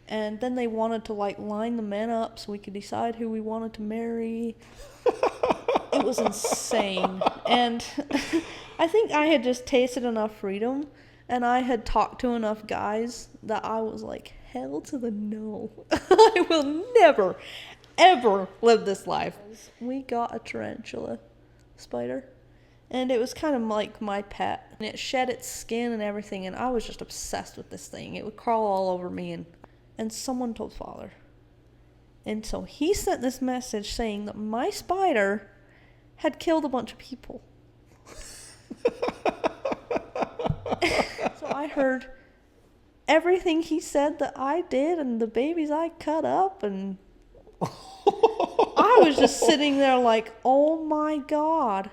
And then they wanted to, like, line the men up so we could decide who we wanted to marry. It was insane. And I think I had just tasted enough freedom, and I had talked to enough guys that I was like, hell to the no. I will never, ever live this life. We got a tarantula spider, and it was kind of like my pet. And it shed its skin and everything, and I was just obsessed with this thing. It would crawl all over me, and someone told Father. And so he sent this message saying that my spider had killed a bunch of people. So I heard everything he said that I did and the babies I cut up, and I was just sitting there like, oh my God.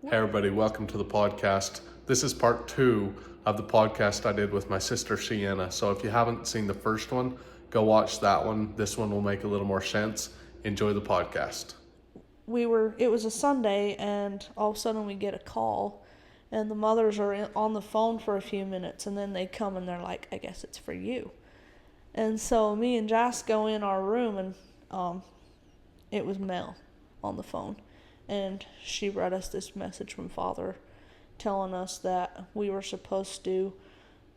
Hey everybody, welcome to the podcast. This is part 2 of the podcast I did with my sister Sienna. So if you haven't seen the first one, go watch that one. This one will make a little more sense. Enjoy the podcast. It was a Sunday, and all of a sudden we get a call, and the mothers are on the phone for a few minutes, and then they come and they're like, I guess it's for you. And so me and Jaska go in our room, and it was Mel on the phone, and she read us this message from Father telling us that we were supposed to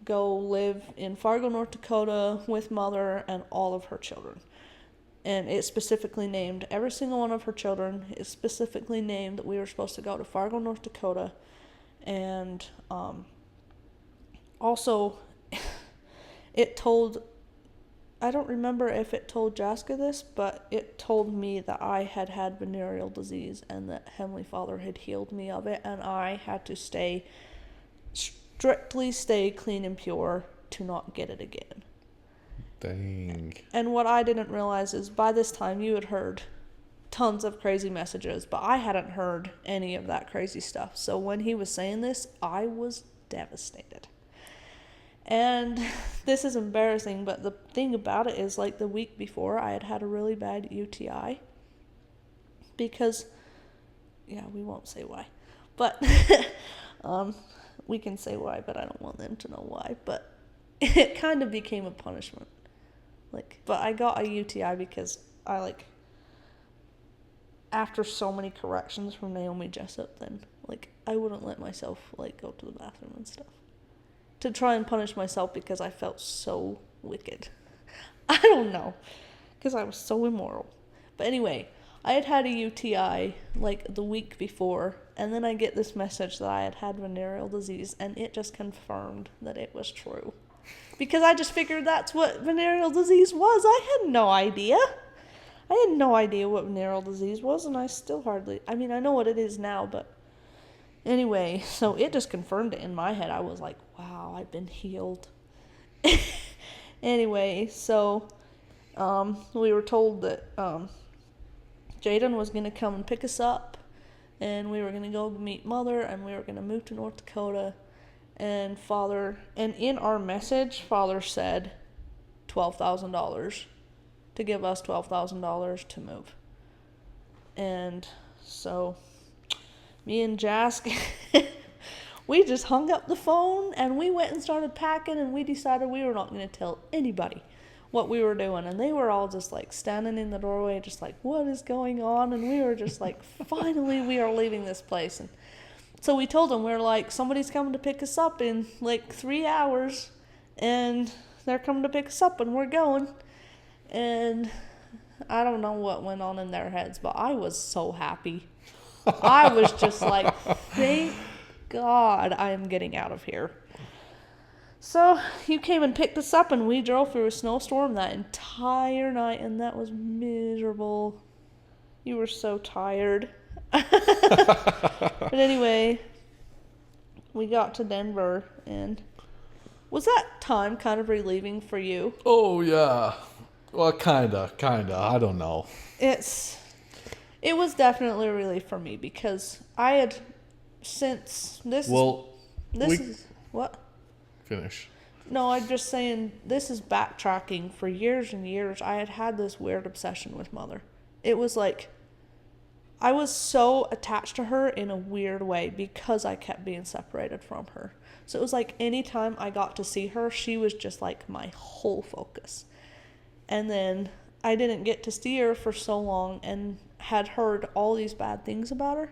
go live in Fargo, North Dakota with Mother and all of her children. And it specifically named every single one of her children. It specifically named that we were supposed to go to Fargo, North Dakota. And also, it told, I don't remember if it told Jaska this, but it told me that I had had venereal disease and that Heavenly Father had healed me of it, and I had to strictly stay clean and pure to not get it again. Dang. And what I didn't realize is by this time you had heard tons of crazy messages, but I hadn't heard any of that crazy stuff. So when he was saying this, I was devastated. And this is embarrassing, but the thing about it is, like, the week before I had a really bad UTI because, yeah, we won't say why, but we can say why, but I don't want them to know why. But it kind of became a punishment. But I got a UTI because after so many corrections from Naomi Jessup, then, I wouldn't let myself, go to the bathroom and stuff. To try and punish myself because I felt so wicked. I don't know. Because I was so immoral. But anyway, I had a UTI, the week before, and then I get this message that I had venereal disease, and it just confirmed that it was true. Because I just figured that's what venereal disease was. I had no idea. I had no idea what venereal disease was, and I still I know what it is now, but anyway, so it just confirmed it in my head. I was like, wow, I've been healed. Anyway, so we were told that Jaden was going to come and pick us up, and we were going to go meet Mother, and we were going to move to North Dakota. And in our message, Father said $12,000 to give us $12,000 to move. And so me and Jaska, we just hung up the phone and we went and started packing, and we decided we were not going to tell anybody what we were doing. And they were all just standing in the doorway, just what is going on? And we were just finally we are leaving this place. And so we told them, we're somebody's coming to pick us up in 3 hours, and they're coming to pick us up, and we're going. And I don't know what went on in their heads, but I was so happy. I was just thank God I am getting out of here. So you came and picked us up, and we drove through a snowstorm that entire night, and that was miserable. You were so tired. But anyway, we got to Denver, and was that time kind of relieving for you? Oh, yeah. Well, kinda. I don't know. It was definitely a relief for me because I had since this. Well, is what? Finish. No, I'm just saying this is backtracking. For years and years, I had this weird obsession with Mother. It was I was so attached to her in a weird way because I kept being separated from her. So it was anytime I got to see her, she was just my whole focus. And then I didn't get to see her for so long and had heard all these bad things about her.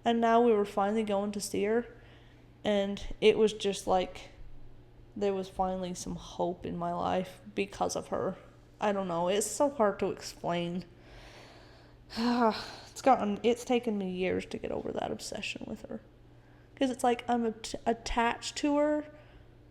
And now we were finally going to see her. And it was just like there was finally some hope in my life because of her. I don't know. It's so hard to explain. It's taken me years to get over that obsession with her. Because it's like I'm attached to her,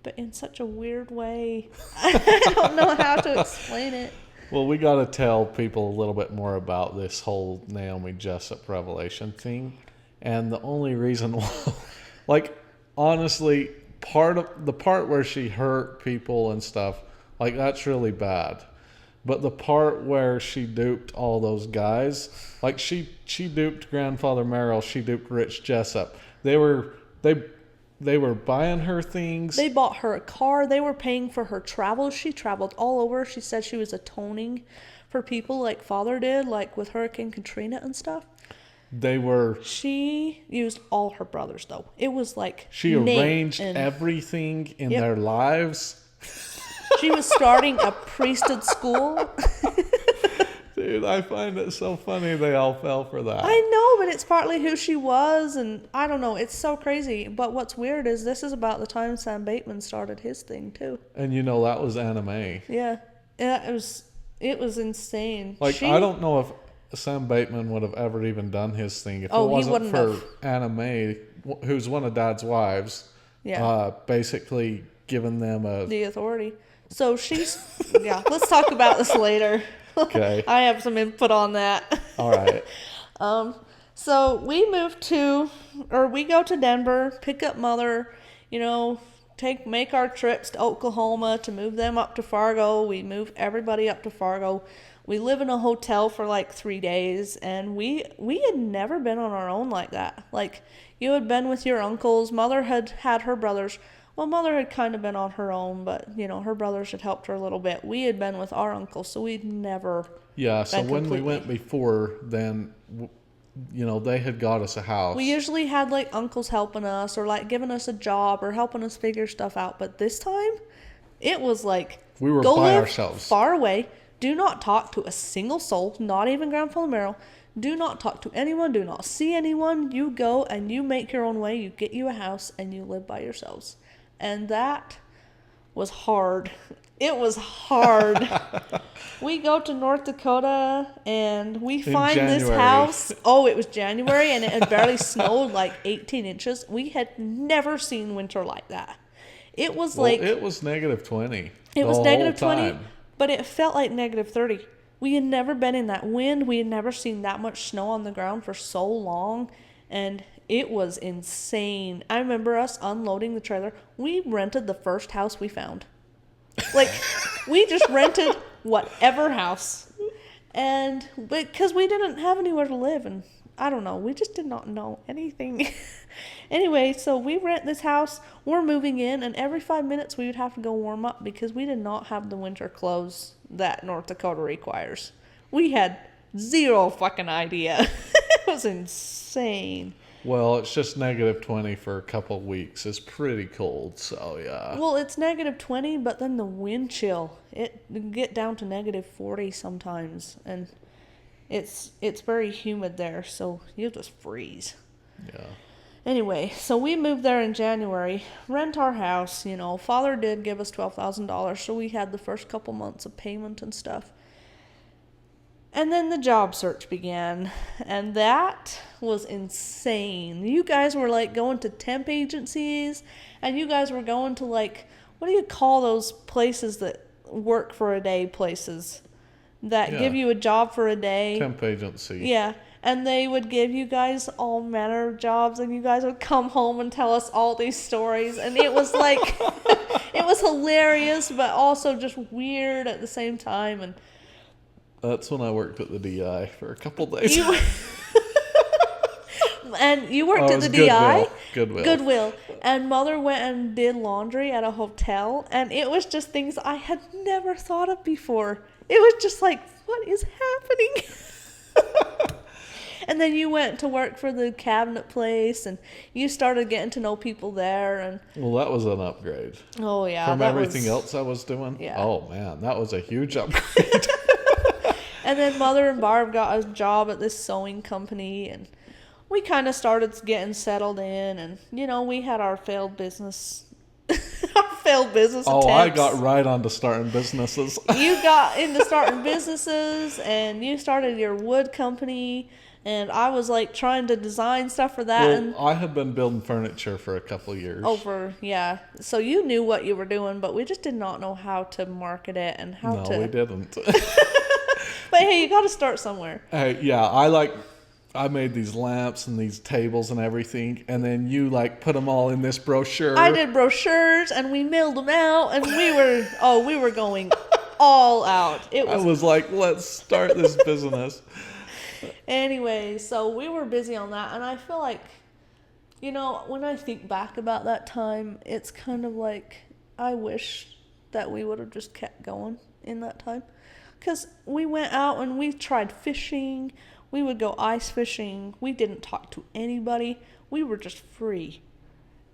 but in such a weird way. I don't know how to explain it. Well, we got to tell people a little bit more about this whole Naomi Jessup revelation thing. And the only reason why, like, honestly, the part where she hurt people and stuff, like, that's really bad. But the part where she duped all those guys, like she duped Grandfather Merrill, she duped Rich Jessup. They were buying her things. They bought her a car. They were paying for her travel. She traveled all over. She said she was atoning for people like Father did, like with Hurricane Katrina and stuff. She used all her brothers, though. It was like she arranged everything in their lives. She was starting a priesthood school. Dude, I find it so funny they all fell for that. I know, but it's partly who she was, and I don't know. It's so crazy. But what's weird is this is about the time Sam Bateman started his thing, too. And you know, that was anime. Yeah, it was insane. Like, I don't know if Sam Bateman would have ever even done his thing if it wasn't for Anime, who's one of Dad's wives, basically giving them the authority. So let's talk about this later. Okay. I have some input on that. All right. So we go to Denver, pick up Mother, make our trips to Oklahoma to move them up to Fargo. We move everybody up to Fargo. We live in a hotel for like 3 days, and we had never been on our own like that. Like, you had been with your uncles. Mother had her brothers. Well, Mother had kind of been on her own, but, her brothers had helped her a little bit. We had been with our uncles, so we'd never so when we went before, then, they had got us a house. We usually had, like, uncles helping us or, like, giving us a job or helping us figure stuff out. But this time, it was like, we were go by live ourselves. Far away. Do not talk to a single soul, not even Grandfather Merrill. Do not talk to anyone. Do not see anyone. You go and you make your own way. You get you a house and you live by yourselves. And that was hard. It was hard. We go to North Dakota and we find this house. Oh, it was January and it had barely snowed like 18 inches. We had never seen winter like that. It was it was negative 20. It was negative 20, but it felt like negative 30. We had never been in that wind. We had never seen that much snow on the ground for so long. And it was insane. I remember us unloading the trailer. We rented the first house we found. Like, we just rented whatever house. And because we didn't have anywhere to live. And I don't know. We just did not know anything. Anyway, so we rent this house. We're moving in. And every 5 minutes we would have to go warm up because we did not have the winter clothes that North Dakota requires. We had zero fucking idea. It was insane. Well, it's just negative 20 for a couple of weeks. It's pretty cold, so yeah. Well, it's negative 20, but then the wind chill, it can get down to negative 40 sometimes. And it's very humid there, so you just freeze. Yeah. Anyway, so we moved there in January, rent our house, Father did give us $12,000, so we had the first couple months of payment and stuff. And then the job search began, and that was insane. You guys were, like, going to temp agencies, and you guys were going to, like, what do you call those places that work for a day places that give you a job for a day? Temp agency. Yeah, and they would give you guys all manner of jobs, and you guys would come home and tell us all these stories, and it was, like, it was hilarious, but also just weird at the same time, and that's when I worked at the DI for a couple days. And you worked at the DI? Goodwill. And Mother went and did laundry at a hotel. And it was just things I had never thought of before. It was just like, what is happening? And then you went to work for the cabinet place, and you started getting to know people there. And Well, that was an upgrade. oh yeah, From that everything was, else I was doing? Yeah. Oh, man, that was a huge upgrade. And then Mother and Barb got a job at this sewing company, and we kind of started getting settled in, and, you know, we had our failed business Oh, I attempts. got right onto starting businesses. You got into starting businesses, and you started your wood company, and I was, like, trying to design stuff for that. And Well, I had been building furniture for a couple of years. yeah. So you knew what you were doing, but we just did not know how to market it and how No, to... we didn't. But hey, you got to start somewhere. Hey, yeah, I made these lamps and these tables and everything, and then you put them all in this brochure. I did brochures, and we mailed them out, and we were going all out. I was like, let's start this business. Anyway, so we were busy on that, and I feel like, you know, when I think back about that time, it's kind of like I wish that we would have just kept going in that time. Because we went out and we tried fishing. We would go ice fishing. We didn't talk to anybody. We were just free.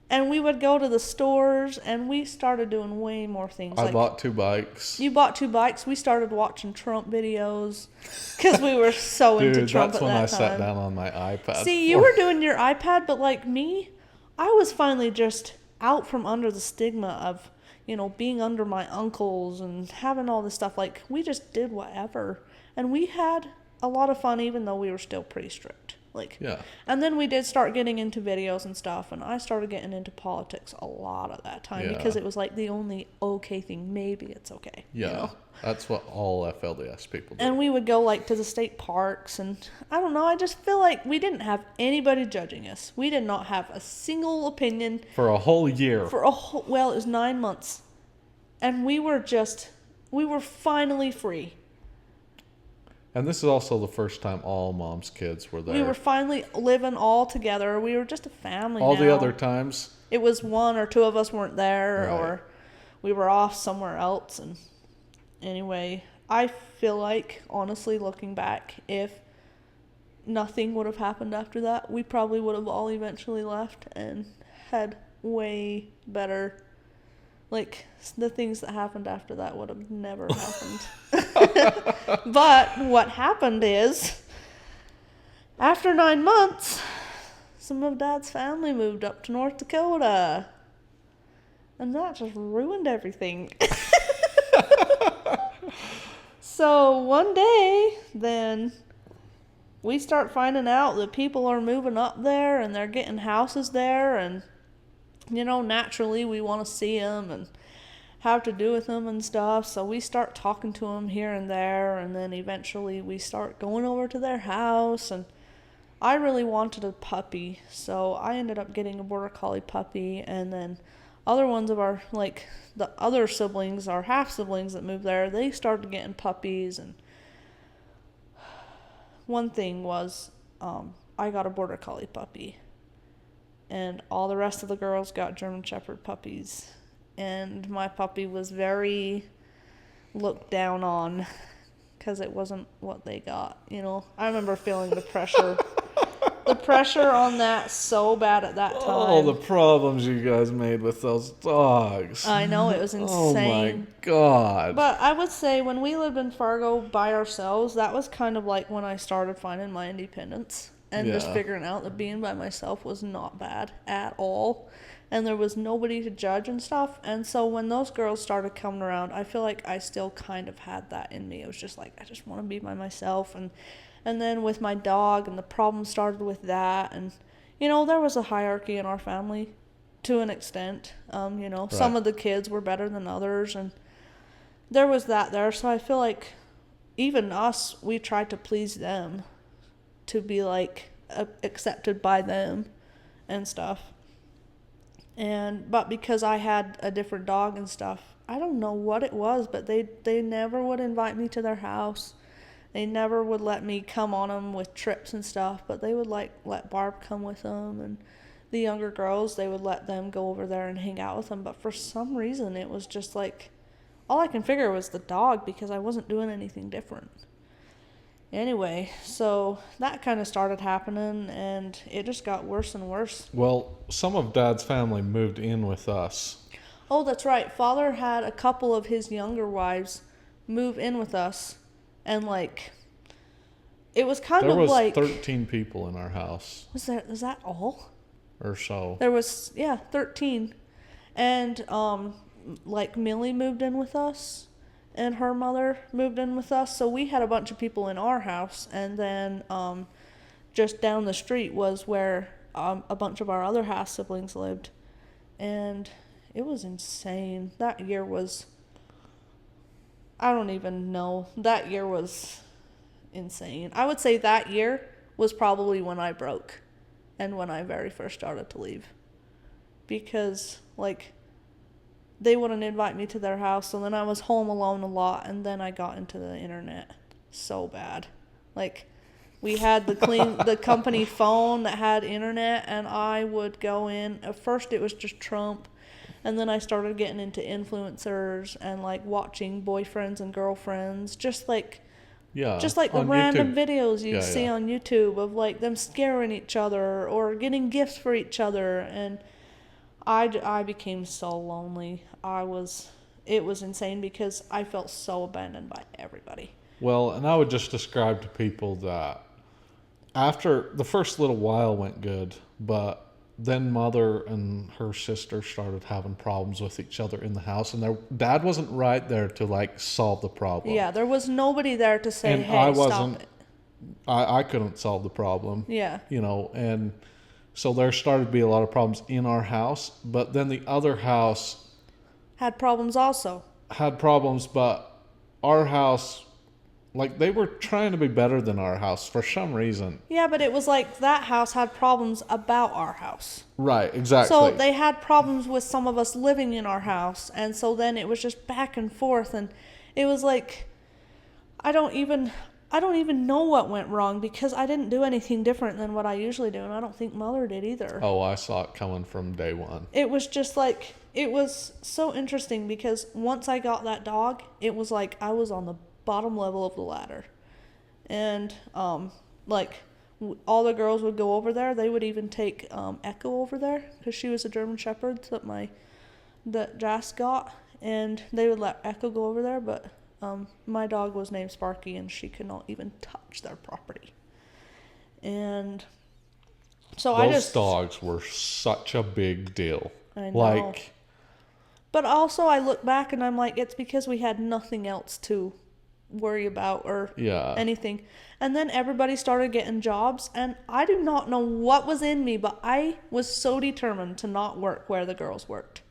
And we would go to the stores, and we started doing way more things. I bought 2 bikes. You bought 2 bikes. We started watching Trump videos because we were so into Trump at that time. Dude, that's when I sat down on my iPad. See, you were doing your iPad, but like me, I was finally just out from under the stigma of, you know, being under my uncles and having all this stuff. Like, we just did whatever. And we had a lot of fun, even though we were still pretty strict. Like, Yeah. And then we did start getting into videos and stuff, and I started getting into politics a lot at that time because it was like the only okay thing. Maybe it's okay. Yeah. You know? That's what all FLDS people do. And we would go like to the state parks, and I don't know, I just feel like we didn't have anybody judging us. We did not have a single opinion. For a whole year. Well, it was 9 months. And we were finally free. And this is also the first time all Mom's kids were there. We were finally living all together. We were just a family all now. the other times, it was 1 or 2 of us weren't there, Right. or we were off somewhere else. And anyway, I feel like, honestly, looking back, if nothing would have happened after that, we probably would have all eventually left and had way better, like, the things that happened after that would have never happened. But what happened is, after 9 months, some of Dad's family moved up to North Dakota. And that just ruined everything. So one day, then, we start finding out that people are moving up there and they're getting houses there. And, you know, naturally we want to see them and have to do with them and stuff. So we start talking to them here and there. And then eventually we start going over to their house. And I really wanted a puppy. So I ended up getting a border collie puppy. And then other ones of our, like, the other siblings, our half siblings that moved there, they started getting puppies. And one thing was, I got a border collie puppy, and all the rest of the girls got German Shepherd puppies, and my puppy was very looked down on because it wasn't what they got, you know. I remember feeling the pressure. The pressure on that so bad at that time. oh, the problems you guys made with those dogs. I know, it was insane. Oh my God. But I would say when we lived in Fargo by ourselves, that was kind of like when I started finding my independence and just Yeah. figuring out that being by myself was not bad at all. And there was nobody to judge and stuff. And so when those girls started coming around, I feel like I still kind of had that in me. It was just like, I just want to be by myself. And then with my dog, and the problem started with that. And, you know, there was a hierarchy in our family to an extent. You know, some Right. of the kids were better than others. And there was that there. So I feel like even us, we tried to please them to be, like, accepted by them and stuff. But because I had a different dog and stuff, I don't know what it was, but they never would invite me to their house. They never would let me come on them with trips and stuff, but they would let Barb come with them, and the younger girls, they would let them go over there and hang out with them. But for some reason, it was just like, all I can figure was the dog, because I wasn't doing anything different. Anyway, so that kind of started happening, and it just got worse and worse. Well, some of Dad's family moved in with us. Oh, that's right. Father had a couple of his younger wives move in with us, and like, it was kind There of was like 13 people in our house was that all? or so. There was 13, and like Millie moved in with us, and her mother moved in with us. So we had a bunch of people in our house, and then just down the street was where a bunch of our other half siblings lived, and it was insane. That year was, I don't even know. That year was insane. I would say that year was probably when I broke and when I very first started to leave. Because, like, they wouldn't invite me to their house, and then I was home alone a lot, and then I got into the internet so bad. Like, we had the company phone that had internet, and I would go in. At first it was just Trump, and then I started getting into influencers and like watching boyfriends and girlfriends, just like the random videos you see on YouTube of like them scaring each other or getting gifts for each other, and I became so lonely. It was insane because I felt so abandoned by everybody. Well, and I would just describe to people that after the first little while went good, but then Mother and her sister started having problems with each other in the house, and their dad wasn't right there to like solve the problem. Yeah, there was nobody there to say, "Hey, stop it." I couldn't solve the problem. Yeah. You know, and so there started to be a lot of problems in our house, but then the other house had problems also. But our house, like, they were trying to be better than our house for some reason. Yeah, but it was like that house had problems about our house. Right, exactly. So they had problems with some of us living in our house, and so then it was just back and forth, and it was like, I don't even know what went wrong because I didn't do anything different than what I usually do, and I don't think Mother did either. Oh, I saw it coming from day one. It was just like, it was so interesting because once I got that dog, it was like I was on the bottom level of the ladder, and like all the girls would go over there. They would even take Echo over there because she was a German Shepherd that Jaska got, and they would let Echo go over there, but my dog was named Sparky, and she could not even touch their property. And so those dogs were such a big deal. I know. But also I look back and I'm like, it's because we had nothing else to worry about or anything. And then everybody started getting jobs, and I do not know what was in me, but I was so determined to not work where the girls worked.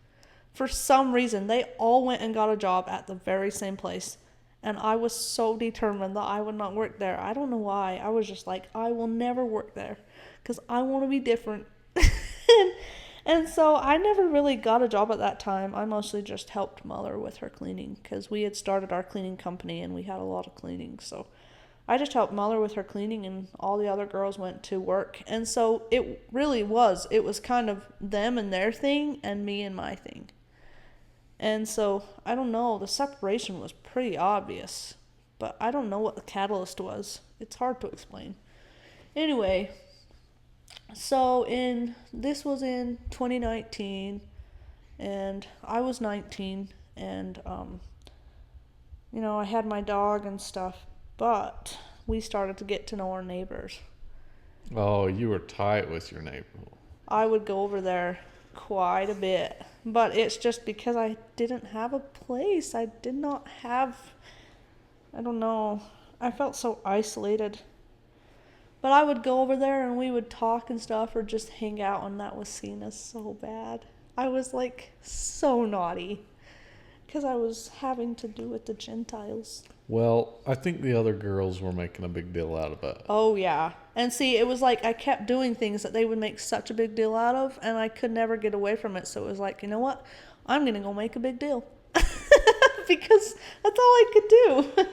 For some reason, they all went and got a job at the very same place, and I was so determined that I would not work there. I don't know why. I was just like, I will never work there because I want to be different. And so I never really got a job at that time. I mostly just helped Mother with her cleaning because we had started our cleaning company and we had a lot of cleaning. So I just helped Mother with her cleaning, and all the other girls went to work. And so it was kind of them and their thing and me and my thing. And so I don't know, the separation was pretty obvious, but I don't know what the catalyst was. It's hard to explain. Anyway, so this was in 2019, and I was 19, and I had my dog and stuff, but we started to get to know our neighbors. Oh, you were tight with your neighbor. I would go over there quite a bit, but it's just because I didn't have a place. I don't know, I felt so isolated. But I would go over there and we would talk and stuff or just hang out, and that was seen as so bad. I was like so naughty because I was having to do with the Gentiles. Well, I think the other girls were making a big deal out of it. Oh, yeah. And see, it was like I kept doing things that they would make such a big deal out of, and I could never get away from it. So it was like, you know what? I'm going to go make a big deal because that's all I could do.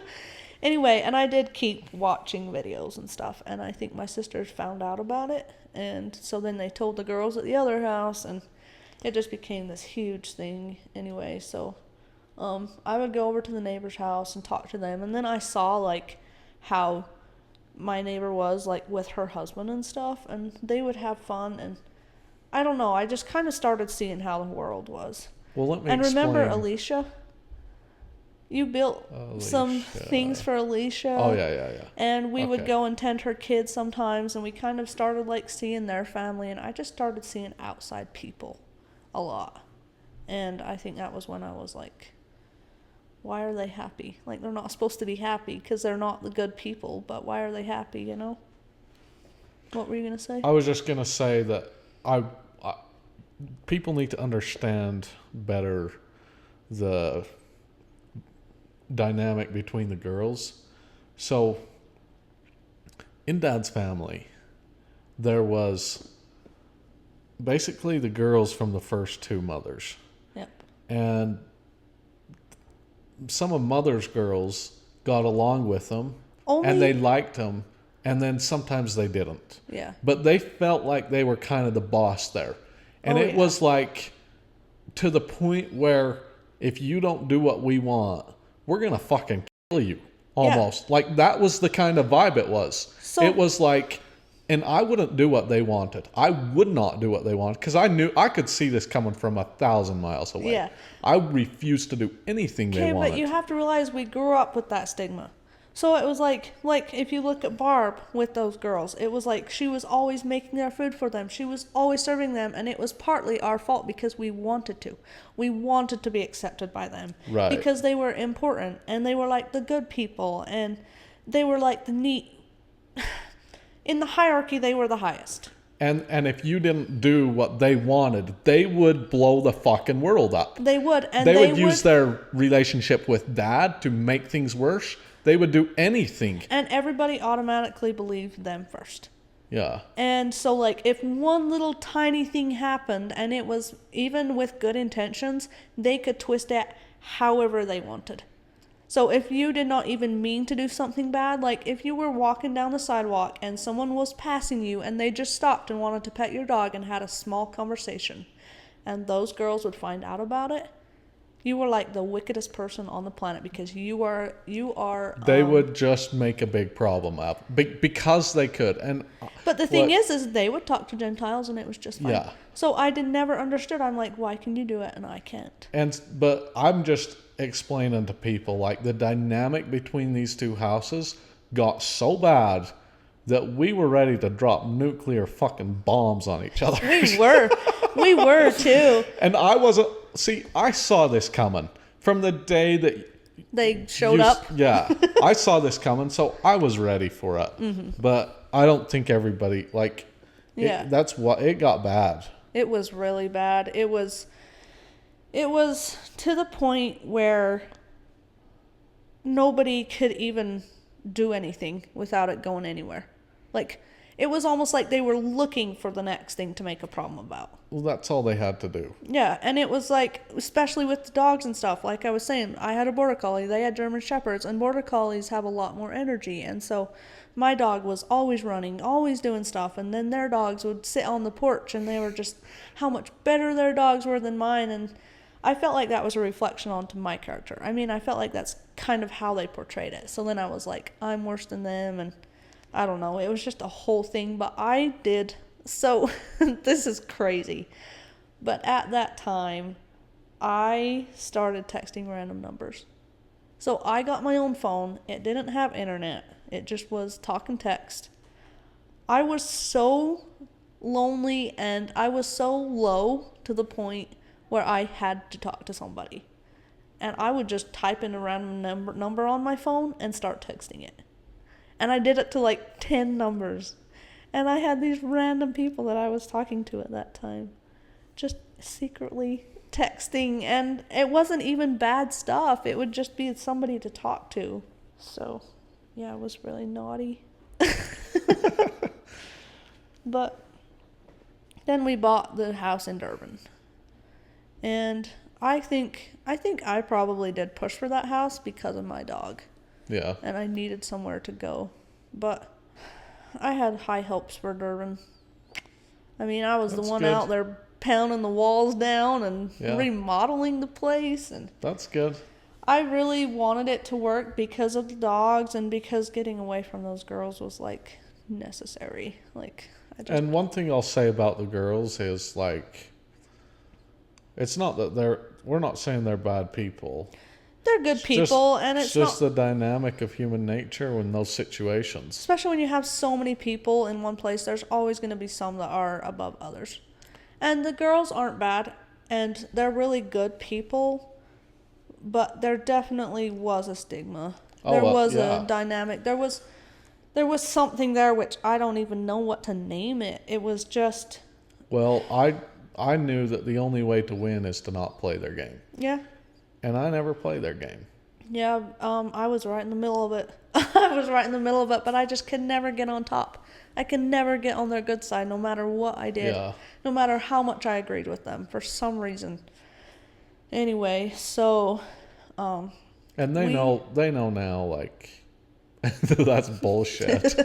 Anyway, and I did keep watching videos and stuff, and I think my sisters found out about it, and so then they told the girls at the other house, and it just became this huge thing anyway. So I would go over to the neighbor's house and talk to them, and then I saw like how my neighbor was, like, with her husband and stuff, and they would have fun, and I don't know, I just kind of started seeing how the world was. Well, let me and explain. remember Alicia? You built some things for Alicia. Oh, yeah. And we would go and tend her kids sometimes, and we kind of started, like, seeing their family, and I just started seeing outside people a lot. And I think that was when I was like, why are they happy? Like, they're not supposed to be happy because they're not the good people, but why are they happy, you know? What were you going to say? I was just going to say that people need to understand better the dynamic between the girls. So in Dad's family, there was basically the girls from the first two mothers. Yep. And some of Mother's girls got along with them and they liked them, and then sometimes they didn't. Yeah. But they felt like they were kind of the boss there. And it was like to the point where if you don't do what we want, we're going to fucking kill you. Almost. Yeah. Like, that was the kind of vibe it was. So, it was like, and I wouldn't do what they wanted. I would not do what they wanted because I knew I could see this coming from 1,000 miles away. Yeah. I refused to do anything they wanted. Okay, but you have to realize we grew up with that stigma. So it was like if you look at Barb with those girls, it was like she was always making their food for them. She was always serving them, and it was partly our fault because we wanted to. We wanted to be accepted by them. Right. Because they were important, and they were like the good people, and they were like the neat... In the hierarchy, they were the highest. And if you didn't do what they wanted, they would blow the fucking world up. They would. And they would use their relationship with Dad to make things worse. They would do anything. And everybody automatically believed them first. Yeah. And so, like, if one little tiny thing happened, and it was, even with good intentions, they could twist it however they wanted. So if you did not even mean to do something bad, like if you were walking down the sidewalk and someone was passing you and they just stopped and wanted to pet your dog and had a small conversation, and those girls would find out about it, you were like the wickedest person on the planet because you are. They would just make a big problem up because they could. And but the thing is they would talk to Gentiles and it was just fine. Yeah. So I never understood. I'm like, why can you do it and I can't? But I'm just explaining to people, like, the dynamic between these two houses got so bad that we were ready to drop nuclear fucking bombs on each other. We were too. And I wasn't. See, I saw this coming from the day that they showed up. Yeah, I saw this coming, so I was ready for it. Mm-hmm. But I don't think everybody, like, that's what it got bad. It was really bad. It was to the point where nobody could even do anything without it going anywhere. Like, it was almost like they were looking for the next thing to make a problem about. Well, that's all they had to do. Yeah, and it was like, especially with the dogs and stuff, like I was saying, I had a Border Collie, they had German Shepherds, and Border Collies have a lot more energy, and so my dog was always running, always doing stuff, and then their dogs would sit on the porch, and they were just, how much better their dogs were than mine, and I felt like that was a reflection onto my character. I mean, I felt like that's kind of how they portrayed it, so then I was like, I'm worse than them, and I don't know, it was just a whole thing, but I did, so this is crazy, but at that time, I started texting random numbers. So I got my own phone, it didn't have internet, it just was talk and text. I was so lonely and I was so low to the point where I had to talk to somebody. And I would just type in a random number on my phone and start texting it. And I did it to like 10 numbers. And I had these random people that I was talking to at that time. Just secretly texting. And it wasn't even bad stuff. It would just be somebody to talk to. So, yeah, it was really naughty. But then we bought the house in Durban. And I think I probably did push for that house because of my dog. Yeah. And I needed somewhere to go. But I had high hopes for Durban. I mean, I was the one out there pounding the walls down and remodeling the place. And that's good. I really wanted it to work because of the dogs and because getting away from those girls was like necessary. Like, And one thing I'll say about the girls is like, it's not that we're not saying they're bad people. They're good people, and it's just the dynamic of human nature in those situations. Especially when you have so many people in one place, there's always going to be some that are above others. And the girls aren't bad, and they're really good people. But there definitely was a stigma. There was a dynamic. There was something there which I don't even know what to name it. It was just... Well, I knew that the only way to win is to not play their game. Yeah. And I never play their game. Yeah, I was right in the middle of it. I was right in the middle of it, but I just could never get on top. I could never get on their good side, no matter what I did. Yeah. No matter how much I agreed with them, for some reason. Anyway, so... and they know now, like, that's bullshit.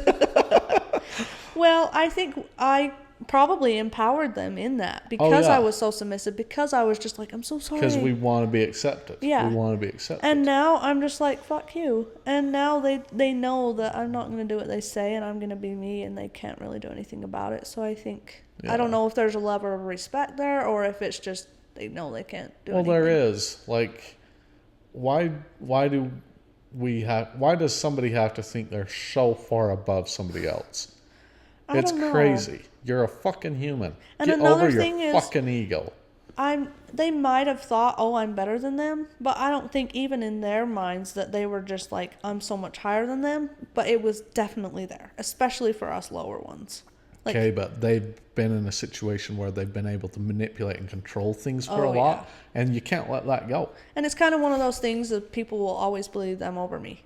Well, I think I probably empowered them in that because I was so submissive, because I was just like, I'm so sorry. Because we want to be accepted. Yeah. We want to be accepted. And now I'm just like, fuck you. And now they know that I'm not going to do what they say, and I'm going to be me, and they can't really do anything about it. So I think, I don't know if there's a level of respect there, or if it's just they know they can't do anything. Well, there is. Like, why does somebody have to think they're so far above somebody else? It's crazy. You're a fucking human. And get over your fucking ego. They might have thought, oh, I'm better than them, but I don't think even in their minds that they were just like, I'm so much higher than them. But it was definitely there, especially for us lower ones. Like, okay, but they've been in a situation where they've been able to manipulate and control things for a lot, and you can't let that go. And it's kind of one of those things that people will always believe them over me.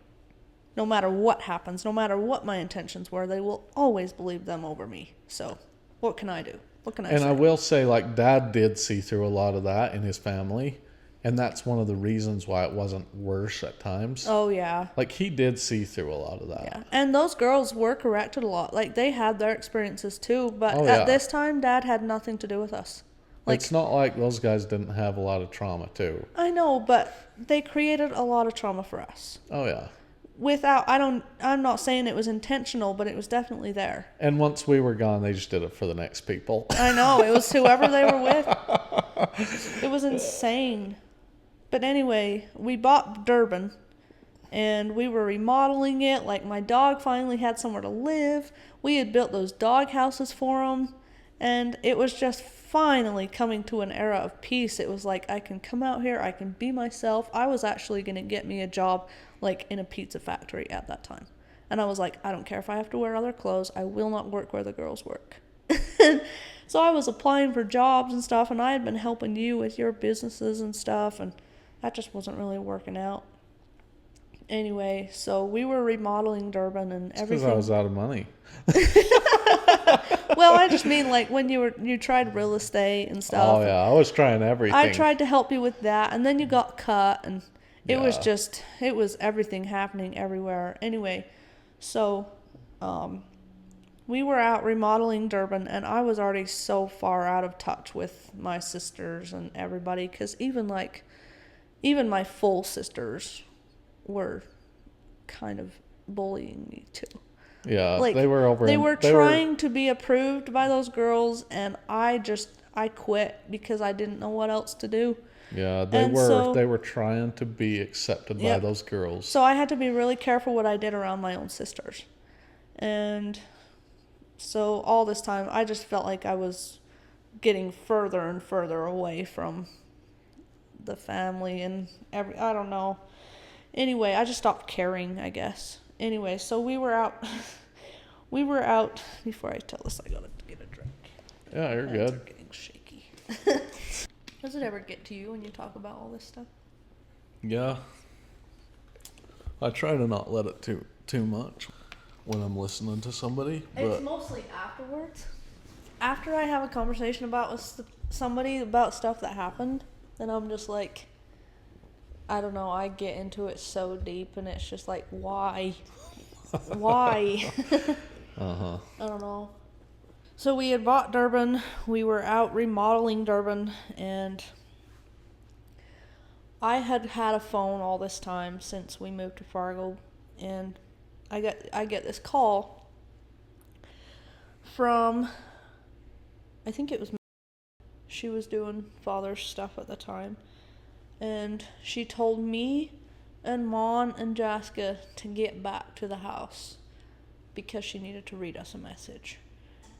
No matter what happens, no matter what my intentions were, they will always believe them over me. So, what can I do? What can I say? And I will say, like, Dad did see through a lot of that in his family, and that's one of the reasons why it wasn't worse at times. Oh, yeah. Like, he did see through a lot of that. Yeah, and those girls were corrected a lot. Like, they had their experiences too, but at this time, Dad had nothing to do with us. Like, it's not like those guys didn't have a lot of trauma too. I know, but they created a lot of trauma for us. Oh, yeah. I'm not saying it was intentional, but it was definitely there. And once we were gone, they just did it for the next people. I know, it was whoever they were with. It was insane. But anyway, we bought Durban, and we were remodeling it. Like, my dog finally had somewhere to live. We had built those dog houses for him, and it was just finally coming to an era of peace. It was like, I can come out here, I can be myself. I was actually going to get me a job like in a pizza factory at that time. And I was like, I don't care if I have to wear other clothes. I will not work where the girls work. So I was applying for jobs and stuff, and I had been helping you with your businesses and stuff, and that just wasn't really working out. Anyway, so we were remodeling Durban and everything. Because I was out of money. Well, I just mean like when you tried real estate and stuff. Oh, yeah. I was trying everything. I tried to help you with that, and then you got cut, and it was everything happening everywhere. Anyway, so we were out remodeling Durban, and I was already so far out of touch with my sisters and everybody, because even my full sisters were kind of bullying me too. Yeah, like, they were trying to be approved by those girls, and I quit because I didn't know what else to do. Yeah, they were trying to be accepted by those girls. So I had to be really careful what I did around my own sisters. And so all this time I just felt like I was getting further and further away from the family and I don't know. Anyway, I just stopped caring, I guess. Anyway, so we were out before I tell this I gotta get a drink. Yeah, you're good. I'm getting shaky. Does it ever get to you when you talk about all this stuff? Yeah. I try to not let it too much when I'm listening to somebody. It's mostly afterwards. After I have a conversation with somebody about stuff that happened, then I'm just like, I don't know, I get into it so deep, and it's just like, why? Why? Uh-huh. I don't know. So we had bought Durban. We were out remodeling Durban, and I had had a phone all this time since we moved to Fargo, and I get this call from, I think it was, she was doing father's stuff at the time, and she told me and Mon and Jaska to get back to the house because she needed to read us a message.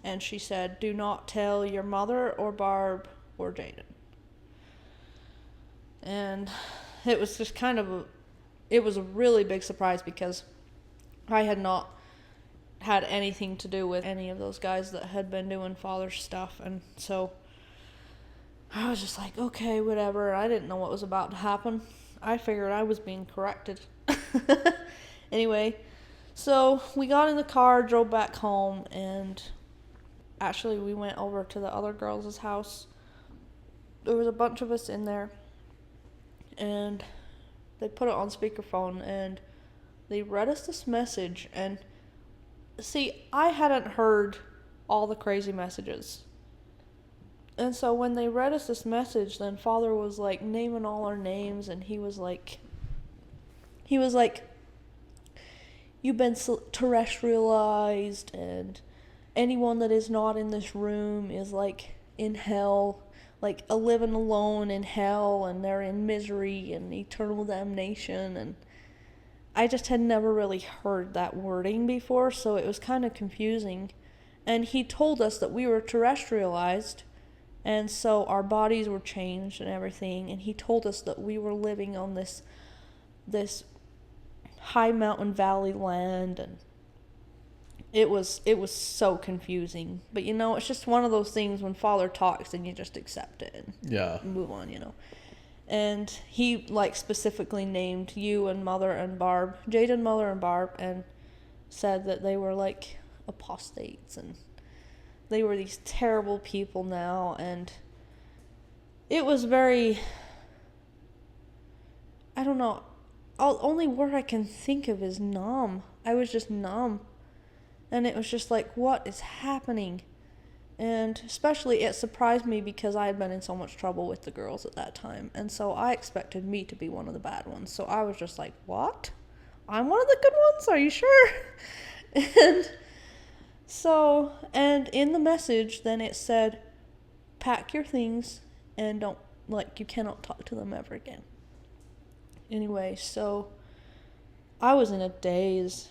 And she said, do not tell your mother or Barb or Jaden. And it was just it was a really big surprise because I had not had anything to do with any of those guys that had been doing father's stuff. And so I was just like, okay, whatever. I didn't know what was about to happen. I figured I was being corrected. Anyway, so we got in the car, drove back home, and actually we went over to the other girls' house. There was a bunch of us in there, and they put it on speakerphone, and they read us this message. And see, I hadn't heard all the crazy messages. And so when they read us this message, then Father was like naming all our names, and he was like, you've been terrestrialized, and anyone that is not in this room is like in hell, like a living alone in hell, and they're in misery and eternal damnation. And I just had never really heard that wording before, so it was kind of confusing. And he told us that we were terrestrialized, and so our bodies were changed and everything. And he told us that we were living on this high mountain valley land, and it was so confusing. But it's just one of those things when Father talks and you just accept it and move on. And he specifically named you and Mother and Barb, Jaden, Mother and Barb, and said that they were like apostates and they were these terrible people now. And it was very, I don't know, only word I can think of is numb. I was just numb. And it was just like, what is happening? And especially it surprised me because I had been in so much trouble with the girls at that time. And so I expected me to be one of the bad ones. So I was just like, what? I'm one of the good ones? Are you sure? And in the message, then it said, pack your things and you cannot talk to them ever again. Anyway, so I was in a daze,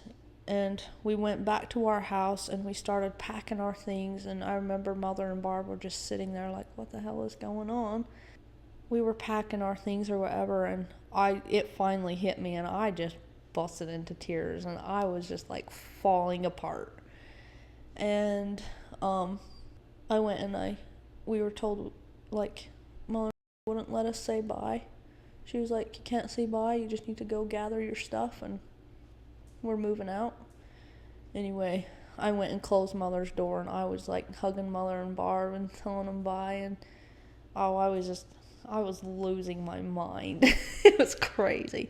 and we went back to our house and we started packing our things. And I remember Mother and Barb were just sitting there like, what the hell is going on? We were packing our things or whatever, and it finally hit me, and I just busted into tears, and I was just like falling apart. And I went and we were told, like, Mother wouldn't let us say bye. She was like, you can't say bye, you just need to go gather your stuff, and we're moving out. Anyway, I went and closed Mother's door, and I was like hugging Mother and Barb and telling them bye, and I was losing my mind. It was crazy.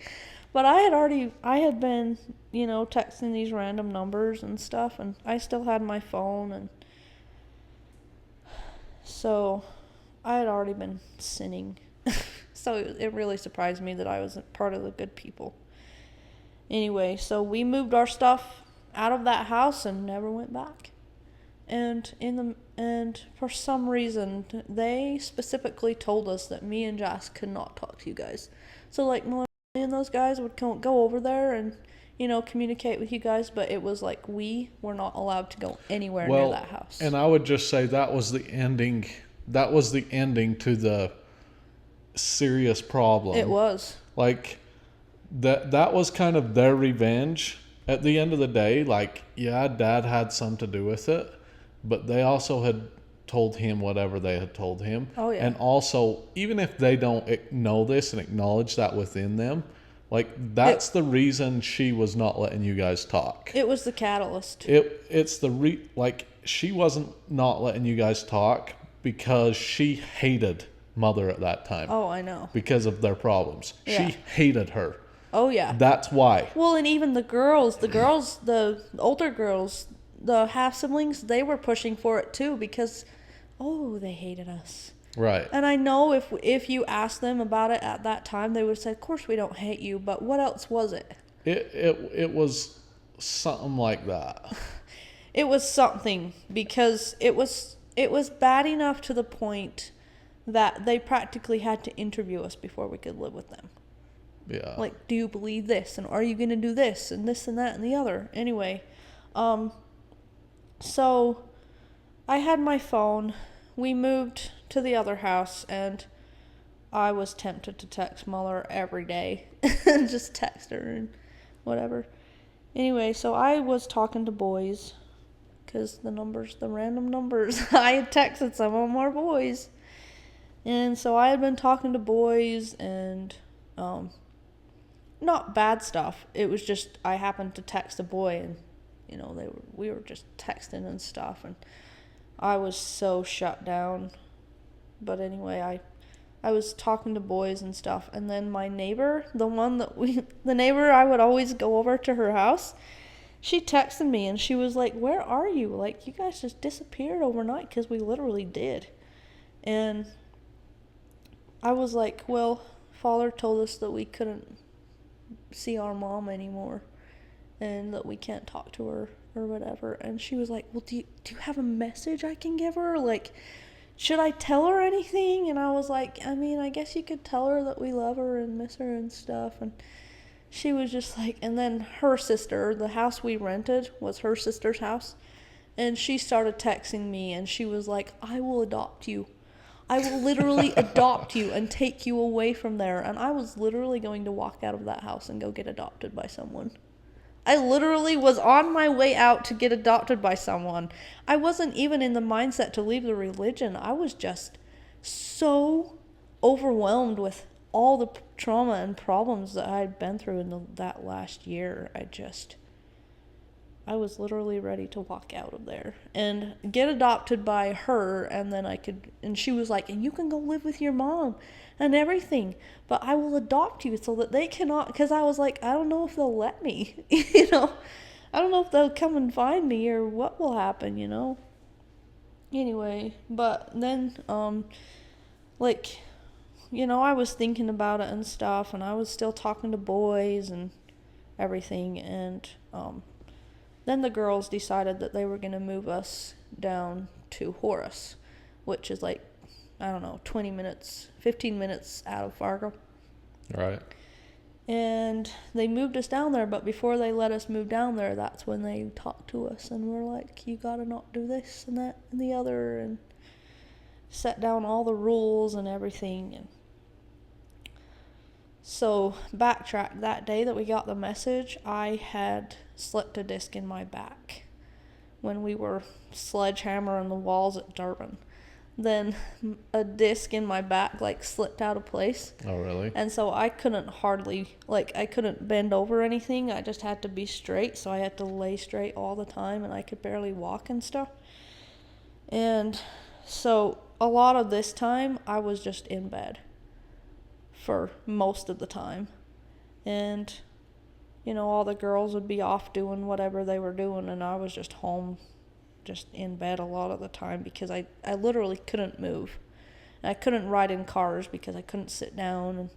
But I had been, texting these random numbers and stuff, and I still had my phone, and so I had already been sinning. So it really surprised me that I wasn't part of the good people. Anyway, so we moved our stuff out of that house and never went back. And for some reason, they specifically told us that me and Jaska could not talk to you guys. So like Melanie and those guys would go over there and communicate with you guys, but it was like we were not allowed to go anywhere near that house. And I would just say that was the ending. That was the ending to the serious problem. It was. Like, that was kind of their revenge at the end of the day. Like, yeah, Dad had some to do with it, but they also had told him whatever they had told him. Oh, yeah. And also, even if they don't know this and acknowledge that within them, like, that's the reason she was not letting you guys talk. It was the catalyst. She wasn't not letting you guys talk because she hated Mother at that time. Oh, I know. Because of their problems. Yeah. She hated her. Oh, yeah. That's why. Well, and even the older girls, the half-siblings, they were pushing for it too because, they hated us. Right. And I know if you asked them about it at that time, they would say, of course we don't hate you, but what else was it? It was something like that. It was something, because it was bad enough to the point that they practically had to interview us before we could live with them. Yeah. Like, do you believe this? And are you going to do this? And this and that and the other. Anyway, so I had my phone. We moved to the other house, and I was tempted to text Mother every day. And just text her and whatever. Anyway, so I was talking to boys, because the random numbers, I had texted some of them are boys. And so I had been talking to boys, and not bad stuff. It was just I happened to text a boy, and we were just texting and stuff, and I was so shut down. But anyway, I was talking to boys and stuff, and then my neighbor, the neighbor I would always go over to her house, she texted me, and she was like, where are you? Like, you guys just disappeared overnight, because we literally did. And I was like, well, Father told us that we couldn't see our mom anymore, and that we can't talk to her or whatever. And she was like, well, do you have a message I can give her? Like, should I tell her anything? And I was like, I mean, I guess you could tell her that we love her and miss her and stuff. And she was just like, and then her sister, the house we rented was her sister's house, and she started texting me, and she was like, I will adopt you. I will literally adopt you and take you away from there. And I was literally going to walk out of that house and go get adopted by someone. I literally was on my way out to get adopted by someone. I wasn't even in the mindset to leave the religion. I was just so overwhelmed with all the trauma and problems that I had been through in that last year. I was literally ready to walk out of there and get adopted by her, and then and she was like, and you can go live with your mom and everything, but I will adopt you so that they cannot, because I was like, I don't know if they'll let me, I don't know if they'll come and find me or what will happen, Anyway, but then, I was thinking about it and stuff, and I was still talking to boys and everything, and, then the girls decided that they were going to move us down to Horus, which is 15 minutes out of Fargo. Right. And they moved us down there, but before they let us move down there, that's when they talked to us and were like, you gotta not do this and that and the other, and set down all the rules and everything. And so, backtrack, that day that we got the message, I had slipped a disc in my back when we were sledgehammering the walls at Durban. Then a disc in my back slipped out of place. Oh, really? And so I couldn't I couldn't bend over anything. I just had to be straight, so I had to lay straight all the time, and I could barely walk and stuff. And so a lot of this time I was just in bed for most of the time. And all the girls would be off doing whatever they were doing, and I was just home, just in bed a lot of the time, because I literally couldn't move. And I couldn't ride in cars because I couldn't sit down. And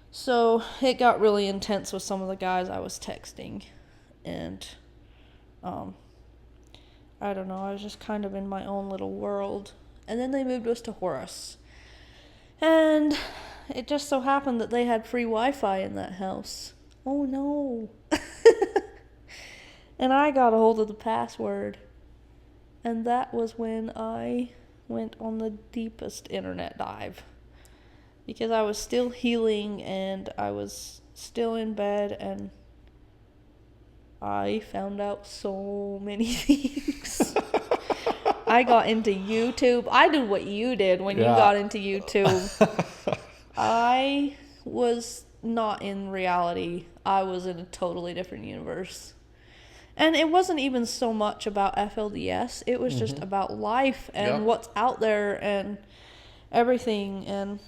so it got really intense with some of the guys I was texting. And I don't know, I was just kind of in my own little world. And then they moved us to Horus. And it just so happened that they had free Wi-Fi in that house. Oh no. And I got a hold of the password. And that was when I went on the deepest internet dive. Because I was still healing, and I was still in bed, and I found out so many things. I got into YouTube. I did what you did when you got into YouTube. I was not in reality. I was in a totally different universe. And it wasn't even so much about FLDS. It was just about life and what's out there and everything. And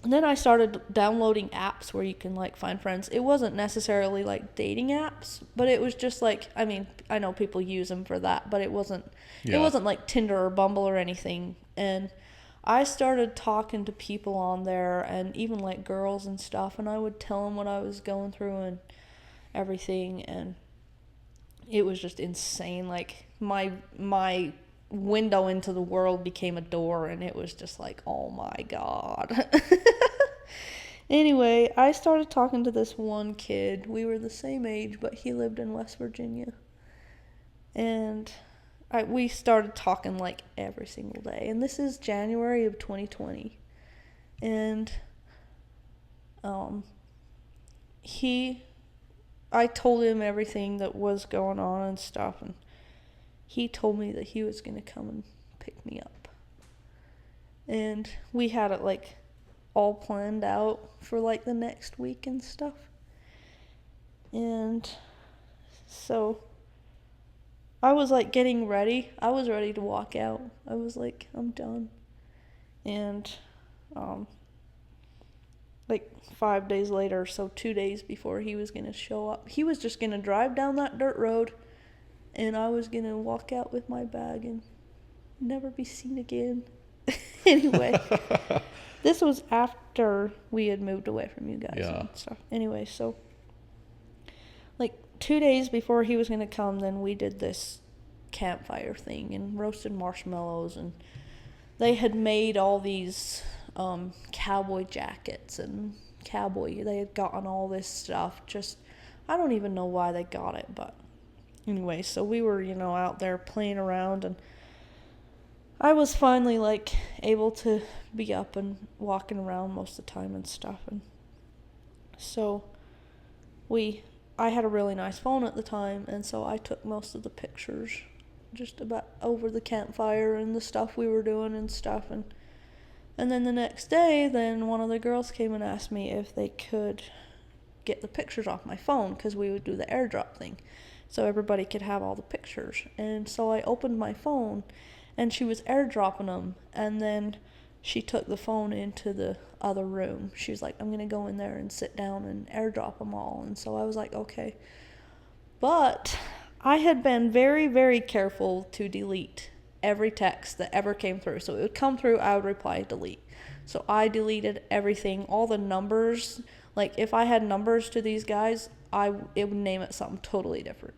And then I started downloading apps where you can, like, find friends. It wasn't necessarily, like, dating apps, but it was just, like, I mean, I know people use them for that, but it wasn't like Tinder or Bumble or anything. And I started talking to people on there, and even, like, girls and stuff, and I would tell them what I was going through and everything, and it was just insane. Like, my window into the world became a door, and it was just like, oh my god. Anyway, I started talking to this one kid. We were the same age, but he lived in West Virginia, and we started talking like every single day. And this is January of 2020, and I told him everything that was going on and stuff, and he told me that he was going to come and pick me up. And we had it, like, all planned out for, like, the next week and stuff. And so I was, like, getting ready. I was ready to walk out. I was like, I'm done. And, like, 5 days later, so 2 days before he was going to show up, he was just going to drive down that dirt road, and I was going to walk out with my bag and never be seen again. Anyway, this was after we had moved away from you guys and stuff. Anyway, so, like, 2 days before he was going to come, then we did this campfire thing and roasted marshmallows, and they had made all these cowboy jackets and they had gotten all this stuff. Just, I don't even know why they got it, but anyway, so we were, out there playing around, and I was finally, like, able to be up and walking around most of the time and stuff. And so I had a really nice phone at the time, and so I took most of the pictures just about over the campfire and the stuff we were doing and stuff. And then the next day, then one of the girls came and asked me if they could get the pictures off my phone, because we would do the airdrop thing, so everybody could have all the pictures. And so I opened my phone, and she was airdropping them, and then she took the phone into the other room. She was like, I'm going to go in there and sit down and airdrop them all. And so I was like, okay. But I had been very, very careful to delete every text that ever came through. So it would come through, I would reply, delete. So I deleted everything, all the numbers. Like, if I had numbers to these guys, it would name it something totally different.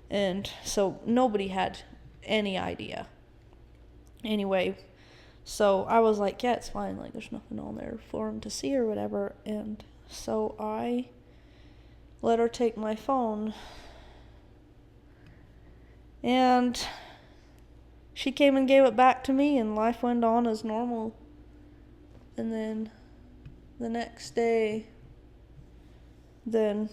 And so nobody had any idea. Anyway, so I was like, yeah, it's fine. Like, there's nothing on there for him to see or whatever. And so I let her take my phone. And she came and gave it back to me, and life went on as normal. And then the next day, then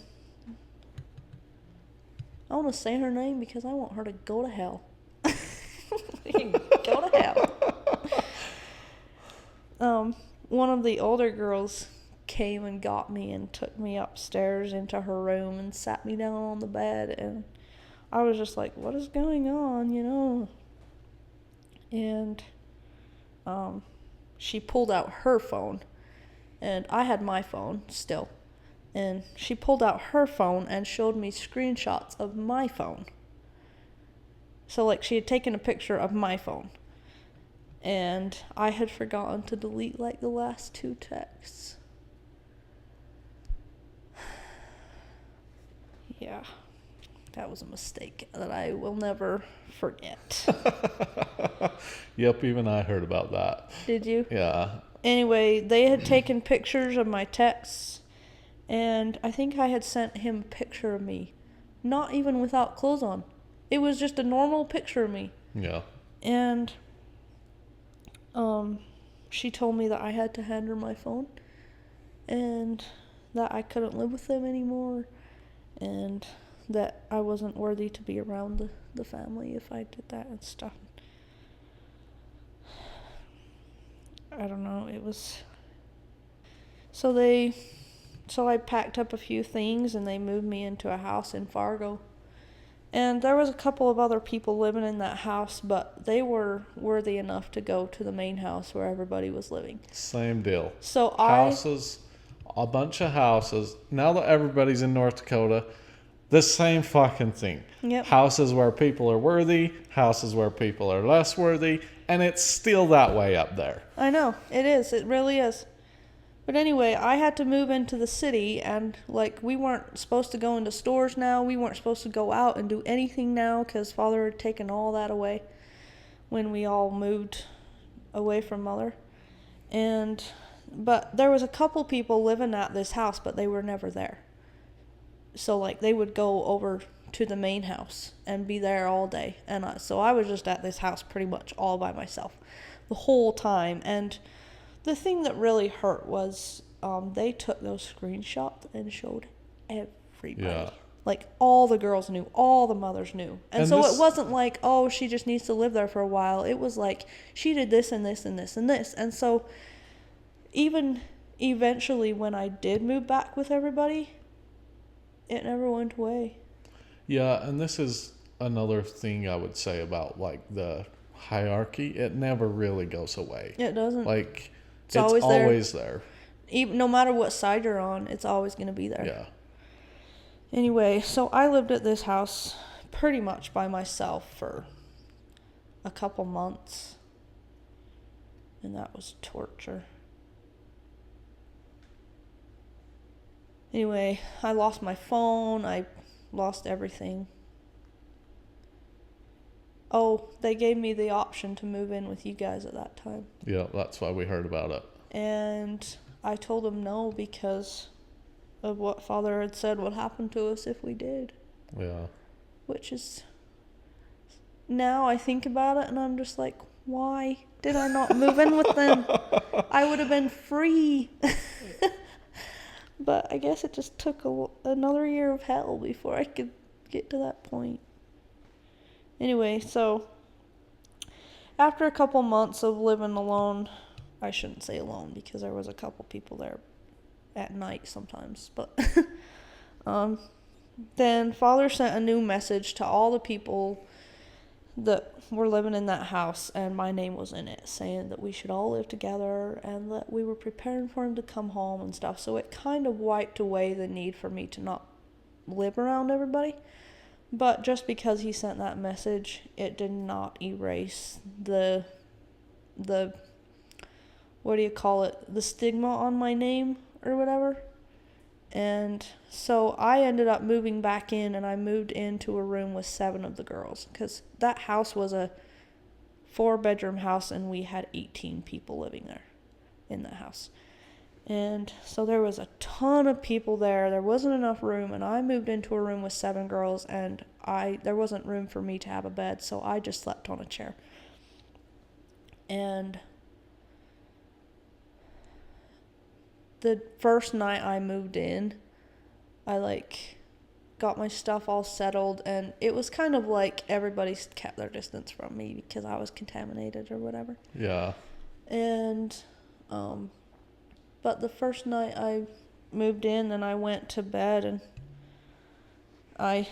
I want to say her name because I want her to go to hell. Go to hell. One of the older girls came and got me and took me upstairs into her room and sat me down on the bed, and I was just like, what is going on, And she pulled out her phone, and I had my phone still, and she pulled out her phone and showed me screenshots of my phone. So, like, she had taken a picture of my phone, and I had forgotten to delete, like, the last 2 texts. Yeah, that was a mistake that I will never forget. Yep, even I heard about that. Did you? Yeah. Anyway, they had taken pictures of my texts, and I think I had sent him a picture of me, not even without clothes on. It was just a normal picture of me. Yeah. And she told me that I had to hand her my phone, and that I couldn't live with them anymore, and that I wasn't worthy to be around the family if I did that and stuff. I don't know, it was... So I packed up a few things, and they moved me into a house in Fargo. And there was a couple of other people living in that house, but they were worthy enough to go to the main house where everybody was living. Same deal. So Houses, a bunch of houses. Now that everybody's in North Dakota, the same fucking thing. Yep. Houses where people are worthy, houses where people are less worthy, and it's still that way up there. I know, it is. It really is. But anyway, I had to move into the city, and like we weren't supposed to go into stores now. We weren't supposed to go out and do anything now because Father had taken all that away when we all moved away from Mother. But there was a couple people living at this house, but they were never there. So like they would go over to the main house and be there all day. And so I was just at this house pretty much all by myself the whole time. And the thing that really hurt was they took those screenshots and showed everybody. Yeah. Like all the girls knew, all the mothers knew. And so it wasn't like, oh, she just needs to live there for a while. It was like she did this and this and this and this. And so even eventually when I did move back with everybody, it never went away. Yeah, and this is another thing I would say about like the hierarchy. It never really goes away. It doesn't. Like it's always there. Even no matter what side you're on, it's always going to be there. Yeah. Anyway, so I lived at this house pretty much by myself for a couple months. And that was torture. Anyway, I lost my phone. I lost everything. Oh, they gave me the option to move in with you guys at that time. Yeah, that's why we heard about it. And I told them no because of what Father had said would happen to us if we did. Yeah. Which is, now I think about it and I'm just like, why did I not move in with them? I would have been free. But I guess it just took another year of hell before I could get to that point. Anyway, so after a couple months of living alone, I shouldn't say alone because there was a couple people there at night sometimes, but then Father sent a new message to all the people that were living in that house, and my name was in it, saying that we should all live together and that we were preparing for him to come home and stuff. So it kind of wiped away the need for me to not live around everybody. But just because he sent that message, it did not erase the what do you call it, the stigma on my name or whatever. And so I ended up moving back in, and I moved into a room with 7 of the girls because that house was a 4-bedroom house and we had 18 people living there in that house. And so there was a ton of people there. There wasn't enough room, and I moved into a room with 7 girls, and there wasn't room for me to have a bed, so I just slept on a chair. And the first night I moved in, I got my stuff all settled, and it was kind of like everybody's kept their distance from me because I was contaminated or whatever. Yeah. And but the first night I moved in and I went to bed, and I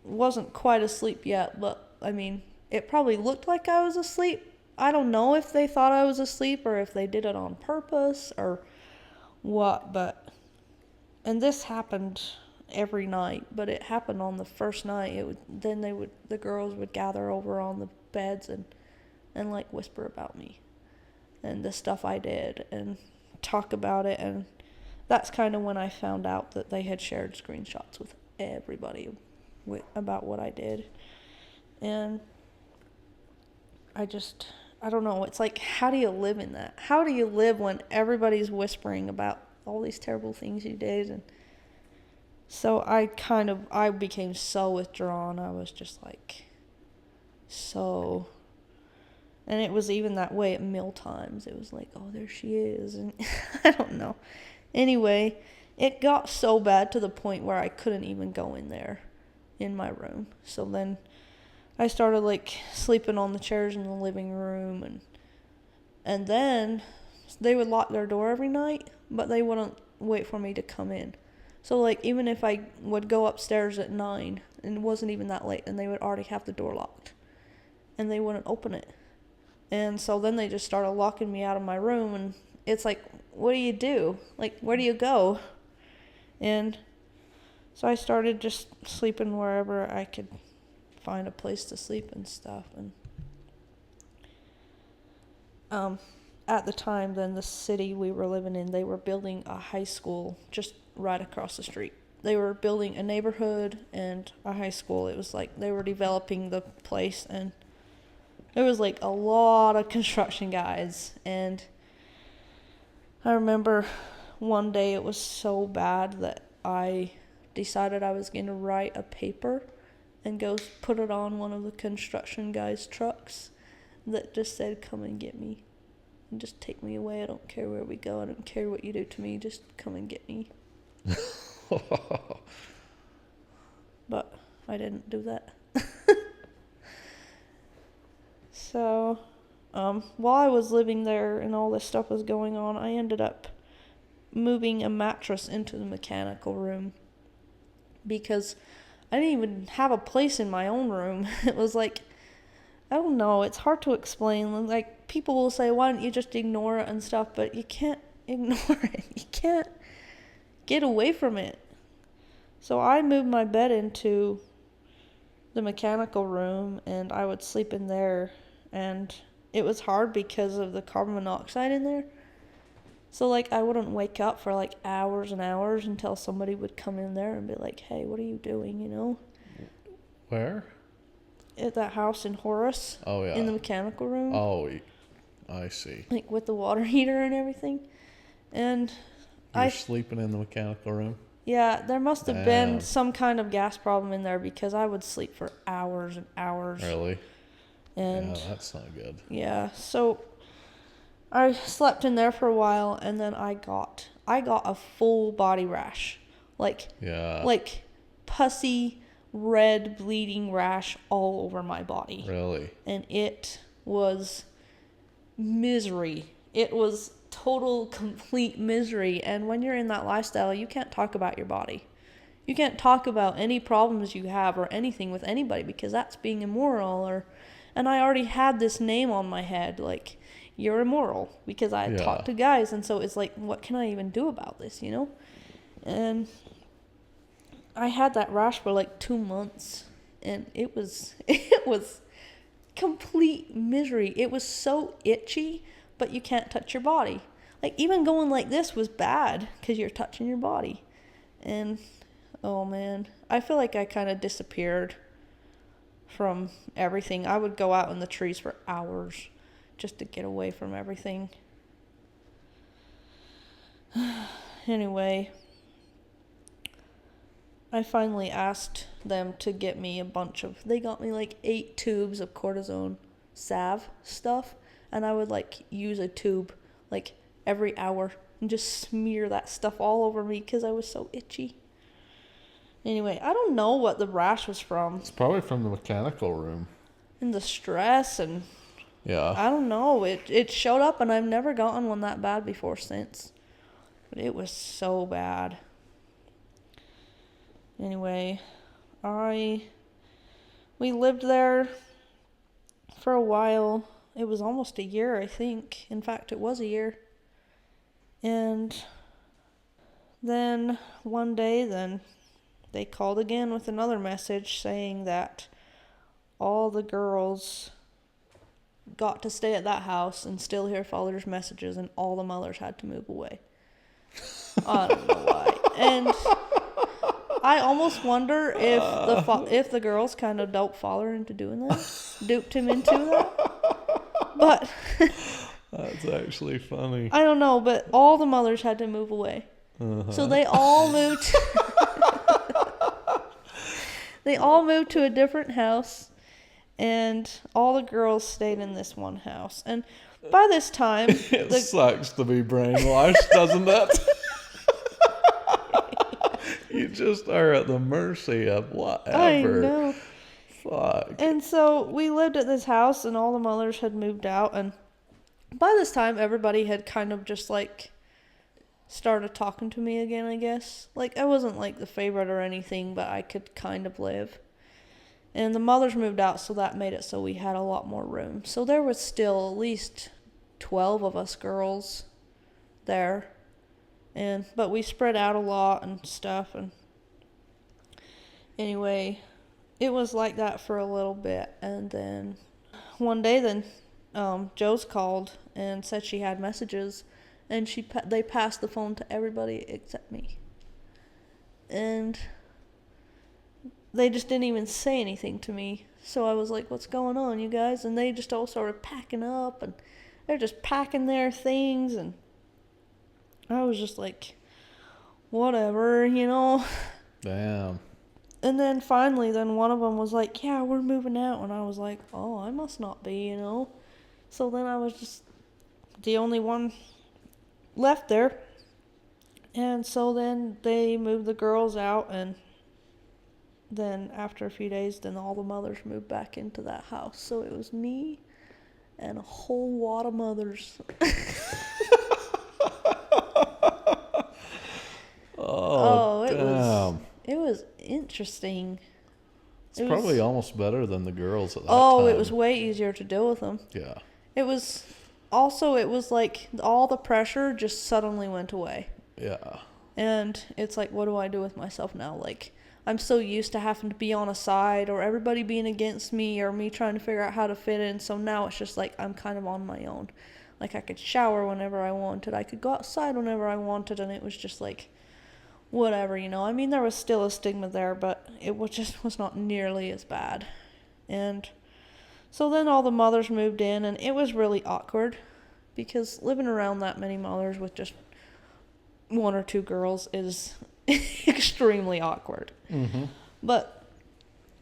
wasn't quite asleep yet, but I mean, it probably looked like I was asleep. I don't know if they thought I was asleep or if they did it on purpose or what, and this happened every night, but it happened on the first night. The girls would gather over on the beds and like whisper about me and the stuff I did and talk about it, and that's kind of when I found out that they had shared screenshots with everybody about what I did. And I don't know, it's like, how do you live in that? How do you live when everybody's whispering about all these terrible things you did? And so I became so withdrawn. I was just like, so, and it was even that way at meal times. It was like, oh, there she is. And I don't know. Anyway, it got so bad to the point where I couldn't even go in there in my room. So then I started sleeping on the chairs in the living room, and then they would lock their door every night, but they wouldn't wait for me to come in. So, like, even if I would go upstairs at 9, and it wasn't even that late, and they would already have the door locked. And they wouldn't open it. And so then they just started locking me out of my room, and it's like, what do you do? Like, where do you go? And so I started just sleeping wherever I could find a place to sleep and stuff. And at the time, then, the city we were living in, they were building a high school just right across the street. They were building a neighborhood and a high school. It was like they were developing the place, and there was like a lot of construction guys. And I remember one day it was so bad that I decided I was going to write a paper and go put it on one of the construction guys' trucks that just said, "Come and get me. And just take me away. I don't care where we go. I don't care what you do to me. Just come and get me." But I didn't do that. So, while I was living there and all this stuff was going on, I ended up moving a mattress into the mechanical room because I didn't even have a place in my own room. It was like, I don't know, it's hard to explain. Like, people will say, why don't you just ignore it and stuff, but you can't ignore it. You can't get away from it. So I moved my bed into the mechanical room, and I would sleep in there, and it was hard because of the carbon monoxide in there. So, like, I wouldn't wake up for, like, hours and hours until somebody would come in there and be like, "Hey, what are you doing?" you know? Where? At that house in Horus. Oh, yeah. In the mechanical room. Oh, I see. Like, with the water heater and everything. And You're sleeping in the mechanical room? Yeah, there must have Damn. been some kind of gas problem in there because I would sleep for hours and hours. Really? And yeah, that's not good. Yeah, so I slept in there for a while, and then I got a full body rash. Like pussy, red, bleeding rash all over my body. Really? And it was misery. It was total, complete misery. And when you're in that lifestyle, you can't talk about your body. You can't talk about any problems you have or anything with anybody because that's being immoral. And I already had this name on my head, like, you're immoral, because I had talked to guys. And so it's like, what can I even do about this, you know? And I had that rash for like 2 months, and it was complete misery. It was so itchy, but you can't touch your body. Like, even going like this was bad because you're touching your body. And oh man, I feel like I kind of disappeared from everything. I would go out in the trees for hours just to get away from everything. Anyway, I finally asked them to get me they got me like 8 tubes of cortisone salve stuff, and I would like use a tube like every hour and just smear that stuff all over me because I was so itchy. Anyway, I don't know what the rash was from. It's probably from the mechanical room. And the stress, and yeah, I don't know. It showed up, and I've never gotten one that bad before since. But it was so bad. Anyway, we lived there for a while. It was almost a year, I think. In fact, it was a year. And then one day, they called again with another message saying that all the girls got to stay at that house and still hear father's messages, and all the mothers had to move away. I don't know why. And I almost wonder if the girls kind of duped father into doing that, duped him into that. But that's actually funny. I don't know, but all the mothers had to move away. Uh-huh. So they all moved. They all moved to a different house, and all the girls stayed in this one house. And by this time, it sucks to be brainwashed, doesn't it? You just are at the mercy of whatever. I know. Fuck. And so we lived at this house, and all the mothers had moved out, and by this time everybody had kind of just like started talking to me again, I guess. Like, I wasn't like the favorite or anything, but I could kind of live. And the mothers moved out, so that made it so we had a lot more room. So there was still at least 12 of us girls there. But we spread out a lot and stuff. And anyway, it was like that for a little bit. And then one day Joe's called and said she had messages. And they passed the phone to everybody except me. And they just didn't even say anything to me. So I was like, what's going on, you guys? And they just all started packing up. And they're just packing their things. And I was just like, whatever, Damn. And then finally, one of them was like, yeah, we're moving out. And I was like, oh, I must not be, So then I was just the only one left there. And so then they moved the girls out. And then after a few days, then all the mothers moved back into that house. So it was me and a whole lot of mothers. It was interesting. It's probably almost better than the girls at that time. Oh, it was way easier to deal with them. Yeah. It was like all the pressure just suddenly went away. Yeah. And it's like, what do I do with myself now? Like, I'm so used to having to be on a side or everybody being against me or me trying to figure out how to fit in. So now it's just like I'm kind of on my own. Like, I could shower whenever I wanted. I could go outside whenever I wanted. And it was just like, whatever, I mean, there was still a stigma there, but it was not nearly as bad. And so then all the mothers moved in, and it was really awkward because living around that many mothers with just one or two girls is extremely awkward. Mm-hmm. But,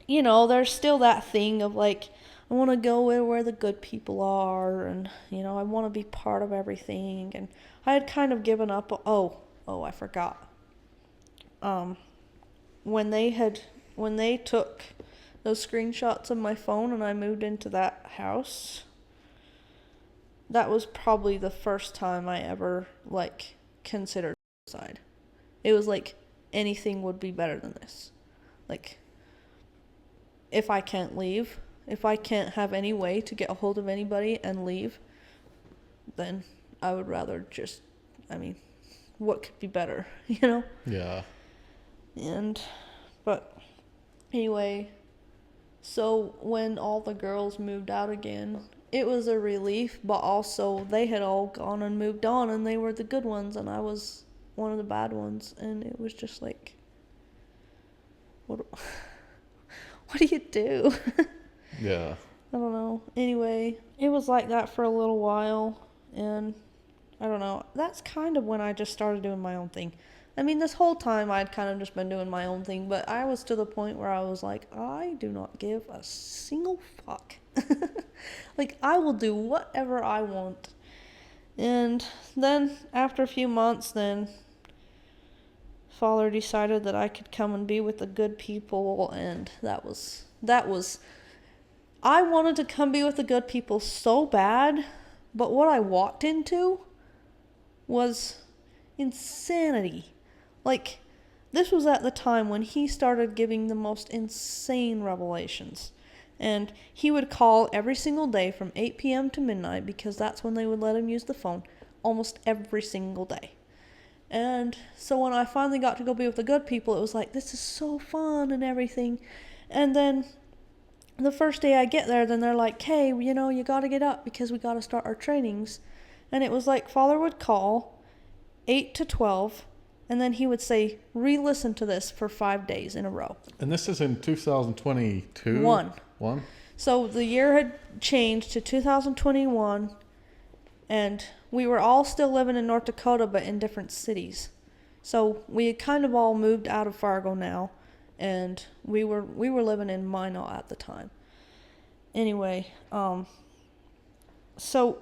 there's still that thing of like, I want to go where the good people are, and, I want to be part of everything. And I had kind of given up. I forgot. When they took those screenshots of my phone and I moved into that house, that was probably the first time I ever, like, considered suicide. It was like, anything would be better than this. Like, if I can't leave, if I can't have any way to get a hold of anybody and leave, then I would rather just, what could be better, Yeah. But anyway, so when all the girls moved out again, it was a relief, but also they had all gone and moved on and they were the good ones and I was one of the bad ones, and it was just like, what do you do? Yeah. I don't know. Anyway, it was like that for a little while, and I don't know. That's kind of when I just started doing my own thing. This whole time I'd kind of just been doing my own thing, but I was to the point where I was like, I do not give a single fuck. Like, I will do whatever I want. And then after a few months, then Father decided that I could come and be with the good people, and that was I wanted to come be with the good people so bad, but what I walked into was insanity. Like, this was at the time when he started giving the most insane revelations. And he would call every single day from 8 p.m. to midnight because that's when they would let him use the phone, almost every single day. And so when I finally got to go be with the good people, it was like, this is so fun and everything. And then the first day I get there, then they're like, hey, you got to get up because we got to start our trainings. And it was like, Father would call 8 to 12, and then he would say, re-listen to this for 5 days in a row. And this is in 2022? One. So the year had changed to 2021, and we were all still living in North Dakota, but in different cities. So we had kind of all moved out of Fargo now, and we were living in Minot at the time. Anyway, so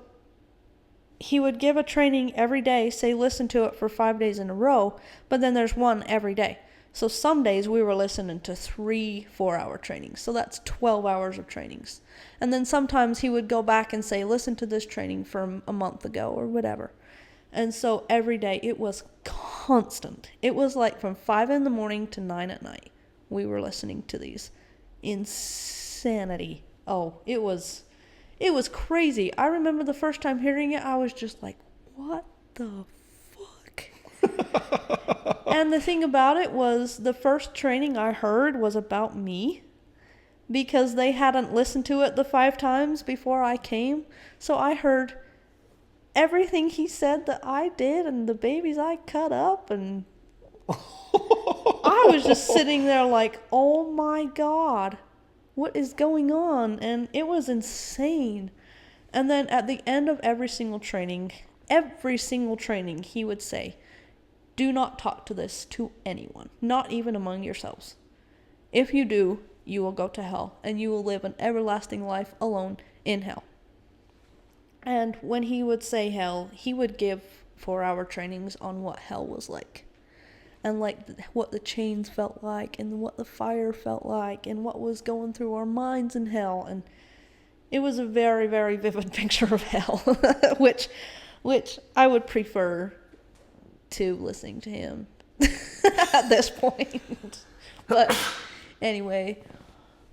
he would give a training every day, say listen to it for 5 days in a row, but then there's one every day. So some days we were listening to 3 4-hour trainings. So that's 12 hours of trainings. And then sometimes he would go back and say, listen to this training from a month ago or whatever. And so every day it was constant. It was like from 5 in the morning to 9 at night. We were listening to these. Insanity. Oh, it was crazy. I remember the first time hearing it, I was just like, what the fuck? And the thing about it was the first training I heard was about me, because they hadn't listened to it the 5 times before I came. So I heard everything he said that I did and the babies I cut up, and I was just sitting there like, oh my God, what is going on? And it was insane. And then at the end of every single training, he would say, do not talk to this to anyone, not even among yourselves. If you do, you will go to hell, and you will live an everlasting life alone in hell. And when he would say hell, he would give 4-hour trainings on what hell was like. And like what the chains felt like, and what the fire felt like, and what was going through our minds in hell. And it was a very, very vivid picture of hell, which I would prefer to listening to him at this point. But anyway,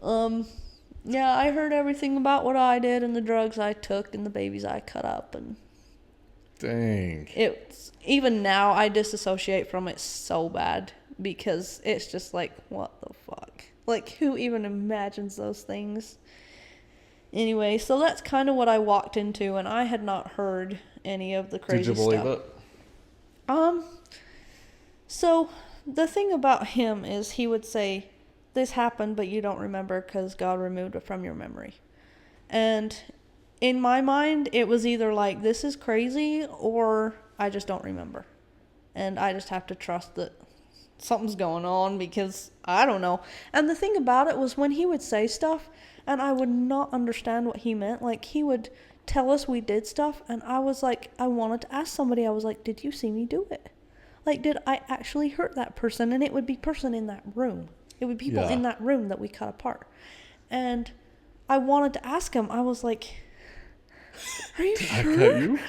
yeah, I heard everything about what I did and the drugs I took and the babies I cut up, and dang. It's even now I disassociate from it so bad, because it's just like, what the fuck? Like, who even imagines those things? Anyway, so that's kind of what I walked into, and I had not heard any of the crazy stuff. Did you believe it? So the thing about him is he would say, this happened, but you don't remember because God removed it from your memory. And in my mind, it was either like, this is crazy, or I just don't remember. And I just have to trust that something's going on, because I don't know. And the thing about it was when he would say stuff and I would not understand what he meant, like he would tell us we did stuff, and I was like, I wanted to ask somebody, I was like, did you see me do it? Like, did I actually hurt that person? And it would be person in that room. It would be people in that room that we cut apart. And I wanted to ask him, I was like, are you sure? I cut you?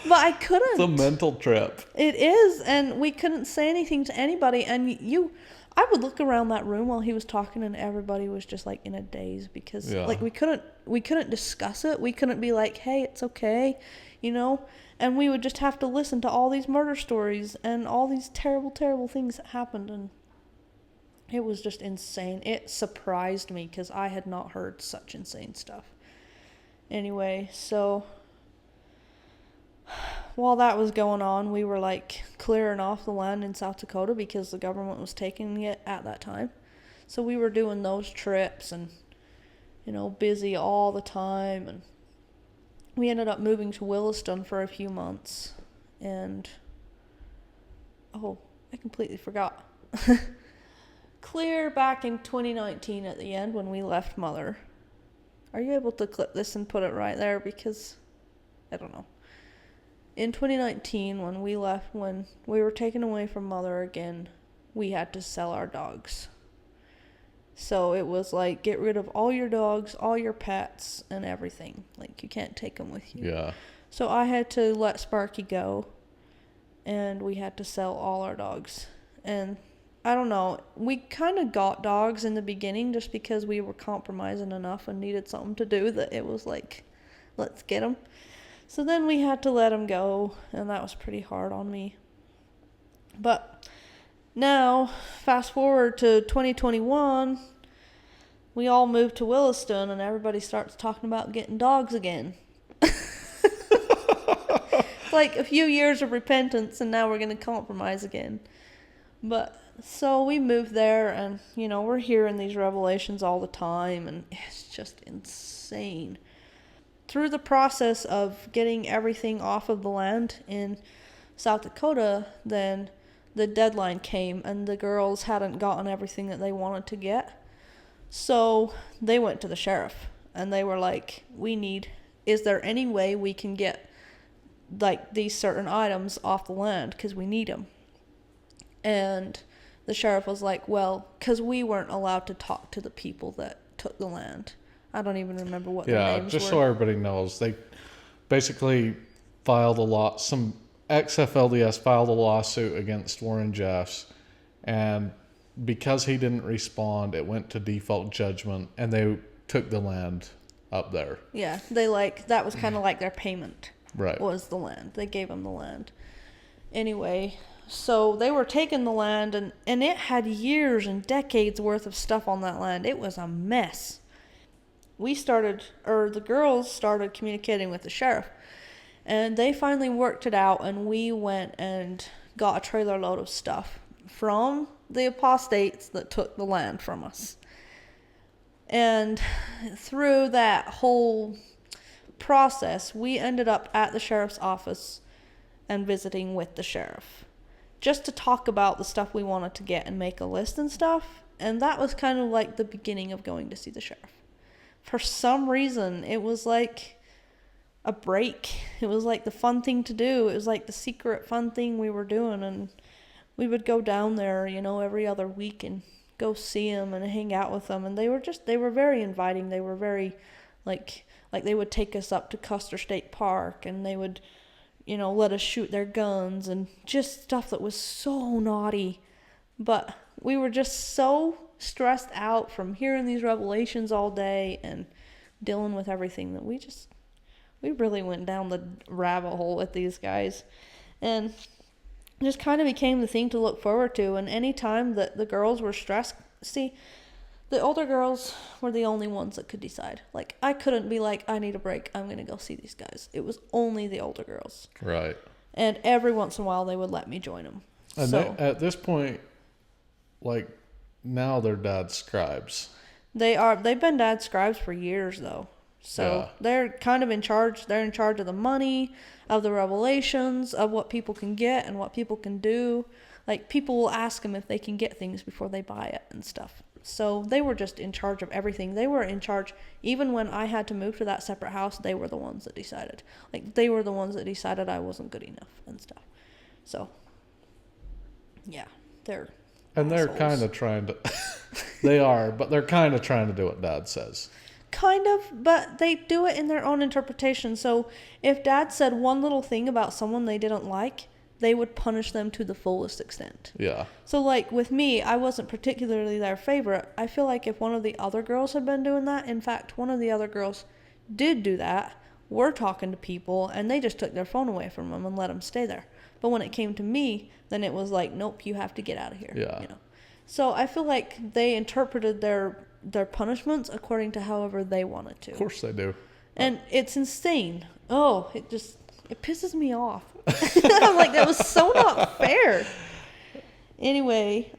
But I couldn't. It's a mental trip. It is, and we couldn't say anything to anybody. And I would look around that room while he was talking, and everybody was just like in a daze, because like we couldn't discuss it. We couldn't be like, hey, it's okay, you know? And we would just have to listen to all these murder stories and all these terrible, terrible things that happened. And it was just insane. It surprised me, because I had not heard such insane stuff. Anyway, so while that was going on, we were like clearing off the land in South Dakota, because the government was taking it at that time. So we were doing those trips and, you know, busy all the time. And we ended up moving to Williston for a few months. And, oh, I completely forgot. Clear back in 2019 at the end when we left Mother. Are you able to clip this and put it right there? Because, I don't know. In 2019, when we left, when we were taken away from Mother again, we had to sell our dogs. So it was like, get rid of all your dogs, all your pets, and everything. Like, you can't take them with you. Yeah. So I had to let Sparky go, and we had to sell all our dogs. And I don't know, we kind of got dogs in the beginning just because we were compromising enough and needed something to do that it was like, let's get them. So then we had to let them go, and that was pretty hard on me. But now, fast forward to 2021, we all moved to Williston, and everybody starts talking about getting dogs again. Like a few years of repentance, and now we're going to compromise again. But so we moved there, and, you know, we're hearing these revelations all the time, and it's just insane. Through the process of getting everything off of the land in South Dakota, then the deadline came, and the girls hadn't gotten everything that they wanted to get. So they went to the sheriff, and they were like, is there any way we can get like these certain items off the land, because we need them? And the sheriff was like, well, because we weren't allowed to talk to the people that took the land. I don't even remember what their names were. Yeah, just so everybody knows, basically some ex-FLDS filed a lawsuit against Warren Jeffs, and because he didn't respond, it went to default judgment, and they took the land up there. Yeah, that was kind of like their payment. Right. Was the land. They gave them the land. Anyway, so they were taking the land, and it had years and decades worth of stuff on that land. It was a mess. The girls started communicating with the sheriff, and they finally worked it out, and we went and got a trailer load of stuff from the apostates that took the land from us. And through that whole process, we ended up at the sheriff's office and visiting with the sheriff just to talk about the stuff we wanted to get and make a list and stuff. And that was kind of like the beginning of going to see the sheriff. For some reason, it was like a break. It was like the fun thing to do. It was like the secret fun thing we were doing, and we would go down there, every other week and go see them and hang out with them. And they were very inviting. They were very like they would take us up to Custer State Park, and they would, let us shoot their guns and just stuff that was so naughty. But we were just so stressed out from hearing these revelations all day and dealing with everything that we really went down the rabbit hole with these guys. And just kind of became the thing to look forward to. And any time that the girls were stressed, the older girls were the only ones that could decide. Like, I couldn't be like, I need a break, I'm going to go see these guys. It was only the older girls. Right. And every once in a while, they would let me join them. And at this point, now they're Dad Scribes. They've been Dad Scribes for years, though. So they're kind of in charge. They're in charge of the money, of the revelations, of what people can get and what people can do. Like, people will ask them if they can get things before they buy it and stuff. So they were just in charge of everything. They were in charge. Even when I had to move to that separate house, they were the ones that decided. Like, they were the ones that decided I wasn't good enough and stuff. So, yeah, they're kind of trying to... They are, but they're kind of trying to do what Dad says. Kind of, but they do it in their own interpretation. So if Dad said one little thing about someone they didn't like, they would punish them to the fullest extent. Yeah. So, like, with me, I wasn't particularly their favorite. I feel like if one of the other girls had been doing that, in fact, one of the other girls did do that, were talking to people, and they just took their phone away from them and let them stay there. But when it came to me, then it was like, nope, you have to get out of here. Yeah. So I feel like they interpreted their punishments according to however they wanted to. Of course they do. And it's insane. Oh, it pisses me off. I'm like, that was so not fair. Anyway,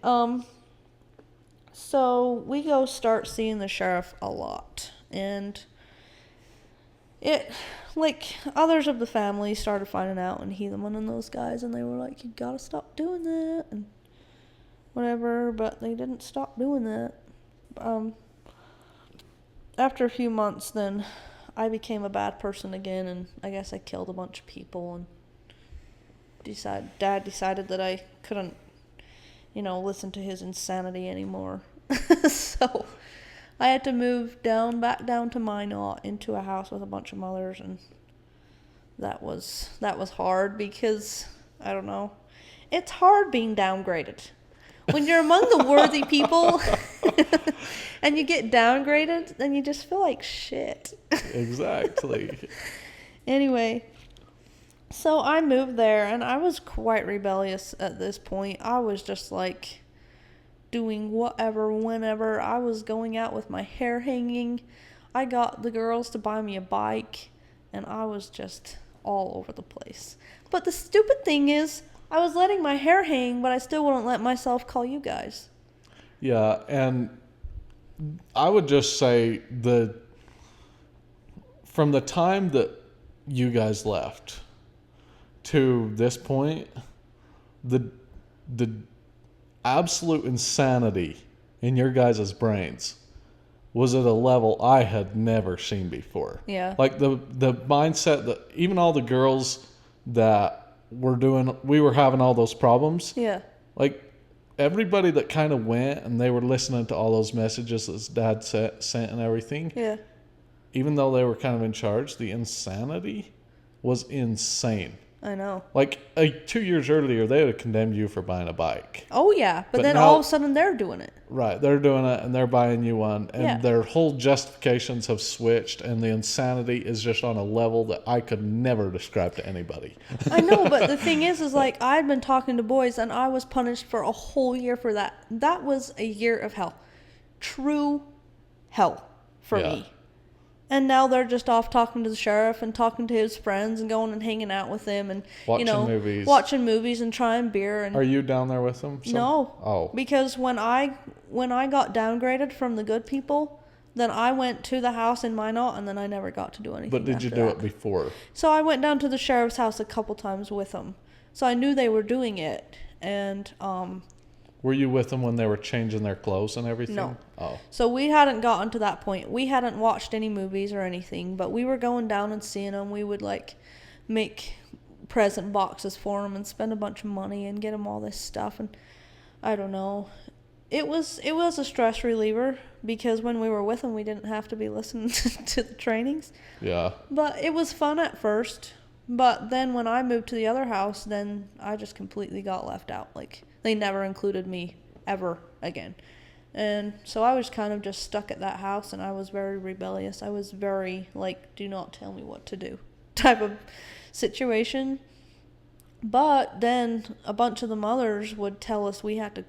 so we go start seeing the sheriff a lot. And it, like, others of the family started finding out, and Hegeman and those guys, and they were like, you gotta stop doing that, and whatever, but they didn't stop doing that. After a few months, then I became a bad person again, and I guess I killed a bunch of people, and Dad decided that I couldn't, listen to his insanity anymore. So I had to move back down to Minot into a house with a bunch of mothers, and that was hard because, I don't know, it's hard being downgraded. When you're among the worthy people and you get downgraded, then you just feel like shit. Exactly. Anyway, so I moved there, and I was quite rebellious at this point. I was just like doing whatever, whenever. I was going out with my hair hanging. I got the girls to buy me a bike, and I was just all over the place. But the stupid thing is, I was letting my hair hang, but I still wouldn't let myself call you guys. Yeah, and I would just say from the time that you guys left to this point, the absolute insanity in your guys' brains was at a level I had never seen before. Yeah. Like the mindset that even all the girls that we were having all those problems. Yeah. Like everybody that kind of went and they were listening to all those messages that Dad sent and everything. Yeah. Even though they were kind of in charge, the insanity was insane. I know. Like 2 years earlier, they would have condemned you for buying a bike. Oh, yeah. But then now, all of a sudden they're doing it. Right. They're doing it and they're buying you one. And Yeah. their whole justifications have switched. And the insanity is just on a level that I could never describe to anybody. I know, but the thing is like, I'd been talking to boys and I was punished for a whole year for that. That was a year of hell. True hell for me. And now they're just off talking to the sheriff and talking to his friends and going and hanging out with them and, watching movies and trying beer. And Are you down there with them? No. Oh. Because when I got downgraded from the good people, then I went to the house in Minot and then I never got to do anything. But did you do it before? So I went down to the sheriff's house a couple times with them. So I knew they were doing it. And were you with them when they were changing their clothes and everything? No. Oh. So we hadn't gotten to that point. We hadn't watched any movies or anything, but we were going down and seeing them. We would like make present boxes for them and spend a bunch of money and get them all this stuff. And I don't know. It was a stress reliever because when we were with them, we didn't have to be listening to the trainings. Yeah. But it was fun at first. But then when I moved to the other house, then I just completely got left out. Like, they never included me ever again. And so I was kind of just stuck at that house, and I was very rebellious. I was very, like, do not tell me what to do type of situation. But then a bunch of the mothers would tell us we had to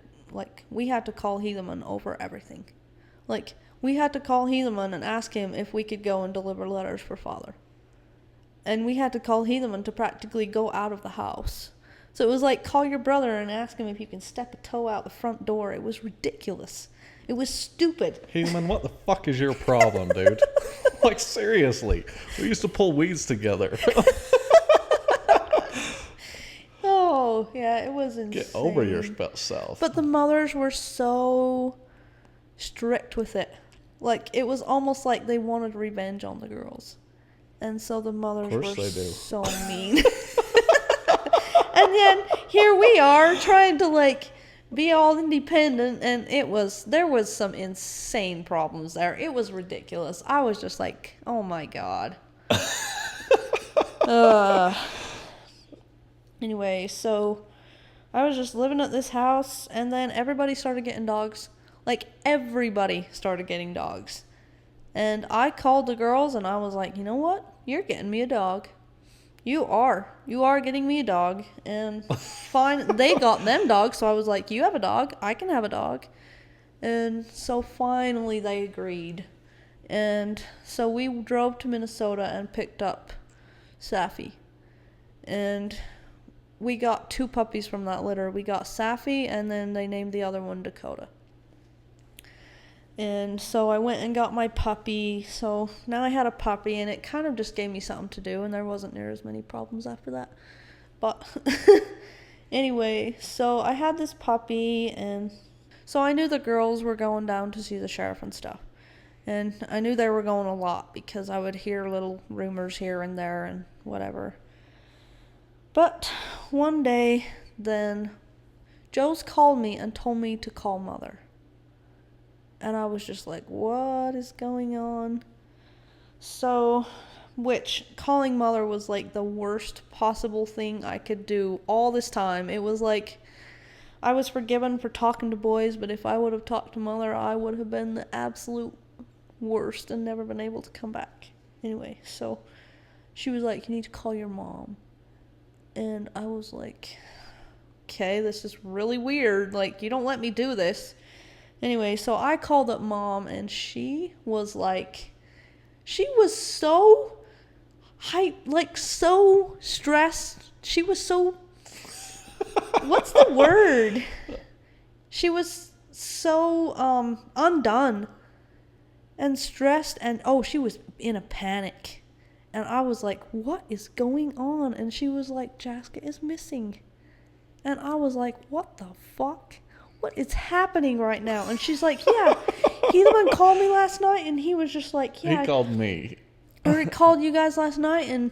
call Hegeman over everything. Like, we had to call Hegeman and ask him if we could go and deliver letters for father. And we had to call Hegeman to practically go out of the house. So it was like, call your brother and ask him if you can step a toe out the front door. It was ridiculous. It was stupid. Hegeman, what the fuck is your problem, dude? Like, seriously. We used to pull weeds together. Oh, yeah, it was insane. Get over yourself. But the mothers were so strict with it. Like, it was almost like they wanted revenge on the girls. And so the mothers were so mean. And then here we are trying to like be all independent, and there was some insane problems there. It was ridiculous. I was just like, oh my God. Anyway, so I was just living at this house, and then everybody started getting dogs. Like, everybody started getting dogs. And I called the girls, and I was like, you know what? You're getting me a dog. You are getting me a dog. And fine, they got them dogs, so I was like, you have a dog, I can have a dog. And so finally they agreed. And so we drove to Minnesota and picked up Saffy. And we got 2 puppies from that litter. We got Saffy, and then they named the other one Dakota. And so I went and got my puppy. So now I had a puppy, and it kind of just gave me something to do, and there wasn't near as many problems after that. But anyway, so I had this puppy, and so I knew the girls were going down to see the sheriff and stuff. And I knew they were going a lot because I would hear little rumors here and there and whatever. But one day, then, Joe's called me and told me to call Mother. And I was just like, what is going on? So, which, calling Mother was like the worst possible thing I could do all this time. It was like, I was forgiven for talking to boys, but if I would have talked to Mother, I would have been the absolute worst and never been able to come back. Anyway, so she was like, you need to call your mom. And I was like, okay, this is really weird. Like, you don't let me do this. Anyway, so I called up Mom, and she was like, she was so so stressed. She was so, what's the word? She was so undone and stressed, and she was in a panic. And I was like, what is going on? And she was like, Jaska is missing. And I was like, what the fuck? What is happening right now? And she's like, yeah, Hegeman called me last night, and he was just like, yeah. He called me. Or he called you guys last night and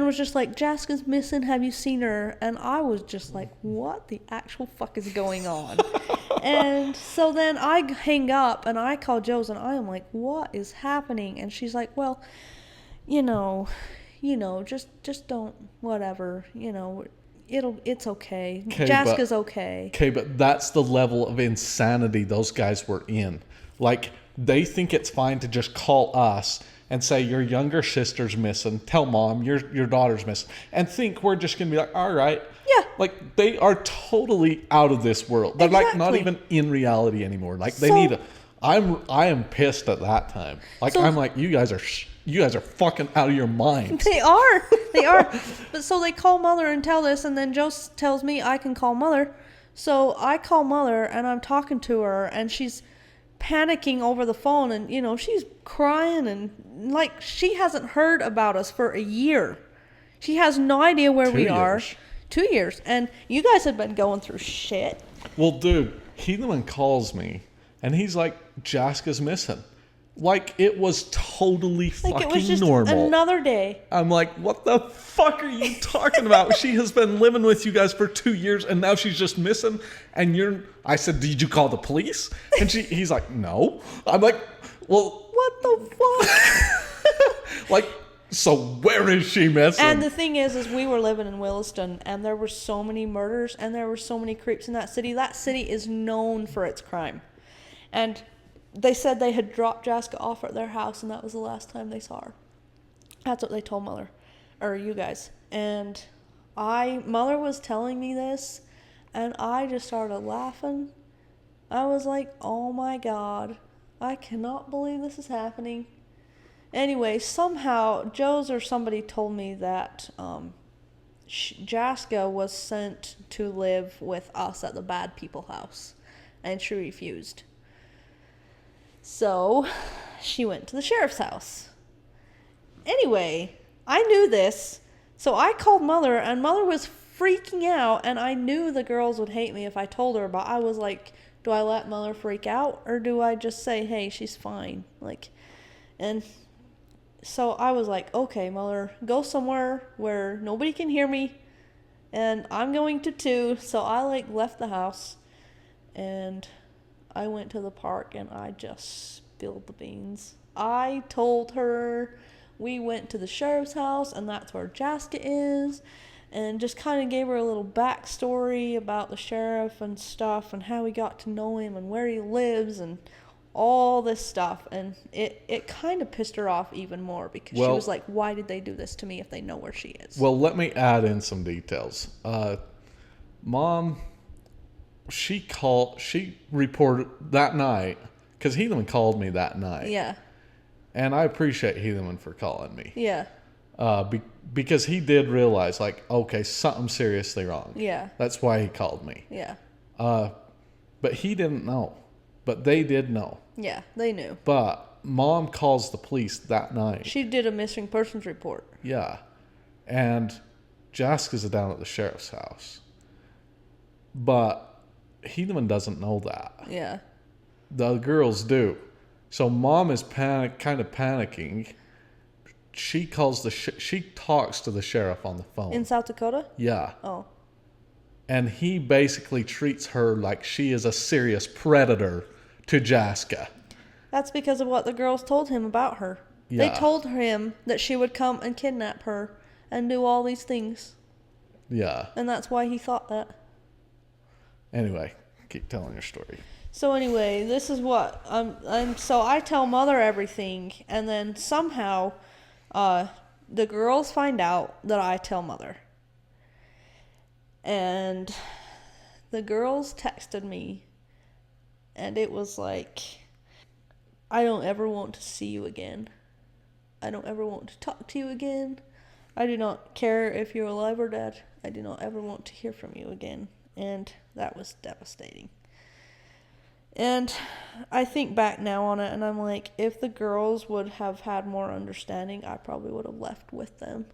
was just like, Jaska's missing, have you seen her? And I was just like, what the actual fuck is going on? And so then I hang up, and I call Joe's, and I am like, what is happening? And she's like, well, you know, just don't, whatever, it's okay. 'Kay, Jaska's okay. Okay, but that's the level of insanity those guys were in. Like, they think it's fine to just call us and say, your younger sister's missing. Tell mom your daughter's missing. And think we're just going to be like, all right. Yeah. Like, they are totally out of this world. They're like not even in reality anymore. Like, they need a... I am pissed at that time. Like, I'm like, you guys are fucking out of your minds. They are. But so they call mother and tell this, and then Joe tells me I can call mother. So I call mother, and I'm talking to her, and she's panicking over the phone, and she's crying, and like she hasn't heard about us for a year. She has no idea where we are. 2 years, and you guys have been going through shit. Well, dude, Hegeman calls me, and he's like, Jaska's missing. Like, it was totally fucking normal. Like, it was just another day. I'm like, what the fuck are you talking about? She has been living with you guys for 2 years, and now she's just missing. And I said, did you call the police? And he's like, no. I'm like, well, what the fuck? Like, so where is she missing? And the thing is we were living in Williston, and there were so many murders, and there were so many creeps in that city. That city is known for its crime. And they said they had dropped Jaska off at their house, and that was the last time they saw her. That's what they told mother, or you guys. And mother was telling me this, and I just started laughing. I was like, oh my God, I cannot believe this is happening. Anyway, somehow Joe's or somebody told me that Jaska was sent to live with us at the bad people house, and she refused. So she went to the sheriff's house. Anyway, I knew this, so I called mother, and mother was freaking out, and I knew the girls would hate me if I told her, but I was like, do I let mother freak out, or do I just say, hey, she's fine? And so I was like, okay, mother, go somewhere where nobody can hear me, and I'm going to too. So I left the house, and I went to the park, and I just spilled the beans. I told her we went to the sheriff's house, and that's where Jaska is, and just kind of gave her a little backstory about the sheriff and stuff, and how we got to know him, and where he lives, and all this stuff. And it kind of pissed her off even more, because she was like, why did they do this to me if they know where she is? Well, let me add in some details. Mom... She reported that night, because Hegeman called me that night. Yeah. And I appreciate Hegeman for calling me. Yeah. Because he did realize, like, okay, something's seriously wrong. Yeah. That's why he called me. Yeah. But he didn't know. But they did know. Yeah, they knew. But Mom calls the police that night. She did a missing persons report. Yeah. And Jaska's down at the sheriff's house. But Hegeman doesn't know that. Yeah. The girls do. So Mom is kind of panicking. She calls she talks to the sheriff on the phone. In South Dakota? Yeah. Oh. And he basically treats her like she is a serious predator to Jaska. That's because of what the girls told him about her. Yeah. They told him that she would come and kidnap her and do all these things. Yeah. And that's why he thought that. Anyway, keep telling your story. So anyway, this is what so I tell mother everything, and then somehow the girls find out that I tell mother. And the girls texted me, and it was like, I don't ever want to see you again. I don't ever want to talk to you again. I do not care if you're alive or dead. I do not ever want to hear from you again. And that was devastating. And I think back now on it, and I'm like, if the girls would have had more understanding, I probably would have left with them.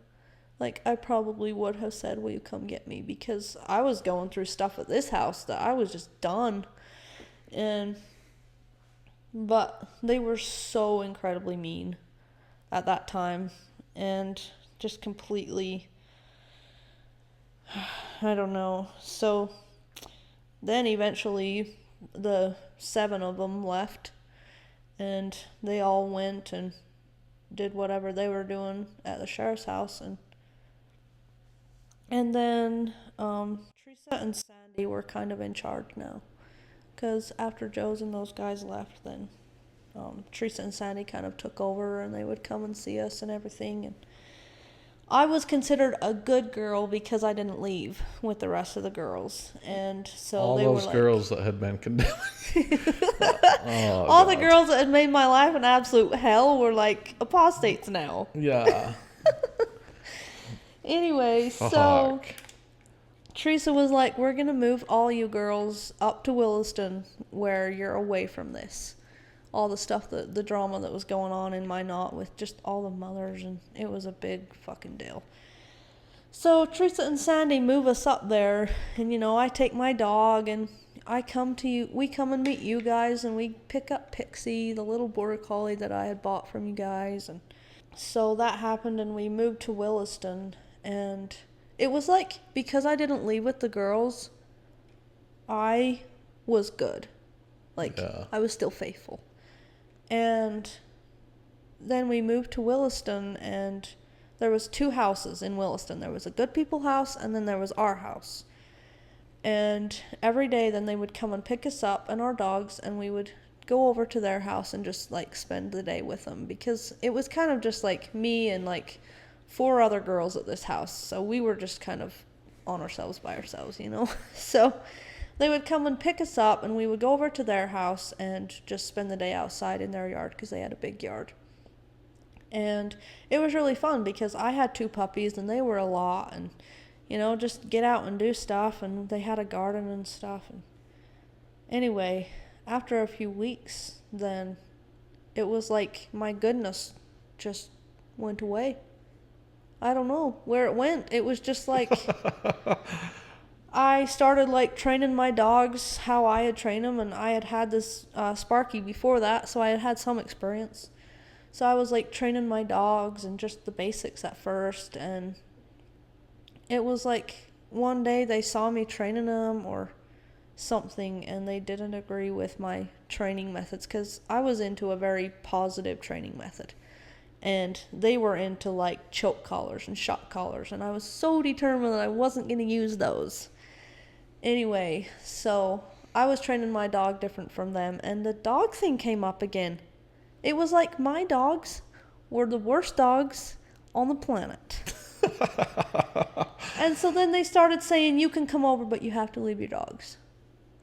Like, I probably would have said, will you come get me? Because I was going through stuff at this house that I was just done. But they were so incredibly mean at that time. And just completely... I don't know. So then eventually the 7 of them left, and they all went, and did whatever they were doing at the sheriff's house. And then Teresa and Sandy were kind of in charge now. Because after Joe's and those guys left, then Teresa and Sandy kind of took over, and they would come and see us and everything. And I was considered a good girl because I didn't leave with the rest of the girls. And so all they those were girls that had been condemned. all the girls that had made my life an absolute hell were like apostates now. Yeah. Anyway, so Teresa was like, we're going to move all you girls up to Williston where you're away from this. All the stuff, the drama that was going on in my knot with just all the mothers, and it was a big fucking deal. So Teresa and Sandy move us up there, and you know, I take my dog and we come and meet you guys, and we pick up Pixie, the little border collie that I had bought from you guys. And so that happened, and we moved to Williston. And it was like, because I didn't leave with the girls, I was good. Like, I was still faithful. And then we moved to Williston, and there was 2 houses in Williston. There was a Good People house, and then there was our house. And every day then they would come and pick us up and our dogs, and we would go over to their house and just like spend the day with them, because it was kind of just like me and like 4 other girls at this house. So we were just kind of on ourselves by ourselves, you know. So they would come and pick us up, and we would go over to their house and just spend the day outside in their yard, because they had a big yard. And it was really fun because I had 2 puppies and they were a lot, and you know, just get out and do stuff, and they had a garden and stuff. And anyway, after a few weeks, then it was like my goodness just went away. I don't know where it went. It was just like I started like training my dogs how I had trained them, and I had had this Sparky before that, so I had had some experience. So I was like training my dogs and just the basics at first, and it was like one day they saw me training them or something, and they didn't agree with my training methods, because I was into a very positive training method. And they were into like choke collars and shock collars, and I was so determined that I wasn't going to use those. Anyway, so I was training my dog different from them, and the dog thing came up again. It was like my dogs were the worst dogs on the planet. And so then they started saying, you can come over, but you have to leave your dogs.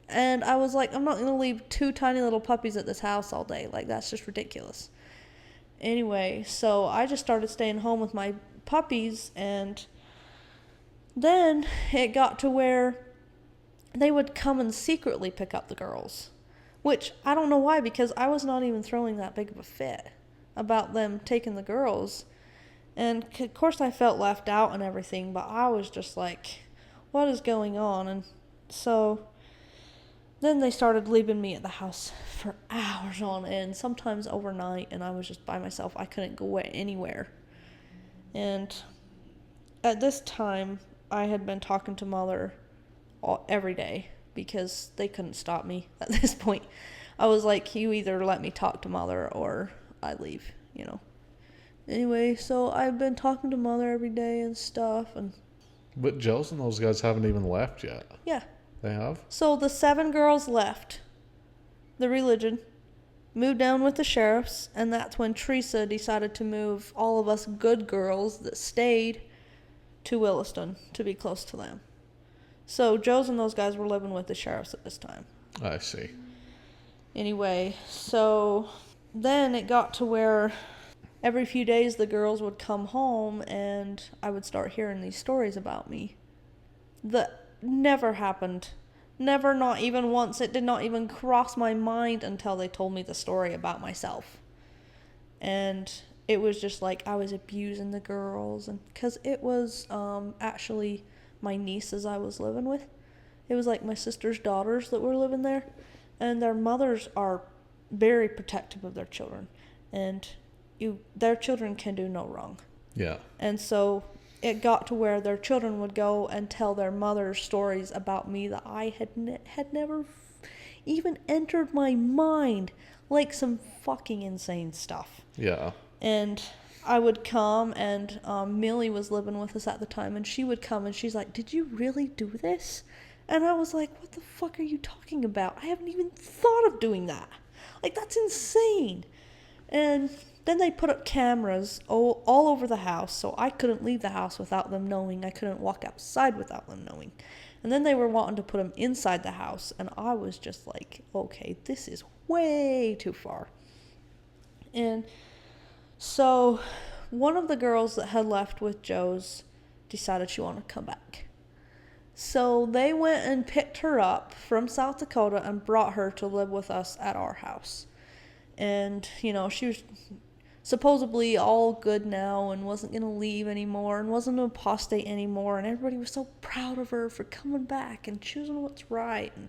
And I was like, I'm not going to leave 2 tiny little puppies at this house all day. Like, that's just ridiculous. Anyway, so I just started staying home with my puppies, and then it got to where they would come and secretly pick up the girls, which I don't know why, because I was not even throwing that big of a fit about them taking the girls. And of course I felt left out and everything, but I was just like, what is going on? And so then they started leaving me at the house for hours on end, sometimes overnight, and I was just by myself. I couldn't go anywhere. And at this time, I had been talking to Mother every day, because they couldn't stop me at this point. I was like, you either let me talk to Mother or I leave, you know. Anyway, so I've been talking to Mother every day and stuff. But Joe's and those guys haven't even left yet. Yeah. They have? So the 7 girls left the religion, moved down with the sheriffs, and that's when Teresa decided to move all of us good girls that stayed to Williston to be close to them. So Joe's and those guys were living with the sheriffs at this time. I see. Anyway, so then it got to where every few days the girls would come home, and I would start hearing these stories about me that never happened. Never, not even once. It did not even cross my mind until they told me the story about myself. And it was just like I was abusing the girls, and because it was actually my nieces I was living with. It was like my sister's daughters that were living there, and their mothers are very protective of their children, and their children can do no wrong. Yeah. And so it got to where their children would go and tell their mothers stories about me that I had never even entered my mind, like some fucking insane stuff. Yeah. And I would come, and Millie was living with us at the time, and she would come, and she's like, did you really do this? And I was like, what the fuck are you talking about? I haven't even thought of doing that. Like, that's insane. And then they put up cameras all over the house, so I couldn't leave the house without them knowing. I couldn't walk outside without them knowing. And then they were wanting to put them inside the house, and I was just like, okay, this is way too far. And so one of the girls that had left with Joe's decided she wanted to come back. So they went and picked her up from South Dakota and brought her to live with us at our house. And, you know, she was supposedly all good now and wasn't going to leave anymore and wasn't an apostate anymore. And everybody was so proud of her for coming back and choosing what's right and